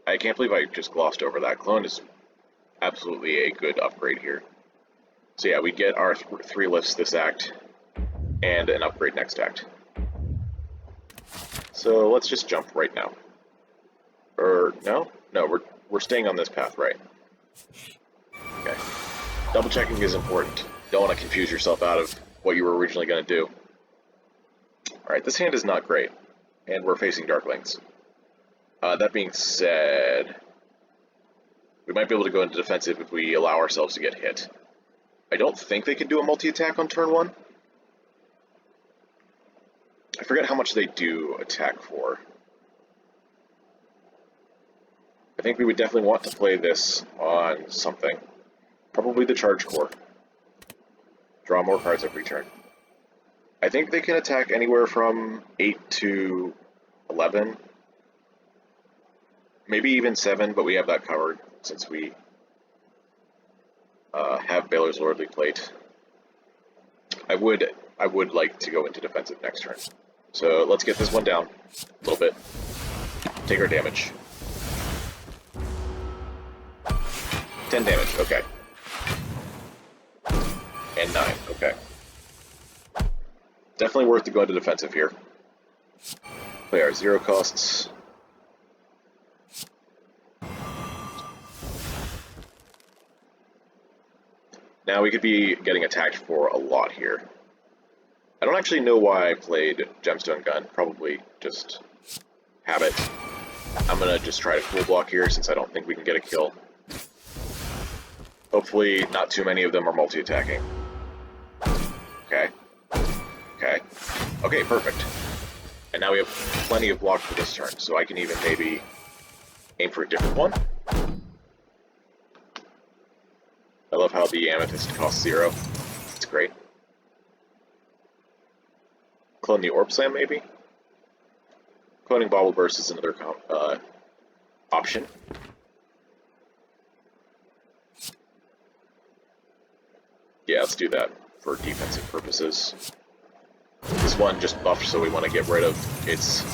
I can't believe I just glossed over that. Clone is absolutely a good upgrade here. So yeah, we get our 3 lifts this act, and an upgrade next act. So let's just jump right now. Or, no? No, we're staying on this path, right? Okay. Double checking is important. Don't want to confuse yourself out of what you were originally going to do. Alright, this hand is not great, and we're facing Darklings. That being said, we might be able to go into defensive if we allow ourselves to get hit. I don't think they can do a multi-attack on turn 1. I forget how much they do attack for. I think we would definitely want to play this on something. Probably the Charge Core. Draw more cards every turn. I think they can attack anywhere from 8 to 11. Maybe even 7, but we have that covered since we have Baylor's Lordly Plate. I would like to go into defensive next turn. So let's get this one down a little bit. Take our damage. 10 damage, okay. And 9, okay. Definitely worth to go into defensive here. Play our 0 costs. Now we could be getting attacked for a lot here. I don't actually know why I played Gemstone Gun. Probably just habit. I'm gonna just try to full block here since I don't think we can get a kill. Hopefully not too many of them are multi-attacking. Okay. Okay. Okay, perfect. And now we have plenty of block for this turn, so I can even maybe aim for a different one. I love how the Amethyst costs 0. It's great. Clone the Orb Slam, maybe? Cloning Bobble Burst is another option. Yeah, let's do that for defensive purposes. This one just buffed, so we want to get rid of its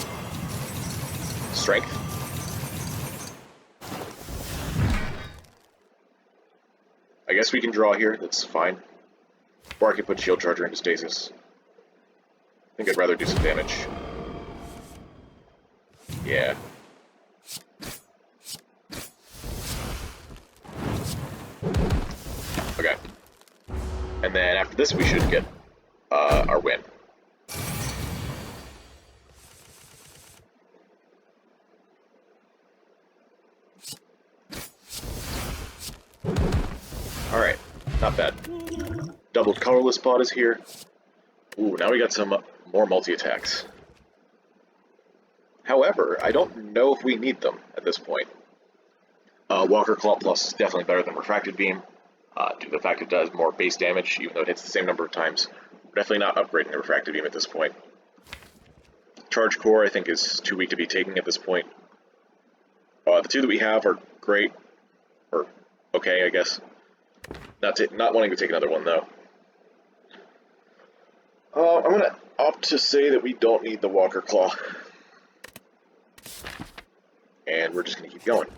strength. I guess we can draw here, that's fine. Or I can put Shield Charger into stasis. I think I'd rather do some damage. Yeah. Okay. And then after this we should get our win. Alright, not bad. Double Colorless Pod is here. Ooh, now we got some more multi-attacks. However, I don't know if we need them at this point. Walker Claw Plus is definitely better than Refracted Beam, due to the fact it does more base damage, even though it hits the same number of times. We're definitely not upgrading the Refracted Beam at this point. Charge Core, I think, is too weak to be taking at this point. The two that we have are great, or okay, I guess. Not wanting to take another one, though. I'm going to opt to say that we don't need the Walker Claw. And we're just going to keep going.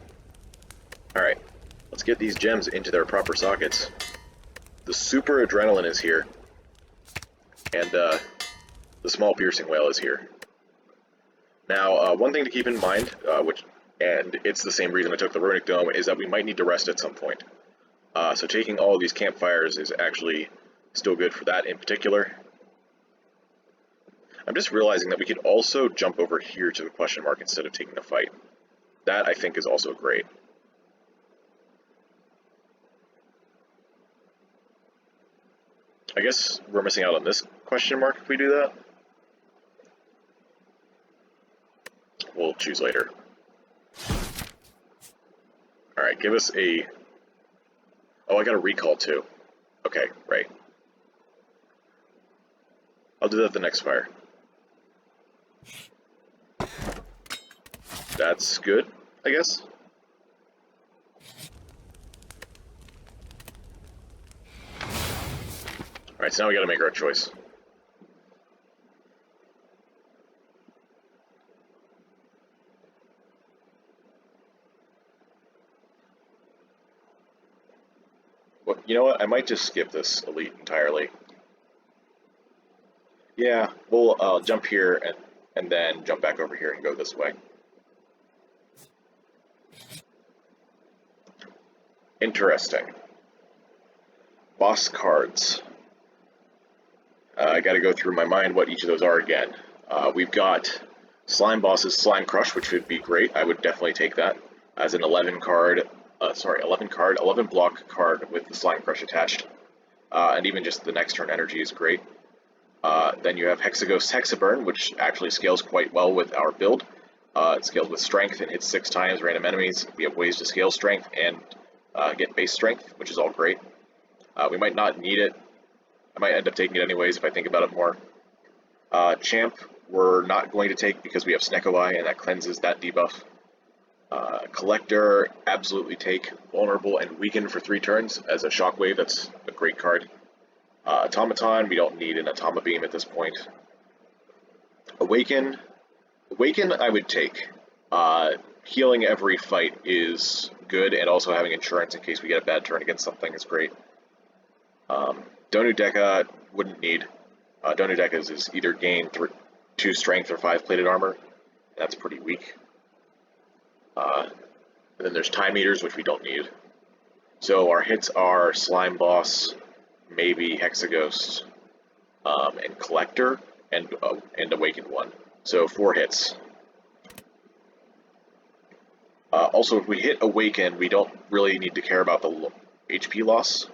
Alright, let's get these gems into their proper sockets. The Super Adrenaline is here. And the Small Piercing Whale is here. Now, one thing to keep in mind, and it's the same reason I took the Runic Dome, is that we might need to rest at some point. So taking all of these campfires is actually still good for that in particular. I'm just realizing that we could also jump over here to the question mark instead of taking the fight. That, I think, is also great. I guess we're missing out on this question mark if we do that. We'll choose later. Alright, give us a... Oh, I got a recall too. Okay, right. I'll do that the next fire. That's good, I guess. Alright, so now we gotta make our choice. Well, you know what? I might just skip this elite entirely. Yeah, we'll jump here and then jump back over here and go this way. Interesting. Boss cards. I gotta go through my mind what each of those are again. We've got Slime Boss's Slime Crush, which would be great. I would definitely take that as an 11 block card with the Slime Crush attached. And even just the next turn energy is great. Then you have Hexaghost Hexaburn, which actually scales quite well with our build. It scales with strength and hits 6 times random enemies. We have ways to scale strength and get base strength, which is all great. We might not need it. I might end up taking it anyways if I think about it more. Champ, we're not going to take because we have SNECKO Eye and that cleanses that debuff. Collector, absolutely take. Vulnerable and Weaken for 3 turns as a Shockwave, that's a great card. Automaton, we don't need an Automa Beam at this point. Awaken I would take. Healing every fight is good, and also having insurance in case we get a bad turn against something is great. Donu Deka wouldn't need. Donu Deka's is either gain 2 strength or 5 plated armor. That's pretty weak. And then there's Time Eaters, which we don't need. So our hits are Slime Boss, maybe Hexaghost, and Collector, and Awakened one. So 4 hits. Also, if we hit Awaken, we don't really need to care about the HP loss.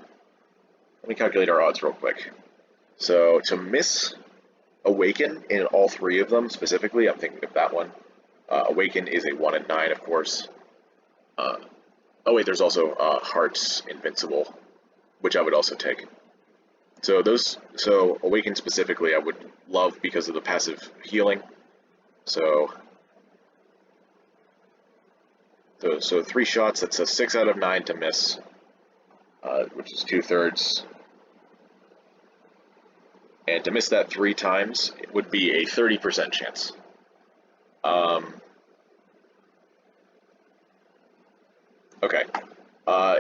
Let me calculate our odds real quick. So to miss Awaken in all three of them specifically, I'm thinking of that one. Awaken is a 1 in 9, of course. Oh wait, there's also Heart's Invincible, which I would also take. So Awaken specifically I would love because of the passive healing. So 3 shots, that's a 6 out of 9 to miss, which is 2/3. And to miss that 3 times, it would be a 30% chance. Okay.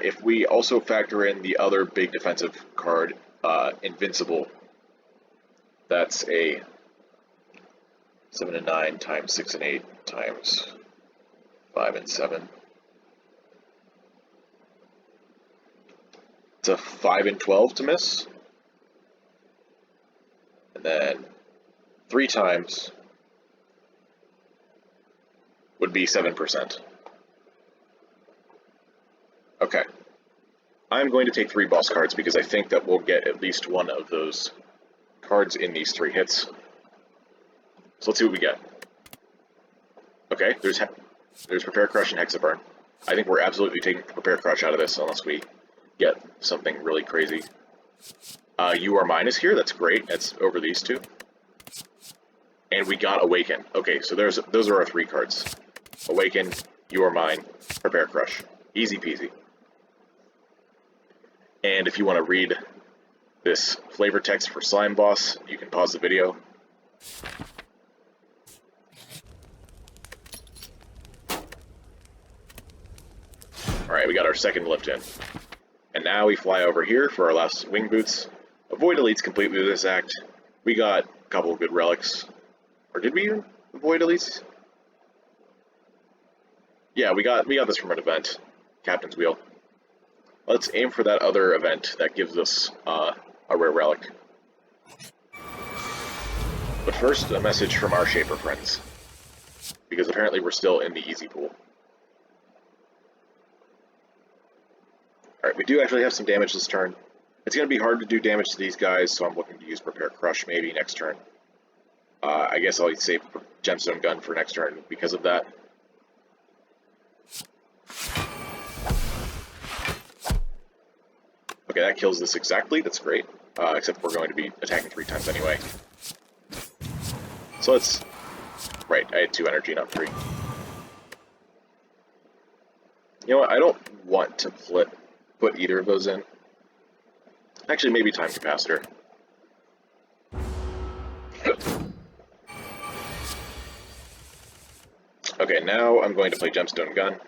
If we also factor in the other big defensive card, Invincible, that's a 7 and 9 times 6 and 8 times 5 and 7. It's a 5 and 12 to miss. And then 3 times would be 7%. Okay. I'm going to take 3 boss cards because I think that we'll get at least one of those cards in these 3 hits. So let's see what we get. Okay, there's Prepare Crush and Hexaburn. I think we're absolutely taking Prepare Crush out of this unless we get something really crazy. You Are Mine is here, that's great. That's over these 2. And we got Awaken. Okay, so those are our 3 cards. Awaken, You Are Mine, Prepare Crush. Easy peasy. And if you want to read this flavor text for Slime Boss, you can pause the video. Alright, we got our second lift in. And now we fly over here for our last wing boots. Avoid elites completely with this act. We got a couple of good relics. Or did we avoid elites? Yeah, we got this from an event. Captain's Wheel. Let's aim for that other event that gives us a rare relic. But first, a message from our Shaper friends. Because apparently we're still in the easy pool. Alright, we do actually have some damage this turn. It's going to be hard to do damage to these guys, so I'm looking to use Prepare Crush maybe next turn. I guess I'll save Gemstone Gun for next turn because of that. Okay, that kills this exactly, that's great. Except we're going to be attacking 3 times anyway. So let's... Right, I had 2 energy, not 3. You know what, I don't want to put either of those in. Actually, maybe Time Capacitor. Okay, now I'm going to play Gemstone Gun.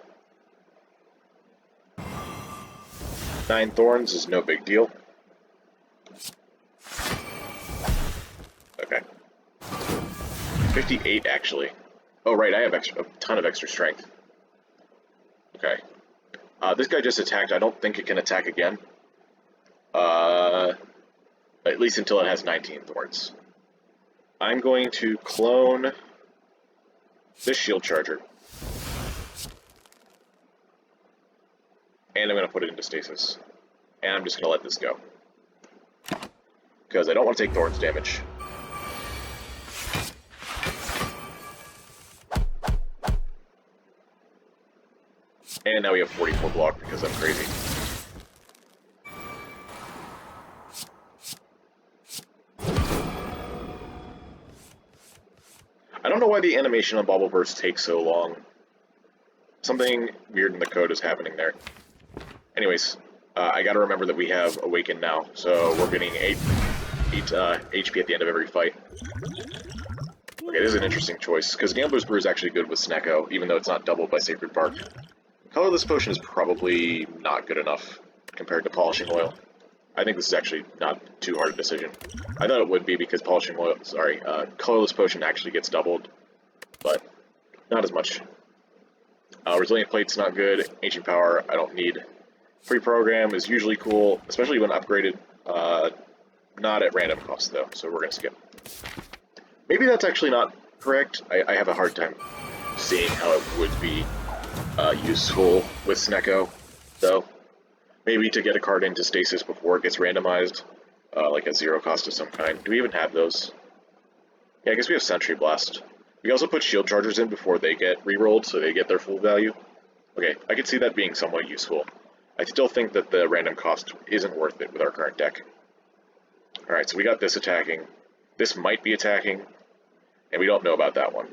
9 Thorns is no big deal. Okay. 58, actually. Oh, right, I have a ton of extra strength. Okay. This guy just attacked. I don't think it can attack again. At least until it has 19 Thorns. I'm going to clone this Shield Charger. And I'm going to put it into stasis. And I'm just going to let this go. Because I don't want to take Thorns damage. And now we have 44 block because I'm crazy. I don't know why the animation on Bobble Burst takes so long. Something weird in the code is happening there. Anyways, I gotta remember that we have Awaken now, so we're getting 8 HP at the end of every fight. Okay, this is an interesting choice, because Gambler's Brew is actually good with SNECKO, even though it's not doubled by Sacred Bark. Colorless Potion is probably not good enough compared to Polishing Oil. I think this is actually not too hard a decision. I thought it would be because Colorless Potion actually gets doubled, but not as much. Resilient Plate's not good. Ancient Power, I don't need. Pre-program is usually cool, especially when upgraded. Not at random cost, though, so we're going to skip. Maybe that's actually not correct. I have a hard time seeing how it would be useful with SNECKO, though. Maybe to get a card into stasis before it gets randomized, like a 0 cost of some kind. Do we even have those? Yeah, I guess we have Sentry Blast. We also put shield chargers in before they get rerolled, so they get their full value. Okay, I could see that being somewhat useful. I still think that the random cost isn't worth it with our current deck. Alright, so we got this attacking. This might be attacking, and we don't know about that one.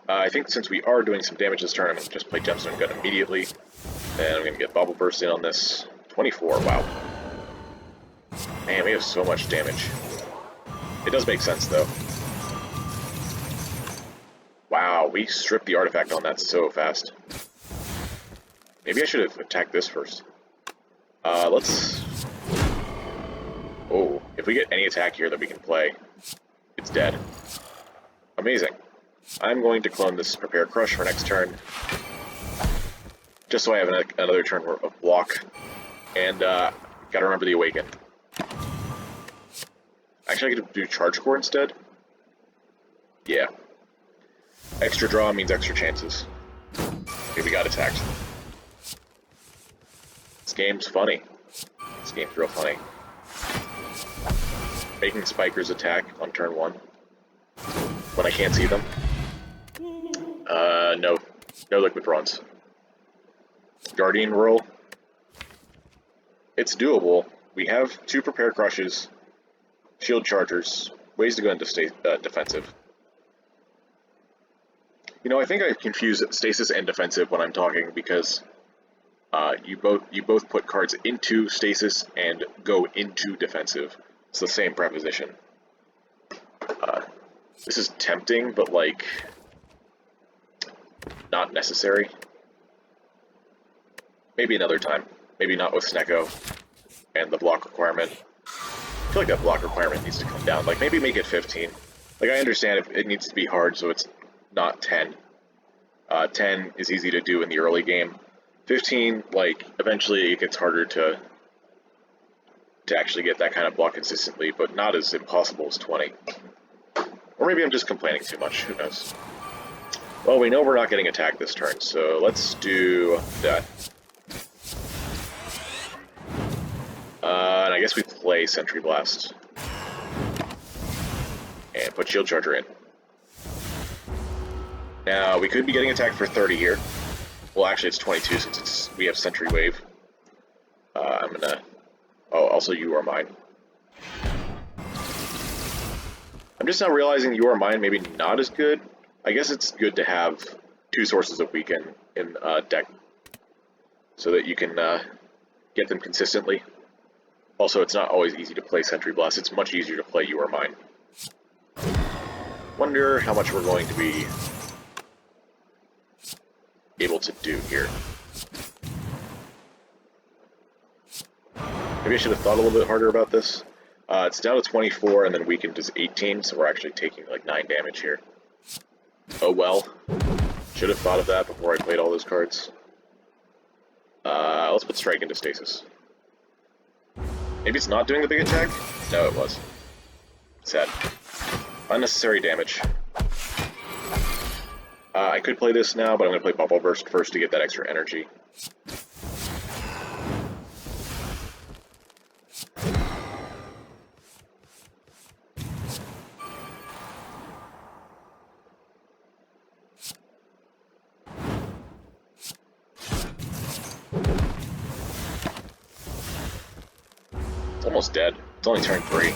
I think since we are doing some damage this turn, I'm going to just play Gemstone Gun immediately. And I'm going to get Bubble Burst in on this. 24, wow. Man, we have so much damage. It does make sense, though. Wow, we stripped the artifact on that so fast. Maybe I should have attacked this first. Let's... Oh, if we get any attack here that we can play, it's dead. Amazing. I'm going to clone this Prepare Crush for next turn. Just so I have another turn of block. And, gotta remember the Awaken. Actually, I could do Charge Core instead. Yeah. Extra draw means extra chances. Okay, we got attacked. This game's funny. This game's real funny. Making Spikers attack on turn 1. When I can't see them. No. No Liquid Bronze. Guardian roll. It's doable. We have 2 Prepare Crushes, Shield Chargers, ways to go into defensive. You know, I think I confuse Stasis and Defensive when I'm talking because you both put cards into Stasis and go into Defensive. It's the same preposition. This is tempting, but like not necessary. Maybe another time. Maybe not with SNECKO and the block requirement. I feel like that block requirement needs to come down. Like, maybe make it 15. Like, I understand if it needs to be hard, so it's not 10. 10 is easy to do in the early game. 15, like, eventually it gets harder to actually get that kind of block consistently, but not as impossible as 20. Or maybe I'm just complaining too much, who knows. Well, we know we're not getting attacked this turn, so let's do that. And I guess we play Sentry Blast. And put Shield Charger in. Now, we could be getting attacked for 30 here. Well, actually it's 22 since we have Sentry Wave. I'm gonna... Oh, also You Are Mine. I'm just now realizing You Are Mine maybe not as good. I guess it's good to have 2 sources of weaken in deck. So that you can get them consistently. Also, it's not always easy to play Sentry Blast. It's much easier to play You Are Mine. Wonder how much we're going to be able to do here. Maybe I should have thought a little bit harder about this. It's down to 24 and then weakened is 18, so we're actually taking like 9 damage here. Oh well. Should have thought of that before I played all those cards. Let's put Strike into Stasis. Maybe it's not doing the big attack? No, it was. Sad. Unnecessary damage. I could play this now, but I'm going to play Bubble Burst first to get that extra energy. It's almost dead. It's only turn 3.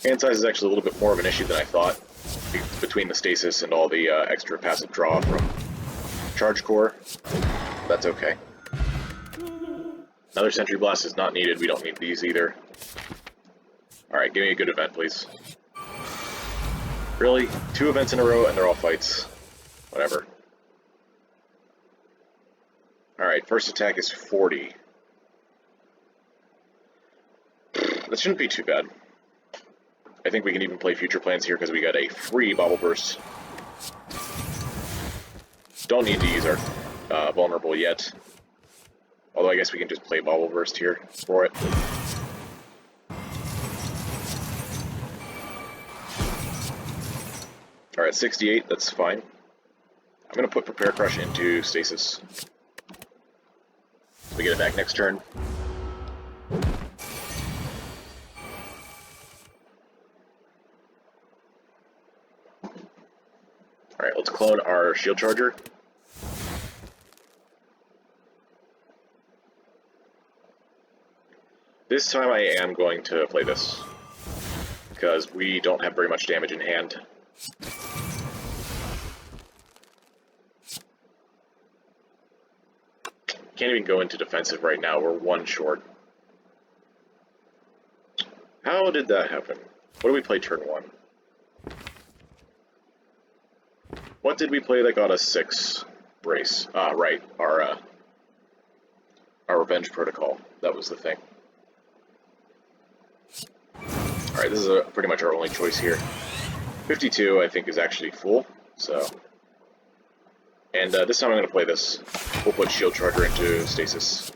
Hand size is actually a little bit more of an issue than I thought, between the stasis and all the extra passive draw from Charge Core. That's okay. Another Sentry Blast is not needed. We don't need these either. Alright, give me a good event, please. Really? 2 events in a row and they're all fights. Whatever. Alright, first attack is 40. That shouldn't be too bad. I think we can even play Future Plans here because we got a free Bubble Burst. Don't need to use our Vulnerable yet. Although I guess we can just play Bubble Burst here for it. We're at 68, that's fine. I'm going to put Prepare Crush into stasis. We get it back next turn. Alright, let's clone our shield charger. This time I am going to play this, because we don't have very much damage in hand. Can't even go into defensive right now, we're one short. How did that happen? What did we play turn 1? What did we play that got us 6 brace? Ah, right, our Revenge Protocol. That was the thing. Alright, this is pretty much our only choice here. 52, I think, is actually full, so... And this time I'm going to play this. We'll put Shield Charger into stasis.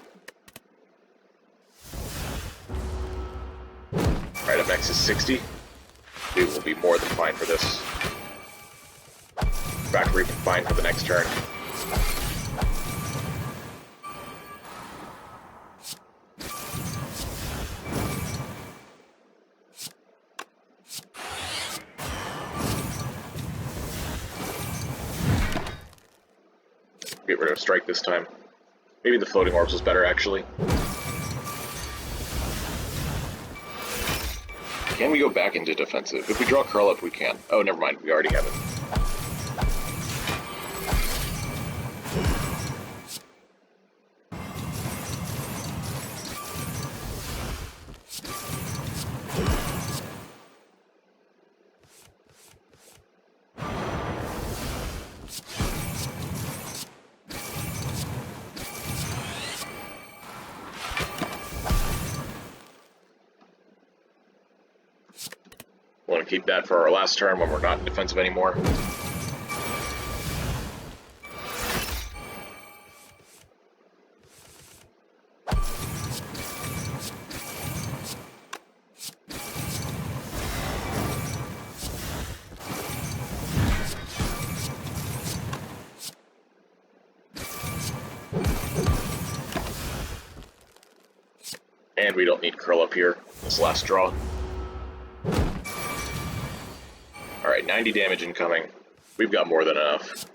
Alright, up next is 60. We will be more than fine for this. In fact, we're even fine for the next turn. Get rid of strike this time. Maybe the floating orbs was better, actually. Can we go back into defensive? If we draw curl up, we can. Oh, never mind. We already have it. Want to keep that for our last turn when we're not in defensive anymore. And we don't need curl up here, this last draw. Alright, 90 damage incoming. We've got more than enough.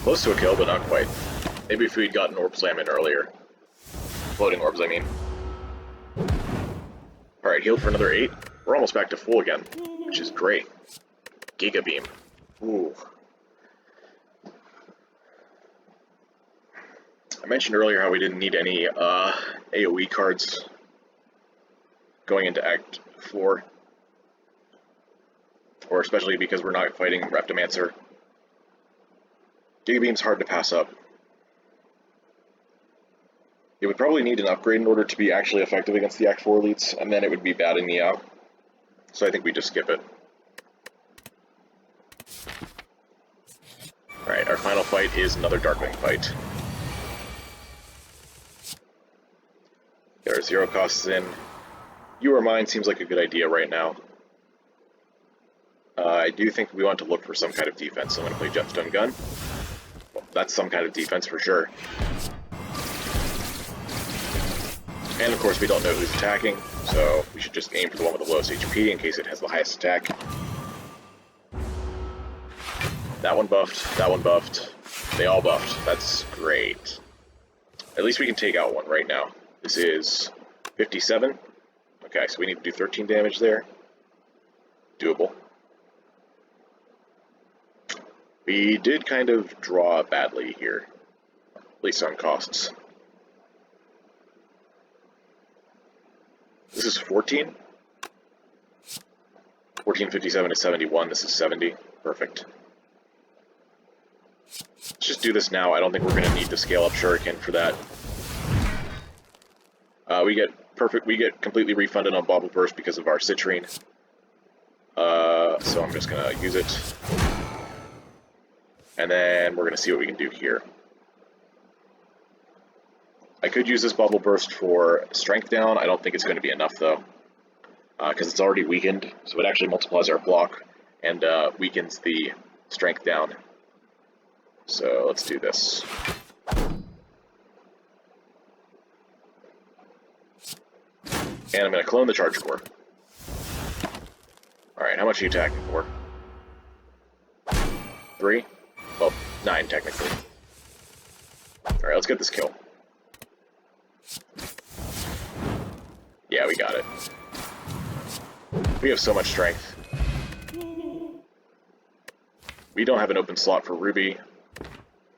Close to a kill, but not quite. Maybe if we'd gotten Orb Slam in earlier. Floating orbs, I mean. Alright, healed for another 8. We're almost back to full again, which is great. Giga Beam. Ooh. I mentioned earlier how we didn't need any AoE cards going into Act 4. Or especially because we're not fighting Reptomancer. Giga Beam's hard to pass up. It would probably need an upgrade in order to be actually effective against the Act 4 elites, and then it would be bad in Meow. So I think we just skip it. Alright, our final fight is another Darkwing fight. Get our 0 costs in. You or Mine seems like a good idea right now. I do think we want to look for some kind of defense, so I'm going to play Jetstone Gun. Well, that's some kind of defense for sure. And of course we don't know who's attacking, so we should just aim for the one with the lowest HP in case it has the highest attack. That one buffed, that one buffed, they all buffed, that's great. At least we can take out one right now. This is 57. Okay, so we need to do 13 damage there. Doable. We did kind of draw badly here, at least on costs. This is 14. 1457 is 71. This is 70. Perfect. Let's just do this now. I don't think we're going to need to scale up Shuriken for that. We get perfect. We get completely refunded on Bauble Burst because of our citrine. So I'm just gonna use it. And then we're gonna see what we can do here. I could use this Bauble Burst for strength down. I don't think it's going to be enough though, because it's already weakened, so it actually multiplies our block and weakens the strength down. So let's do this. And I'm going to clone the charge core. Alright, how much are you attacking for? 3? Well, 9 technically. Alright, let's get this kill. Yeah, we got it. We have so much strength. We don't have an open slot for Ruby,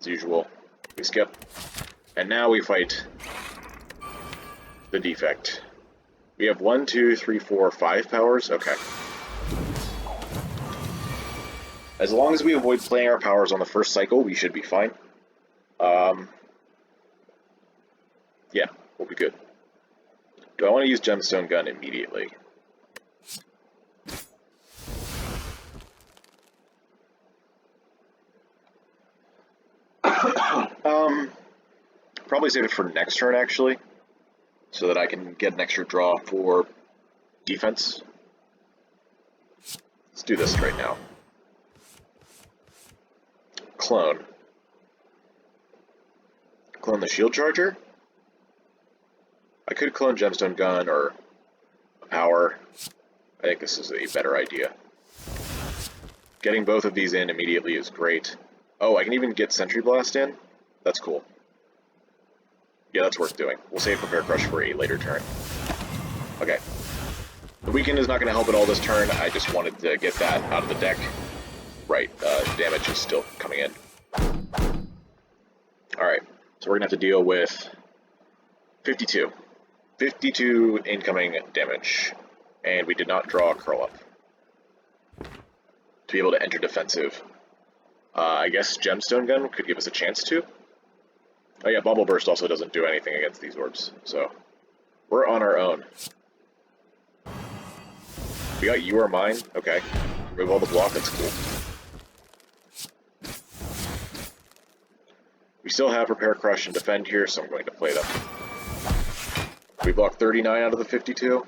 as usual. We skip. And now we fight the defect. We have 1, 2, 3, 4, 5 powers? Okay. As long as we avoid playing our powers on the first cycle, we should be fine. Yeah, we'll be good. Do I want to use Gemstone Gun immediately? Probably save it for next turn, actually, so that I can get an extra draw for defense. Let's do this right now. Clone. Clone the shield charger? I could clone Gemstone Gun or Power. I think this is a better idea. Getting both of these in immediately is great. Oh, I can even get Sentry Blast in? That's cool. Yeah, that's worth doing. We'll save Prepare Crush for a later turn. Okay. The Weaken is not going to help at all this turn. I just wanted to get that out of the deck. Right, damage is still coming in. Alright, so we're going to have to deal with 52. 52 incoming damage. And we did not draw a Curl Up to be able to enter defensive. I guess Gemstone Gun could give us a chance to. Oh yeah, Bubble Burst also doesn't do anything against these orbs, so we're on our own. We got You Are Mine, okay. Remove all the block, that's cool. We still have Prepare Crush and Defend here, so I'm going to play them. We block 39 out of the 52.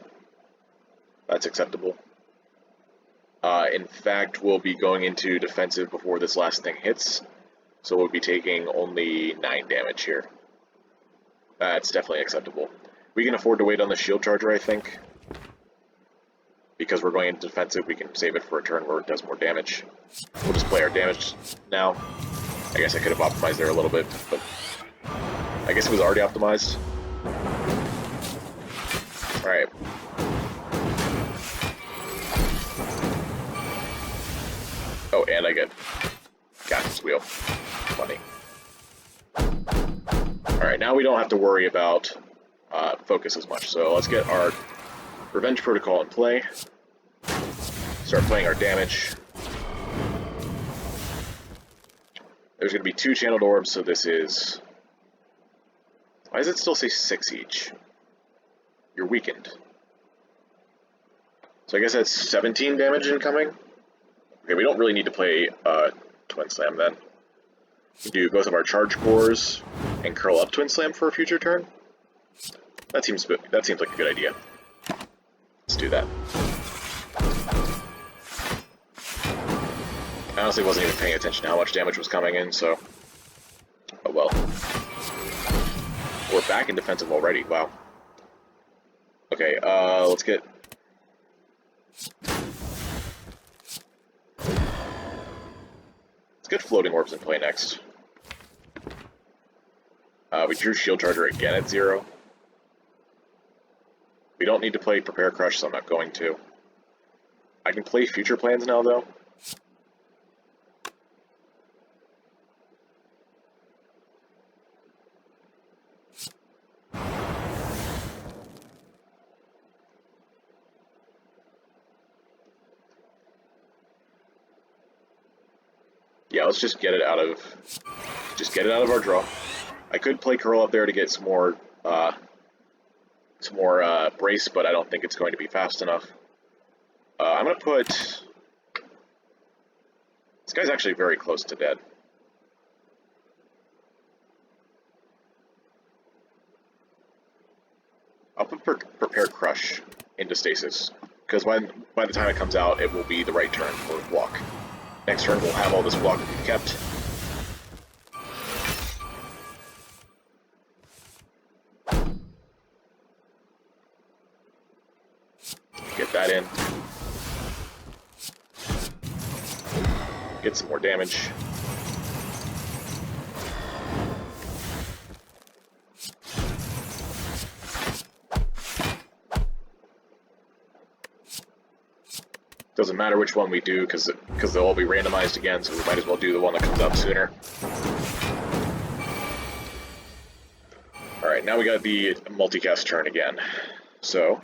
That's acceptable. In fact, we'll be going into defensive before this last thing hits, so we'll be taking only 9 damage here. That's definitely acceptable. We can afford to wait on the shield charger, I think. Because we're going into defensive, we can save it for a turn where it does more damage. We'll just play our damage now. I guess I could have optimized there a little bit, but I guess it was already optimized. Alright. Oh, and I get Captain's Wheel. Funny. Alright, now we don't have to worry about focus as much, so let's get our Revenge Protocol in play. Start playing our damage. There's going to be 2 channeled orbs, so this is... Why does it still say 6 each? You're weakened. So I guess that's 17 damage incoming? Okay, we don't really need to play Twin Slam then. We do both of our charge cores and curl up Twin Slam for a future turn. That seems like a good idea. Let's do that. I honestly wasn't even paying attention to how much damage was coming in, so... Oh well. We're back in defensive already, wow. Okay, let's get... Let's get Floating Orbs in play next. We drew Shield Charger again at 0. We don't need to play Prepare Crush, so I'm not going to. I can play Future Plans now, though. Yeah, let's just get it out of our draw. I could play Curl up there to get some more some more brace, but I don't think it's going to be fast enough. I'm going to put... This guy's actually very close to dead. I'll put Prepare Crush into stasis, because by the time it comes out, it will be the right turn for block. Next turn, we'll have all this block kept. Get that in. Get some more damage. Doesn't matter which one we do, because they'll all be randomized again, so we might as well do the one that comes out sooner. Alright, now we got the multicast turn again. So...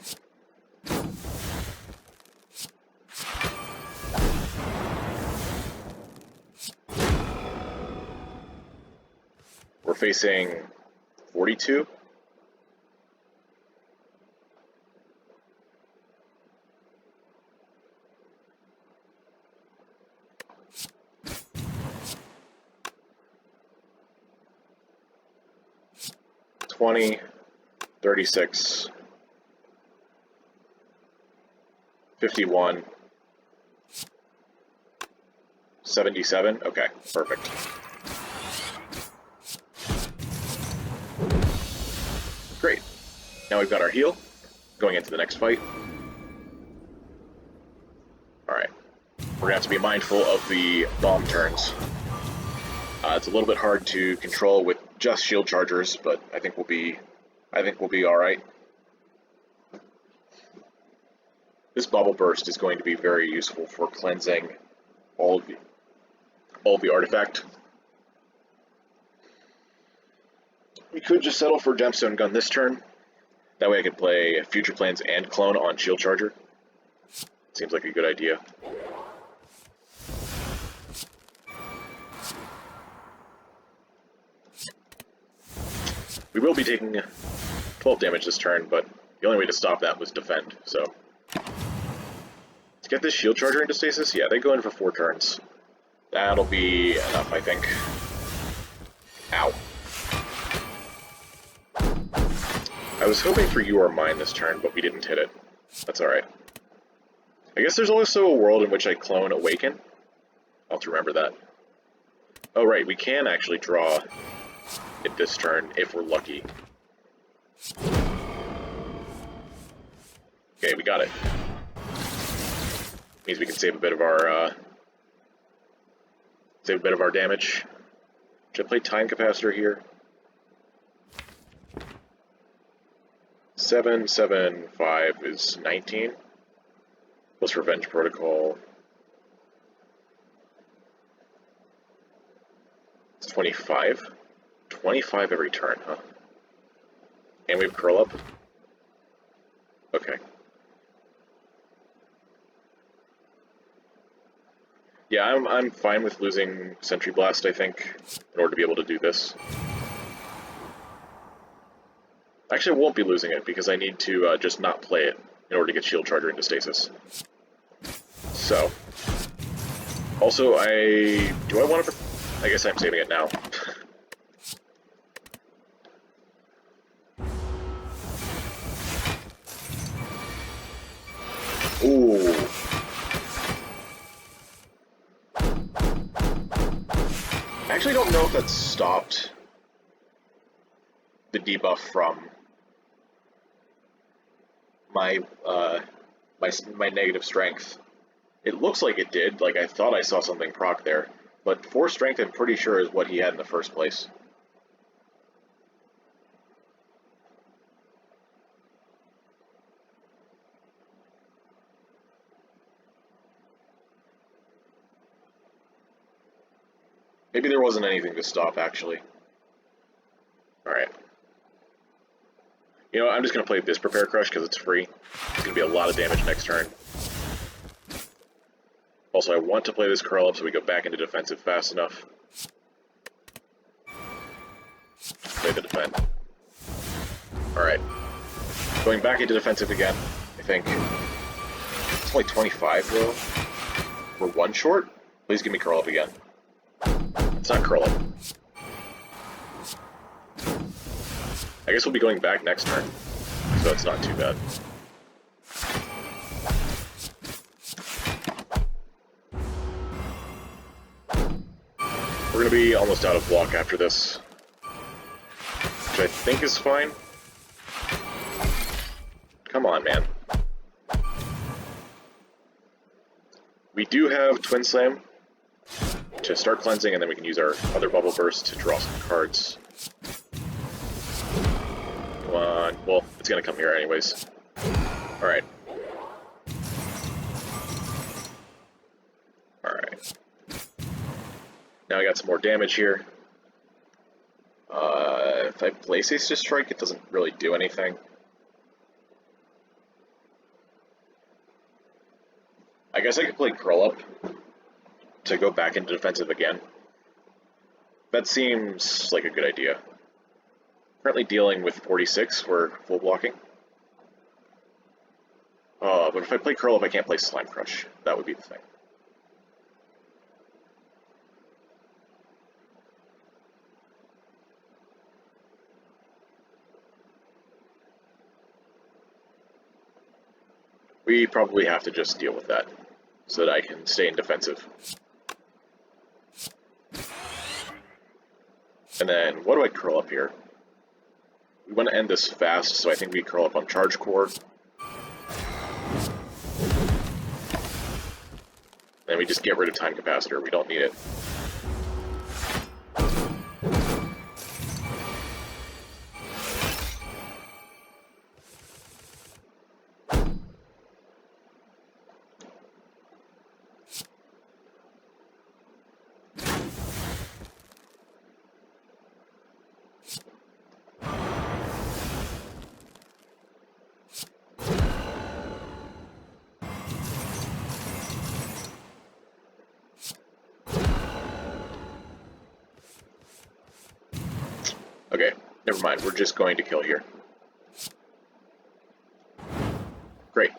we're facing 42. $20, $36, $51, $77. Okay, perfect. Great. Now we've got our heal going into the next fight. Alright. We're going to have to be mindful of the bomb turns. It's a little bit hard to control with just shield chargers, but I think we'll be alright. This bubble burst is going to be very useful for cleansing all of the artifact. We could just settle for Gemstone Gun this turn. That way I could play Future Plans and Clone on Shield Charger. Seems like a good idea. We will be taking 12 damage this turn, but the only way to stop that was defend, so... Let's get this Shield Charger into stasis. Yeah, they go in for 4 turns. That'll be enough, I think. Ow. I was hoping for You Are Mine this turn, but we didn't hit it. That's alright. I guess there's also a world in which I clone Awaken. I'll have to remember that. Oh right, we can actually draw it this turn if we're lucky. Okay, we got it. Means we can save a bit of our damage. Should I play Time Capacitor here? 7, 7, 5 is 19. Plus Revenge Protocol. It's 25. 25 every turn, huh? And we have Curl Up? Okay. Yeah, I'm fine with losing Sentry Blast, I think, in order to be able to do this. Actually, I won't be losing it, because I need to just not play it in order to get Shield Charger into stasis. So. Also, do I want to... I guess I'm saving it now. Ooh. I actually don't know if that stopped the debuff from my my negative strength. It looks like it did. Like, I thought I saw something proc there, but 4 strength I'm pretty sure is what he had in the first place. Maybe there wasn't anything to stop, actually. Alright. You know, I'm just going to play this Prepare Crush because it's free. It's going to be a lot of damage next turn. Also, I want to play this Curl Up so we go back into defensive fast enough. Play the defend. Alright. Going back into defensive again, I think. It's only 25 though. We're one short? Please give me curl up again. It's not curl up. I guess we'll be going back next turn, so it's not too bad. We're gonna be almost out of block after this, which I think is fine. Come on, man. We do have Twin Slam to start cleansing, and then we can use our other Bubble Burst to draw some cards. Come on. Well, it's gonna come here anyways. Alright. Alright. Now I got some more damage here. If I place Ace to Strike, it doesn't really do anything. I guess I could play Curl Up to go back into defensive again. That seems like a good idea. Currently dealing with 46 for full blocking. But if I play Curl Up, I can't play Slime Crush. That would be the thing. We probably have to just deal with that, so that I can stay in defensive. And then, what do I curl up here? We want to end this fast, so I think we curl up on Charge Core. Then we just get rid of Time Capacitor, we don't need it. Okay, never mind, we're just going to kill here. Great.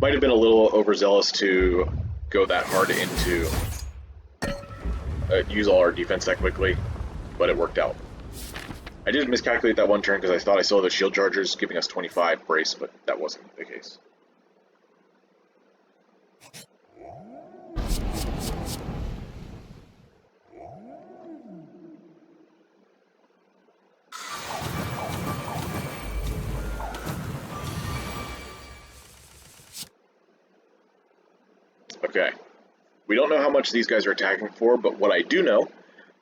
Might have been a little overzealous to go that hard into use all our defense that quickly, but it worked out. I did miscalculate that one turn because I thought I saw those shield chargers giving us 25 brace, but that wasn't the case. Okay, we don't know how much these guys are attacking for, but what I do know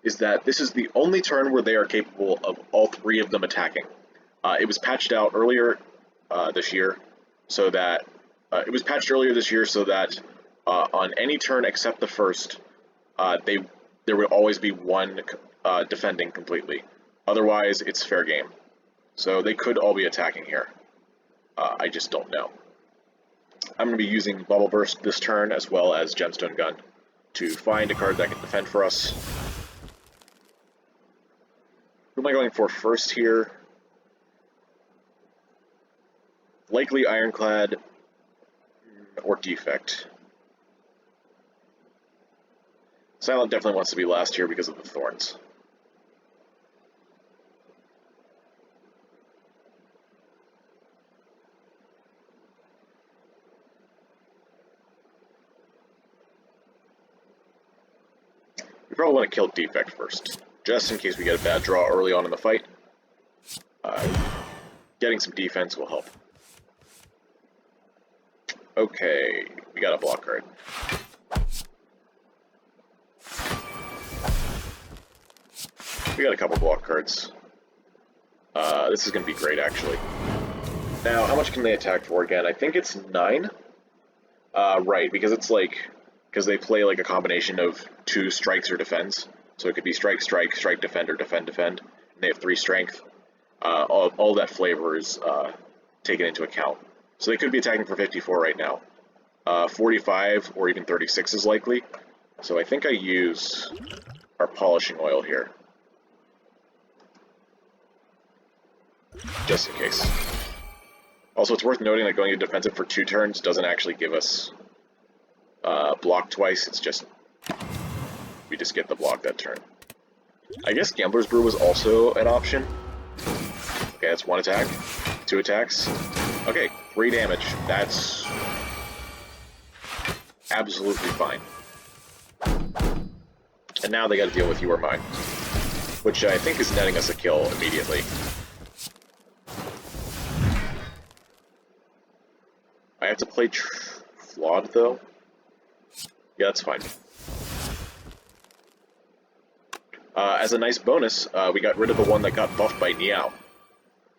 is that this is the only turn where they are capable of all three of them attacking. It was patched out earlier this year, so that on any turn except the first, there would always be one defending completely. Otherwise, it's fair game. So they could all be attacking here. I just don't know. I'm going to be using Bubble Burst this turn, as well as Gemstone Gun, to find a card that can defend for us. Who am I going for first here? Likely Ironclad or Defect. Silent definitely wants to be last here because of the Thorns. We probably want to kill Defect first, just in case we get a bad draw early on in the fight. Getting some defense will help. Okay, we got a block card. We got a couple block cards. This is going to be great, actually. Now, how much can they attack for again? I think it's 9? Right, because it's like... Because they play like a combination of 2 strikes or defends. So it could be strike, strike, strike, defend, or defend, defend. And they have 3 strength. All that flavor is taken into account. So they could be attacking for 54 right now. 45 or even 36 is likely. So I think I use our polishing oil here. just in case. Also, it's worth noting that going to defensive for 2 turns doesn't actually give us block twice, it's just we just get the block that turn. I guess Gambler's Brew was also an option. Okay, that's 1 attack, 2 attacks. Okay, 3 damage. That's absolutely fine. And now they gotta deal with You Are Mine, which I think is netting us a kill immediately. I have to play Flawed, though? Yeah, that's fine. As a nice bonus, we got rid of the one that got buffed by Niao.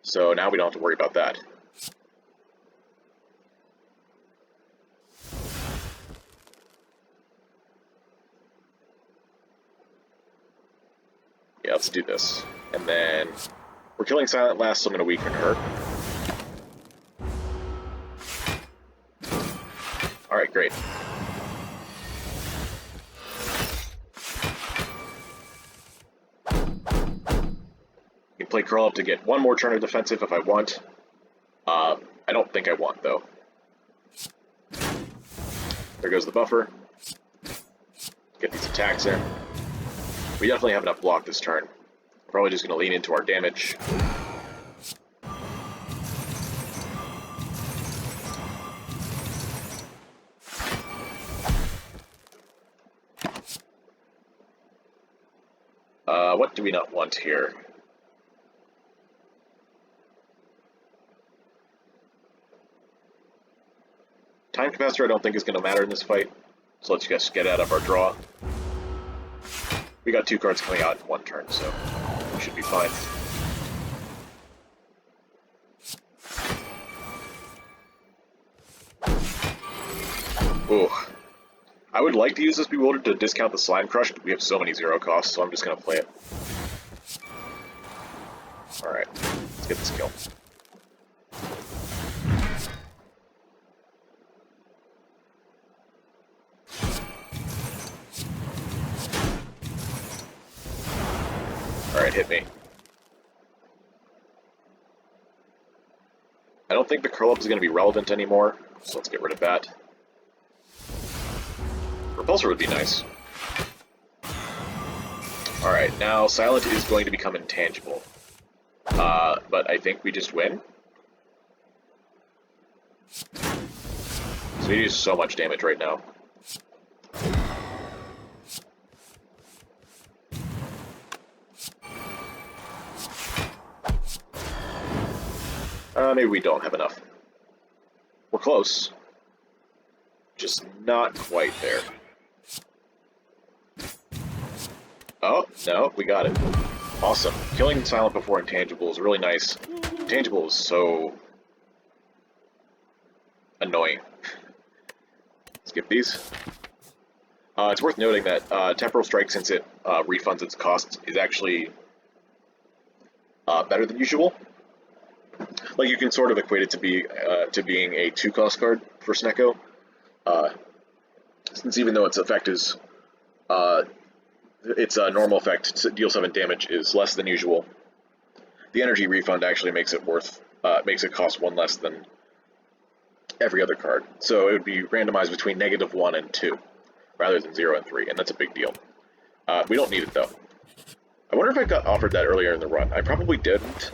So now we don't have to worry about that. Yeah, let's do this. And then we're killing Silent last, so I'm going to weaken her. Alright, great. I can play Curl Up to get 1 more turn of defensive if I want. I don't think I want, though. There goes the buffer. Get these attacks in. We definitely have enough block this turn. Probably just going to lean into our damage. What do we not want here? Time Capacitor I don't think is going to matter in this fight, so let's just get out of our draw. We got 2 cards coming out in 1 turn, so we should be fine. Ooh. I would like to use this Bewildered to discount the Slime Crush, but we have so many 0 costs, so I'm just going to play it. Alright, let's get this kill. Alright, hit me. I don't think the Curl Up is going to be relevant anymore, so let's get rid of that. Repulsor would be nice. Alright, now Silent is going to become intangible. But I think we just win. So we do so much damage right now. Maybe we don't have enough. We're close. Just not quite there. Oh, no, we got it. Awesome. Killing Silent before Intangible is really nice. Intangible is so annoying. Skip these. It's worth noting that Temporal Strike, since it refunds its costs, is actually better than usual. Like, you can sort of equate it to being a 2-cost card for SNECKO. Since even though its effect is its normal effect to deal 7 damage is less than usual, the energy refund actually makes it makes it cost 1 less than every other card. So it would be randomized between -1 and 2, rather than 0 and 3, and that's a big deal. We don't need it though. I wonder if I got offered that earlier in the run. I probably didn't.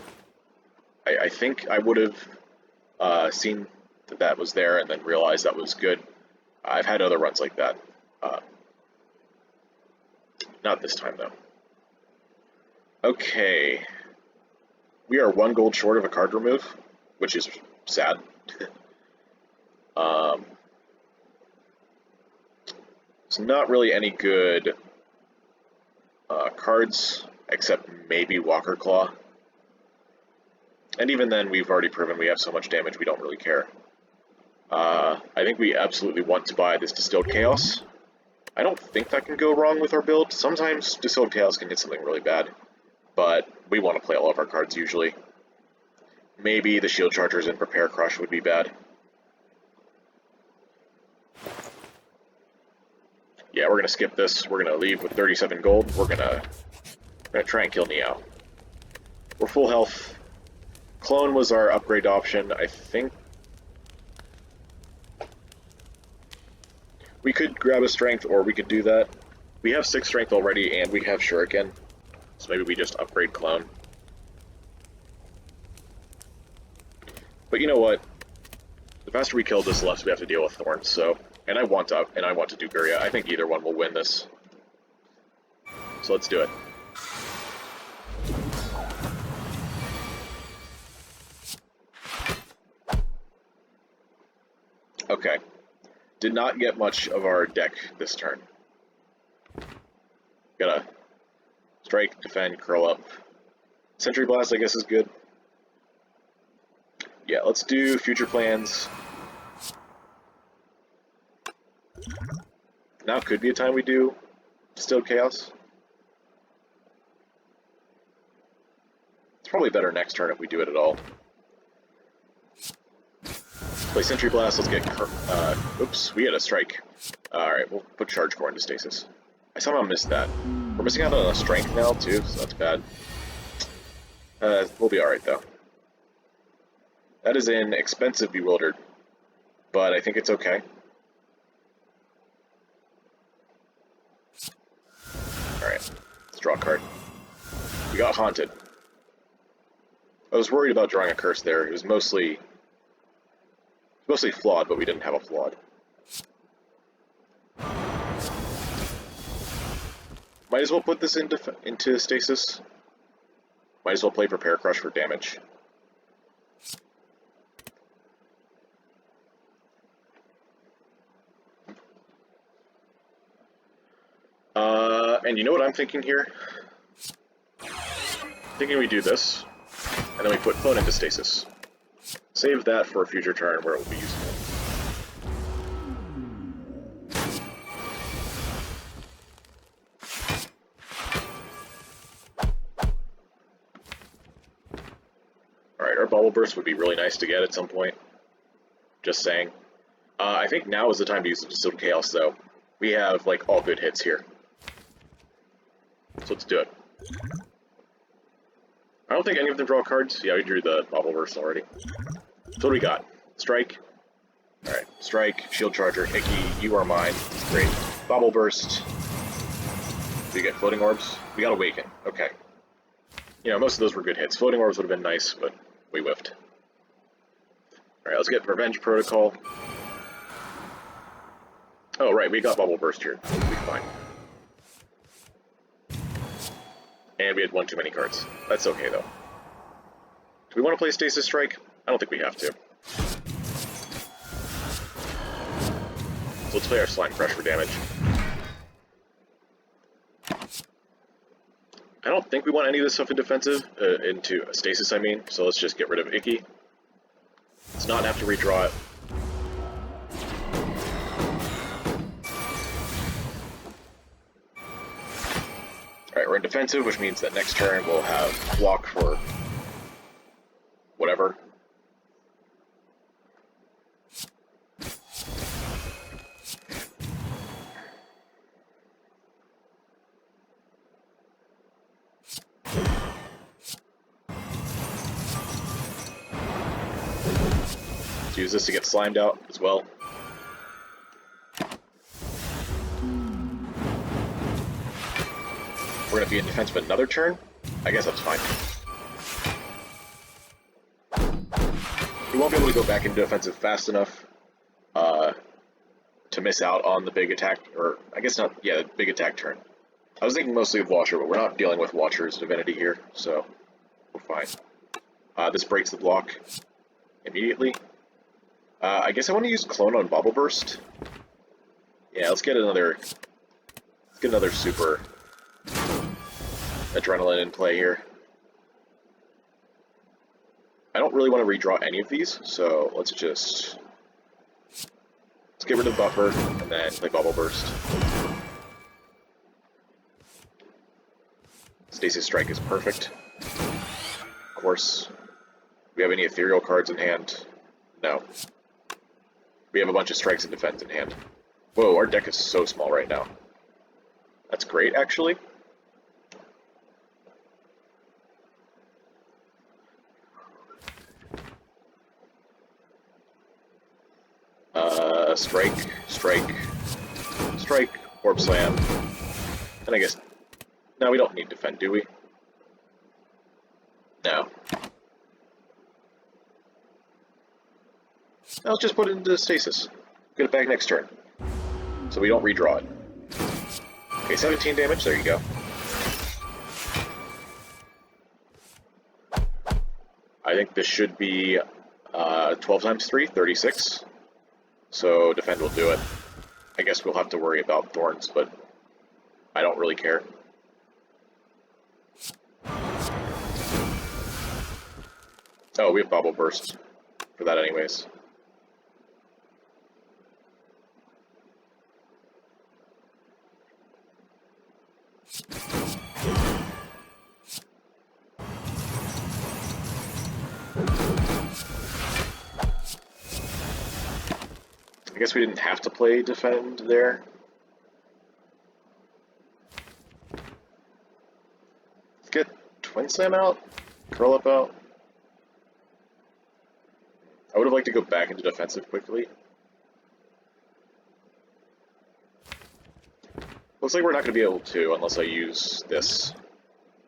I think I would have seen that that was there and then realized that was good. I've had other runs like that. Not this time, though. Okay. We are 1 gold short of a card remove, which is sad. It's not really any good cards, except maybe Walker Claw. And even then, we've already proven we have so much damage, we don't really care. I think we absolutely want to buy this Distilled Chaos. I don't think that can go wrong with our build. Sometimes Distilled Chaos can hit something really bad, but we want to play all of our cards usually. Maybe the Shield Chargers and Prepare Crush would be bad. Yeah, we're going to skip this. We're going to leave with 37 gold. We're going to try and kill Niao. We're full health. Clone was our upgrade option. I think we could grab a strength, or we could do that. We have 6 strength already, and we have Shuriken, so maybe we just upgrade Clone. But you know what? The faster we kill this, the less we have to deal with Thorns. So, and I want to do Guria. I think either one will win this. So let's do it. Okay. Did not get much of our deck this turn. Gotta strike, defend, curl up. Sentry Blast, I guess, is good. Yeah, let's do future plans. Now could be a time we do Distilled Chaos. It's probably better next turn if we do it at all. Play Sentry Blast, let's get... oops, we had a strike. Alright, we'll put Charge Core into Stasis. I somehow missed that. We're missing out on a strength now, too, so that's bad. We'll be alright, though. That is an expensive Bewildered, but I think it's okay. Alright, let's draw a card. We got Haunted. I was worried about drawing a curse there. It was mostly flawed, but we didn't have a flawed. Might as well put this into Stasis. Might as well play Prepare Crush for damage. And you know what I'm thinking here? Thinking we do this, and then we put Clone into Stasis. Save that for a future turn where it will be useful. Alright, our Bubble Burst would be really nice to get at some point. Just saying. I think now is the time to use the Distilled Chaos, though. We have, like, all good hits here. So let's do it. I don't think any of them draw cards. Yeah, we drew the Bubble Burst already. So what do we got? Strike. Alright, Strike, Shield Charger, Icky, You Are Mine. Great. Bubble Burst. Do we get Floating Orbs? We got Awaken. Okay. You know, most of those were good hits. Floating Orbs would have been nice, but we whiffed. Alright, let's get Revenge Protocol. Oh, right, we got Bubble Burst here. We'll be fine. And we had one too many cards. That's okay, though. Do we want to play Stasis Strike? I don't think we have to. So let's play our Slime Crush for damage. I don't think we want any of this stuff in defensive, into Stasis, I mean, so let's just get rid of Icky. Let's not have to redraw it. Alright, we're in defensive, which means that next turn we'll have block for whatever. Let's use this to get slimed out as well. We're going to be in defense for another turn? I guess that's fine. We won't be able to go back into defensive fast enough to miss out on the big attack, or I guess not, yeah, the big attack turn. I was thinking mostly of Watcher, but we're not dealing with Watcher's Divinity here, so we're fine. This breaks the block immediately. I guess I want to use Clone on Bubble Burst. Yeah, let's get another super Adrenaline in play here. I don't really want to redraw any of these, so let's get rid of Buffer and then play Bubble Burst. Stasis Strike is perfect. Of course. Do we have any ethereal cards in hand? No. We have a bunch of strikes and defense in hand. Whoa, our deck is so small right now. That's great, actually. strike, strike, strike, orb slam. And I guess... No, we don't need defend, do we? No. I'll just put it into stasis. Get it back next turn. So we don't redraw it. Okay, 17 damage, there you go. I think this should be 12 times 3, 36. So defend will do it. I guess we'll have to worry about thorns, but I don't really care. Oh, we have Bubble Burst for that anyways. I guess we didn't have to play defend there. Let's get Twin Slam out, Curl Up out. I would have liked to go back into defensive quickly. Looks like we're not going to be able to unless I use this.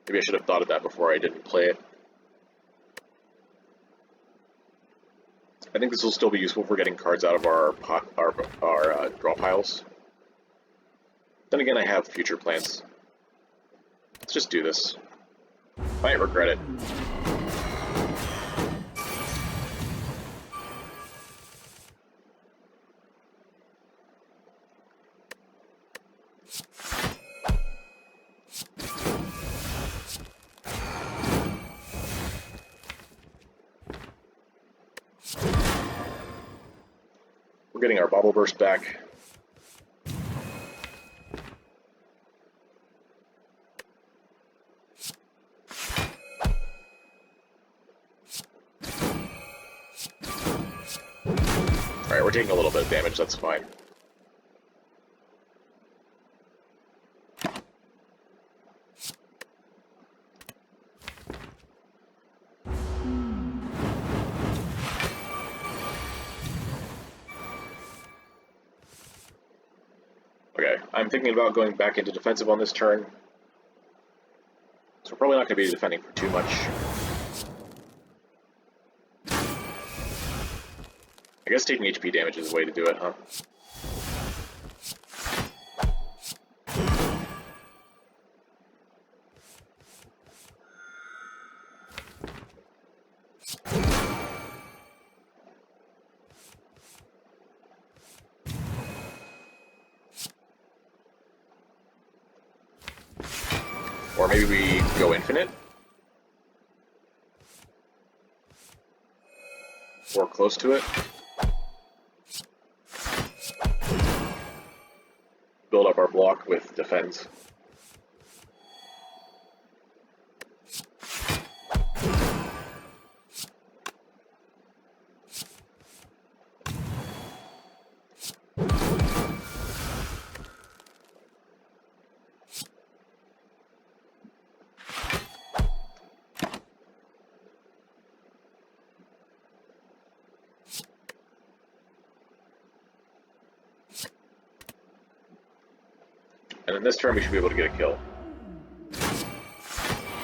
Maybe I should have thought of that before I didn't play it. I think this will still be useful for getting cards out of our draw piles. Then again, I have future plans. Let's just do this. Might regret it. We're getting our Bubble Burst back. Alright, we're taking a little bit of damage, that's fine. Okay, I'm thinking about going back into defensive on this turn. So we're probably not going to be defending for too much. I guess taking HP damage is the way to do it, huh? Or maybe we go infinite? Or close to it? Build up our block with defense. And in this turn, we should be able to get a kill.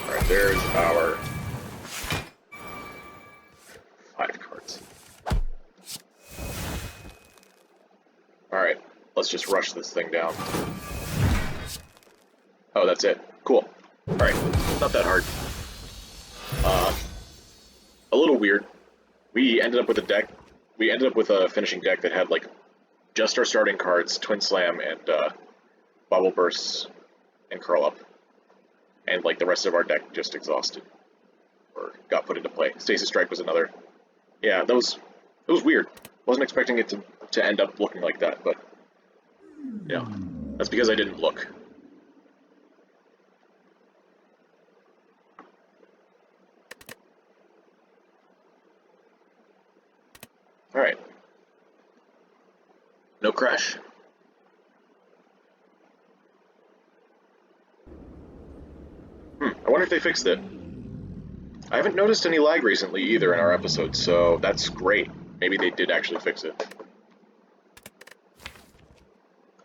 Alright, there's our 5 cards. Alright, let's just rush this thing down. Oh, that's it. Cool. Alright, not that hard. A little weird. We ended up with a finishing deck that had, like, just our starting cards, Twin Slam, and, Bubble Bursts and Curl Up, and like the rest of our deck just exhausted or got put into play. Stasis Strike was another. Yeah, it was weird. Wasn't expecting it to end up looking like that, but yeah, that's because I didn't look. All right, no crash. I wonder if they fixed it. I haven't noticed any lag recently either in our episodes, so that's great. Maybe they did actually fix it.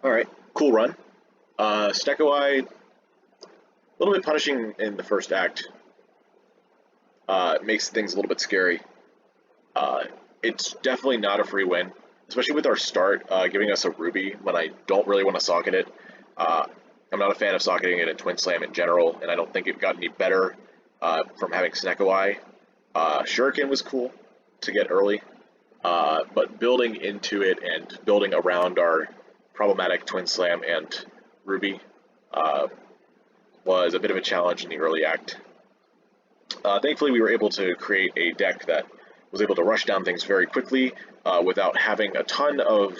Alright, cool run. SNECKO, a little bit punishing in the first act. It makes things a little bit scary. Uh, it's definitely not a free win, especially with our start giving us a ruby when I don't really want to socket it. Uh, I'm not a fan of socketing it in Twin Slam in general, and I don't think it got any better from having SNECKO. Shuriken was cool to get early, but building into it and building around our problematic Twin Slam and Ruby was a bit of a challenge in the early act. Thankfully, we were able to create a deck that was able to rush down things very quickly without having a ton of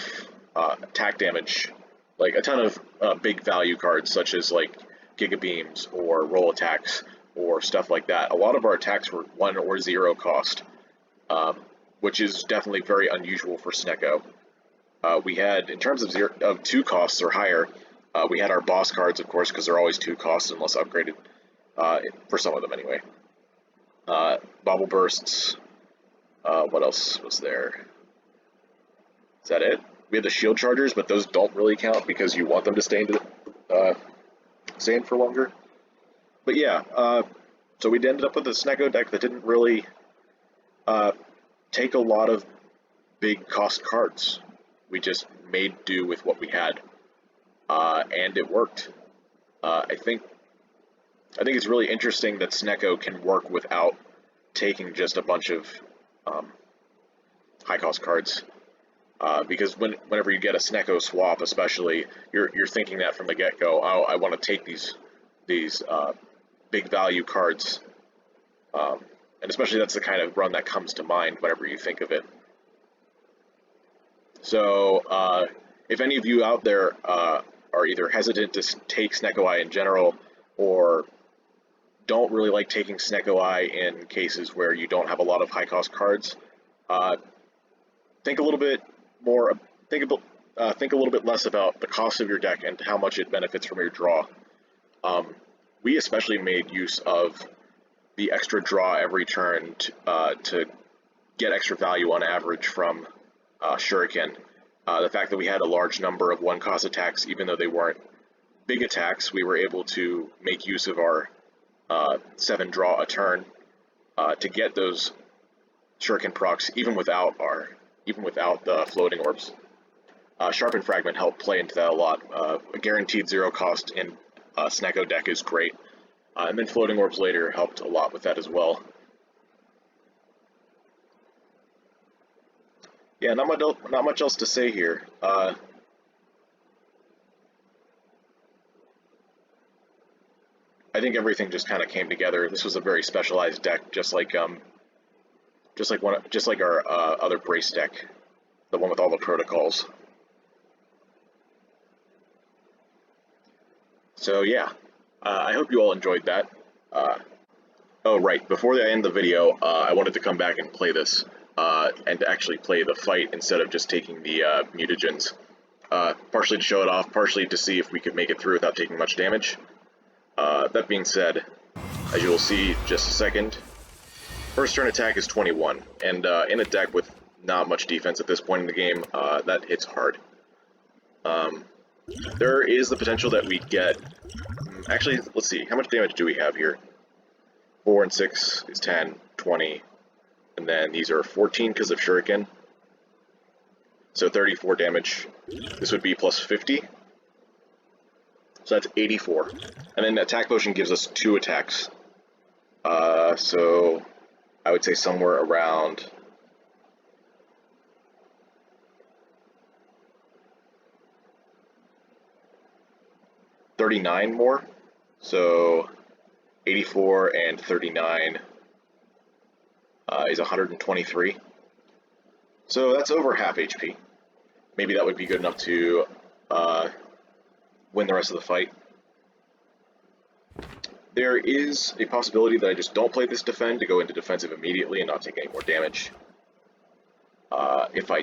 attack damage, like a ton of big value cards such as like Giga Beams or roll attacks or stuff like that. A lot of our attacks were 1 or 0 cost, which is definitely very unusual for SNECKO. We had, in terms of 2 costs or higher, we had our boss cards, of course, because they're always 2 costs unless upgraded, for some of them anyway. Bobble Bursts. What else was there? Is that it? We had the Shield Chargers, but those don't really count because you want them to stay in for longer. But yeah, so we ended up with a SNECKO deck that didn't really take a lot of big cost cards. We just made do with what we had, and it worked. I think it's really interesting that SNECKO can work without taking just a bunch of high cost cards, because whenever you get a SNECKO swap, especially, you're thinking that from the get-go. Oh, I want to take these big value cards, and especially that's the kind of run that comes to mind whenever you think of it. So if any of you out there are either hesitant to take SNECKO in general, or don't really like taking SNECKO in cases where you don't have a lot of high cost cards, think a little bit more. Think a little bit less about the cost of your deck and how much it benefits from your draw. We especially made use of the extra draw every turn to get extra value on average from Shuriken. The fact that we had a large number of 1-cost attacks, even though they weren't big attacks, we were able to make use of our 7 draw a turn to get those Shuriken procs, even without the floating orbs. Sharpen Fragment helped play into that a lot. A guaranteed 0 cost in SNECKO deck is great, and then floating orbs later helped a lot with that as well. Yeah, not much else to say here. I think everything just kind of came together. This was a very specialized deck, just like our other brace deck, the one with all the protocols. So yeah, I hope you all enjoyed that. Oh right, before I end the video, I wanted to come back and play this, and actually play the fight instead of just taking the mutagens. Partially to show it off, partially to see if we could make it through without taking much damage. That being said, as you will see just a second, first turn attack is 21, and in a deck with not much defense at this point in the game, that hits hard. There is the potential that we get... Actually, let's see, how much damage do we have here? 4 and 6 is 10, 20, and then these are 14 because of Shuriken. So 34 damage. This would be plus 50. So that's 84. And then attack potion gives us 2 attacks. So I would say somewhere around... $39 more. So 84 and 39 is 123. So that's over half HP. Maybe that would be good enough to win the rest of the fight. There is a possibility that I just don't play this defend to go into defensive immediately and not take any more damage. If I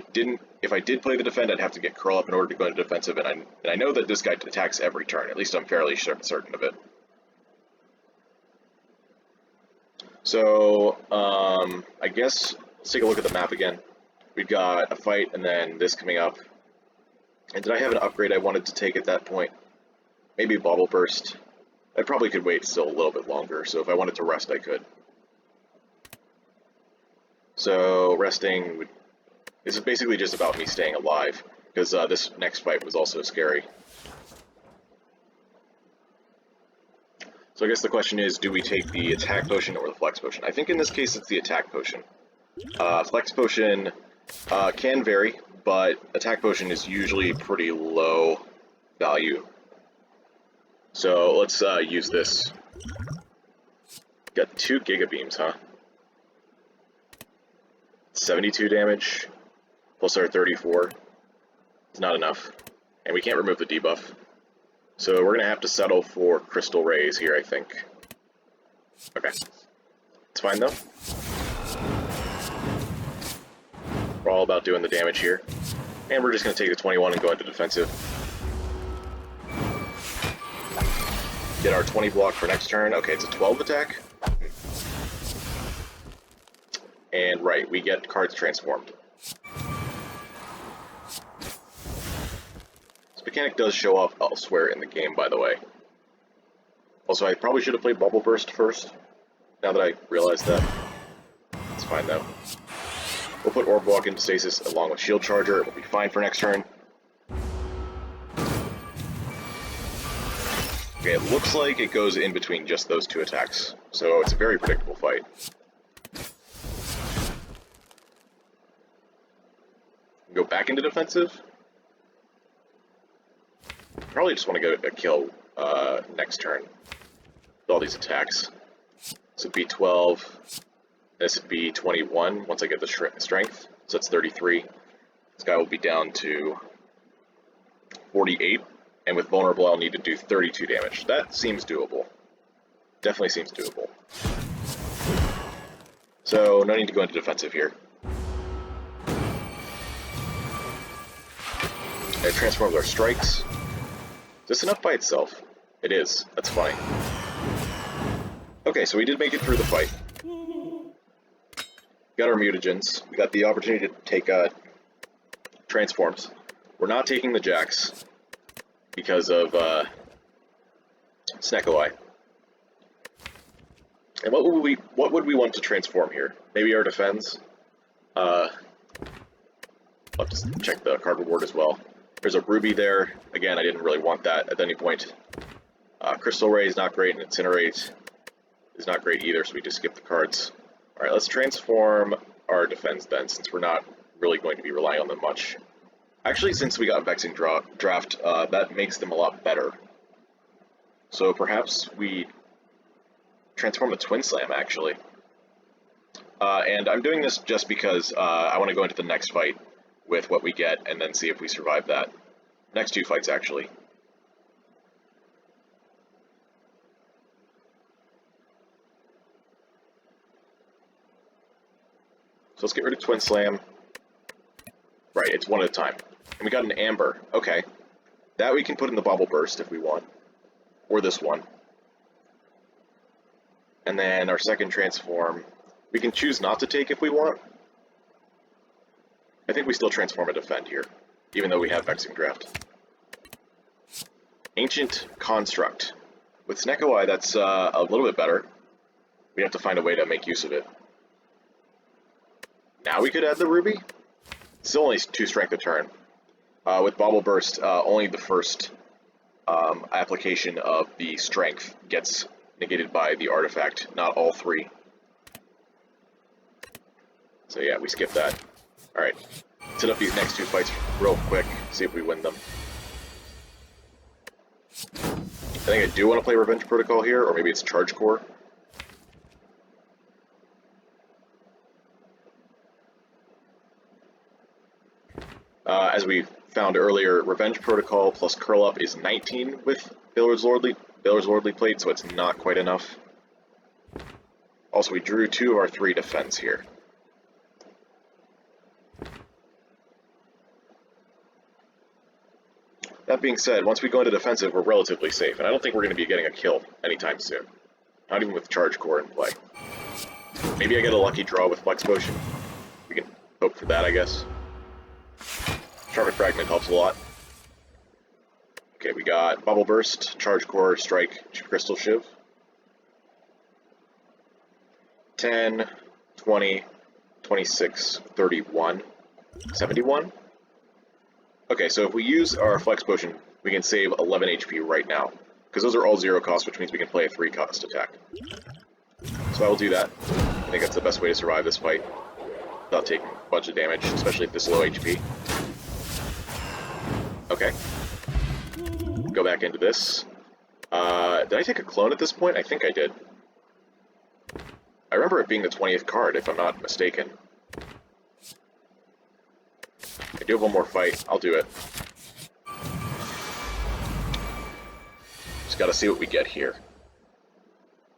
did play the defend, I'd have to get curl up in order to go into defensive, and I know that this guy attacks every turn. At least I'm fairly certain of it. So I guess let's take a look at the map again. We've got a fight and then this coming up. And did I have an upgrade I wanted to take at that point? Maybe Bauble Burst. I probably could wait still a little bit longer, so if I wanted to rest, I could. So resting would... This is basically just about me staying alive, because this next fight was also scary. So I guess the question is, do we take the attack potion or the flex potion? I think in this case it's the attack potion. Flex potion can vary, but attack potion is usually pretty low value. So let's use this. Got 2 Giga Beams, huh? 72 damage, plus our 34. It's not enough. And we can't remove the debuff. So we're going to have to settle for Crystal Rays here, I think. Okay. It's fine, though. We're all about doing the damage here. And we're just going to take the 21 and go into defensive. Get our 20 block for next turn. Okay, it's a 12 attack. And right, we get cards transformed. This mechanic does show up elsewhere in the game, by the way. Also, I probably should have played Bubble Burst first, now that I realize that. It's fine, though. We'll put Orb Walk into stasis along with Shield Charger. It will be fine for next turn. Okay, it looks like it goes in between just those 2 attacks, so it's a very predictable fight. Go back into defensive. Probably just want to go a kill next turn with all these attacks. This would be 12. This would be 21 once I get the strength. So that's 33. This guy will be down to 48. And with vulnerable, I'll need to do 32 damage. That seems doable. Definitely seems doable. So no need to go into defensive here. It transforms our strikes. Is this enough by itself? It is. That's funny. Okay, so we did make it through the fight. Got our mutagens. We got the opportunity to take transforms. We're not taking the Jax because of SNECKO. And what would we want to transform here? Maybe our defense. I'll have to check the card reward as well. There's a Ruby there. Again, I didn't really want that at any point. Crystal Ray is not great, and Incinerate is not great either, so we just skip the cards. Alright, let's transform our defense then, since we're not really going to be relying on them much. Actually, since we got Vexing Draft, that makes them a lot better. So perhaps we transform the Twin Slam, actually. And I'm doing this just because I want to go into the next fight with what we get, and then see if we survive that. Next 2 fights, actually. So let's get rid of Twin Slam. Right, it's one at a time. And we got an Amber. Okay. That we can put in the Bubble Burst if we want. Or this one. And then our second transform, we can choose not to take if we want. I think we still transform a defend here, even though we have Vexing Draft. Ancient Construct. With SNECKO, that's a little bit better. We have to find a way to make use of it. Now we could add the Ruby. Still only 2 strength a turn. With Bauble Burst, only the first application of the strength gets negated by the artifact, not all 3. So yeah, we skip that. Alright, set up these next 2 fights real quick, see if we win them. I think I do want to play Revenge Protocol here, or maybe it's Charge Core. As we found earlier, Revenge Protocol plus Curl Up is 19 with Baylor's Lordly Plate, so it's not quite enough. Also, we drew 2 of our 3 defense here. That being said, once we go into defensive, we're relatively safe, and I don't think we're going to be getting a kill anytime soon. Not even with Charge Core in play. Maybe I get a lucky draw with Flex Potion. We can hope for that, I guess. Charming Fragment helps a lot. Okay, we got Bubble Burst, Charge Core, Strike, Crystal Shiv. 10, 20, 26, 31, 71. Okay, so if we use our Flex Potion, we can save 11 HP right now. Because those are all 0 cost, which means we can play a 3 cost attack. So I will do that. I think that's the best way to survive this fight without taking a bunch of damage, especially at this low HP. Okay. Go back into this. Did I take a clone at this point? I think I did. I remember it being the 20th card, if I'm not mistaken. I do have one more fight. I'll do it. Just gotta see what we get here.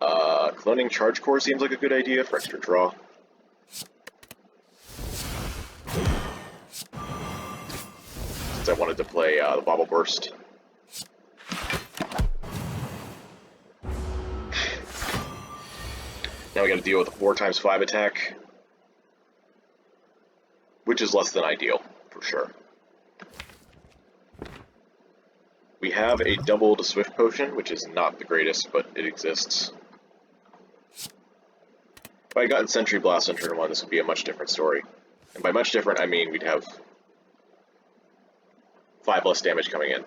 Cloning Charge Core seems like a good idea for extra draw. Since I wanted to play the Bobble Burst. Now we gotta deal with a 4x5 attack, which is less than ideal, for sure. We have a doubled Swift Potion, which is not the greatest, but it exists. If I had gotten Sentry Blast on turn 1, this would be a much different story. And by much different, I mean we'd have 5 less damage coming in.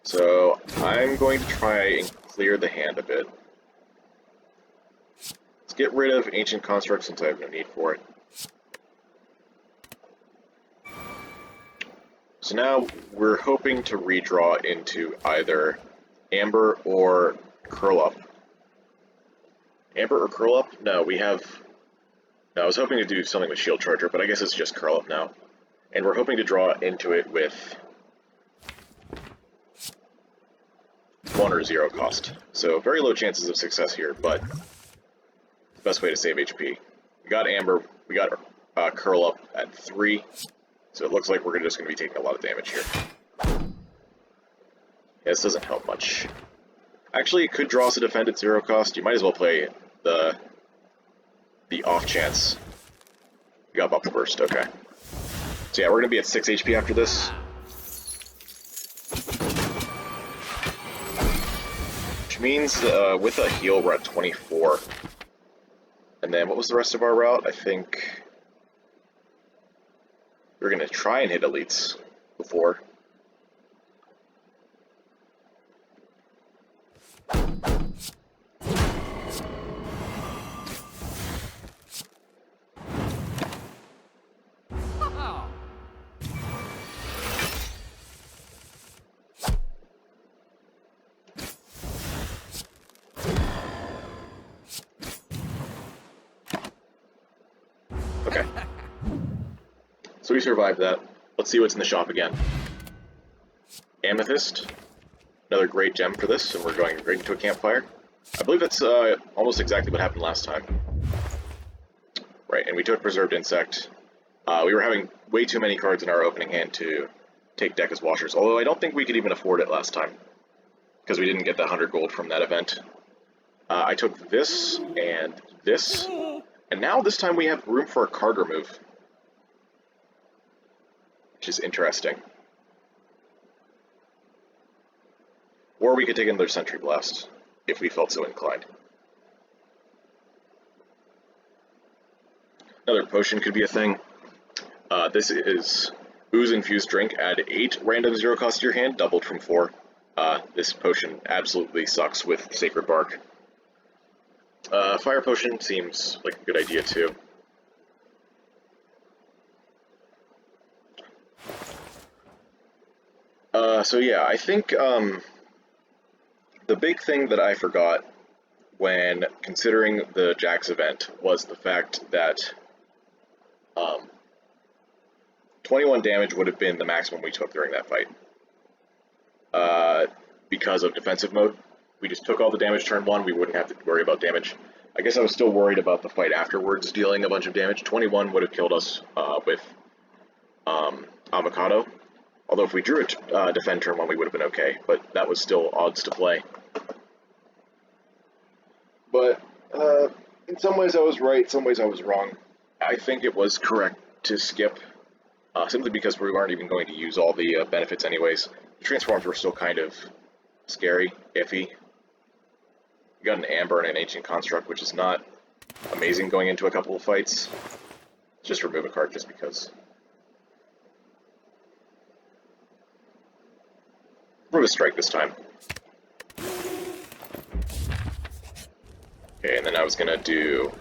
So I'm going to try and clear the hand a bit. Let's get rid of Ancient Construct since I have no need for it. So now we're hoping to redraw into either Amber or Curl Up. Amber or Curl Up? No, we have... No, I was hoping to do something with Shield Charger, but I guess it's just Curl Up now. And we're hoping to draw into it with 1 or 0 cost. So very low chances of success here, but the best way to save HP. We got Amber, we got Curl Up at 3, so it looks like we're just going to be taking a lot of damage here. Yeah, this doesn't help much. Actually, it could draw us a defend at 0 cost. You might as well play the off chance. We got Bubble Burst, okay. So yeah, we're going to be at 6 HP after this. Which means with a heal we're at 24. And then what was the rest of our route? I think we're going to try and hit elites before. Okay. So we survived that. Let's see what's in the shop again. Amethyst. Another great gem for this, and we're going right into a campfire. I believe that's almost exactly what happened last time. Right, and we took Preserved Insect. We were having way too many cards in our opening hand to take Deck as Washers, although I don't think we could even afford it last time, because we didn't get the 100 gold from that event. I took this, and this, and now this time we have room for a card remove, which is interesting. Or we could take another Sentry Blast, if we felt so inclined. Another potion could be a thing. This is Ooze Infused Drink. Add 8 random 0 cost to your hand, doubled from 4. This potion absolutely sucks with Sacred Bark. Fire Potion seems like a good idea too. So yeah, I think the big thing that I forgot when considering the Jax event was the fact that 21 damage would have been the maximum we took during that fight. Because of defensive mode. We just took all the damage turn 1, we wouldn't have to worry about damage. I guess I was still worried about the fight afterwards dealing a bunch of damage. 21 would have killed us with Avocado. Although if we drew a defend turn 1, we would have been okay, but that was still odds to play. But in some ways I was right, some ways I was wrong. I think it was correct to skip, simply because we weren't even going to use all the benefits anyways. The transforms were still kind of scary, iffy. We got an Amber and an Ancient Construct, which is not amazing going into a couple of fights. Just remove a card just because. Remove a Strike this time. Okay, and then I was gonna do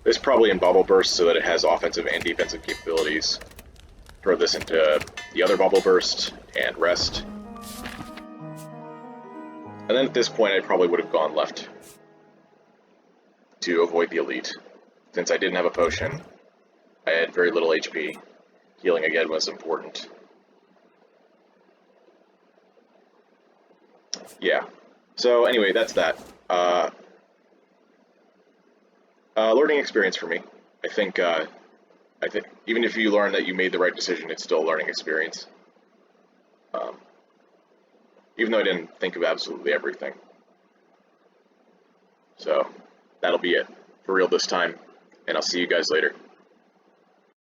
this probably in Bubble Burst so that it has offensive and defensive capabilities. Throw this into the other Bubble Burst and rest. And then at this point I probably would have gone left to avoid the elite. Since I didn't have a potion, I had very little HP. Healing again was important. Yeah. So anyway, that's that. Learning experience for me. I think even if you learn that you made the right decision, it's still a learning experience. Even though I didn't think of absolutely everything. So that'll be it for real this time, and I'll see you guys later.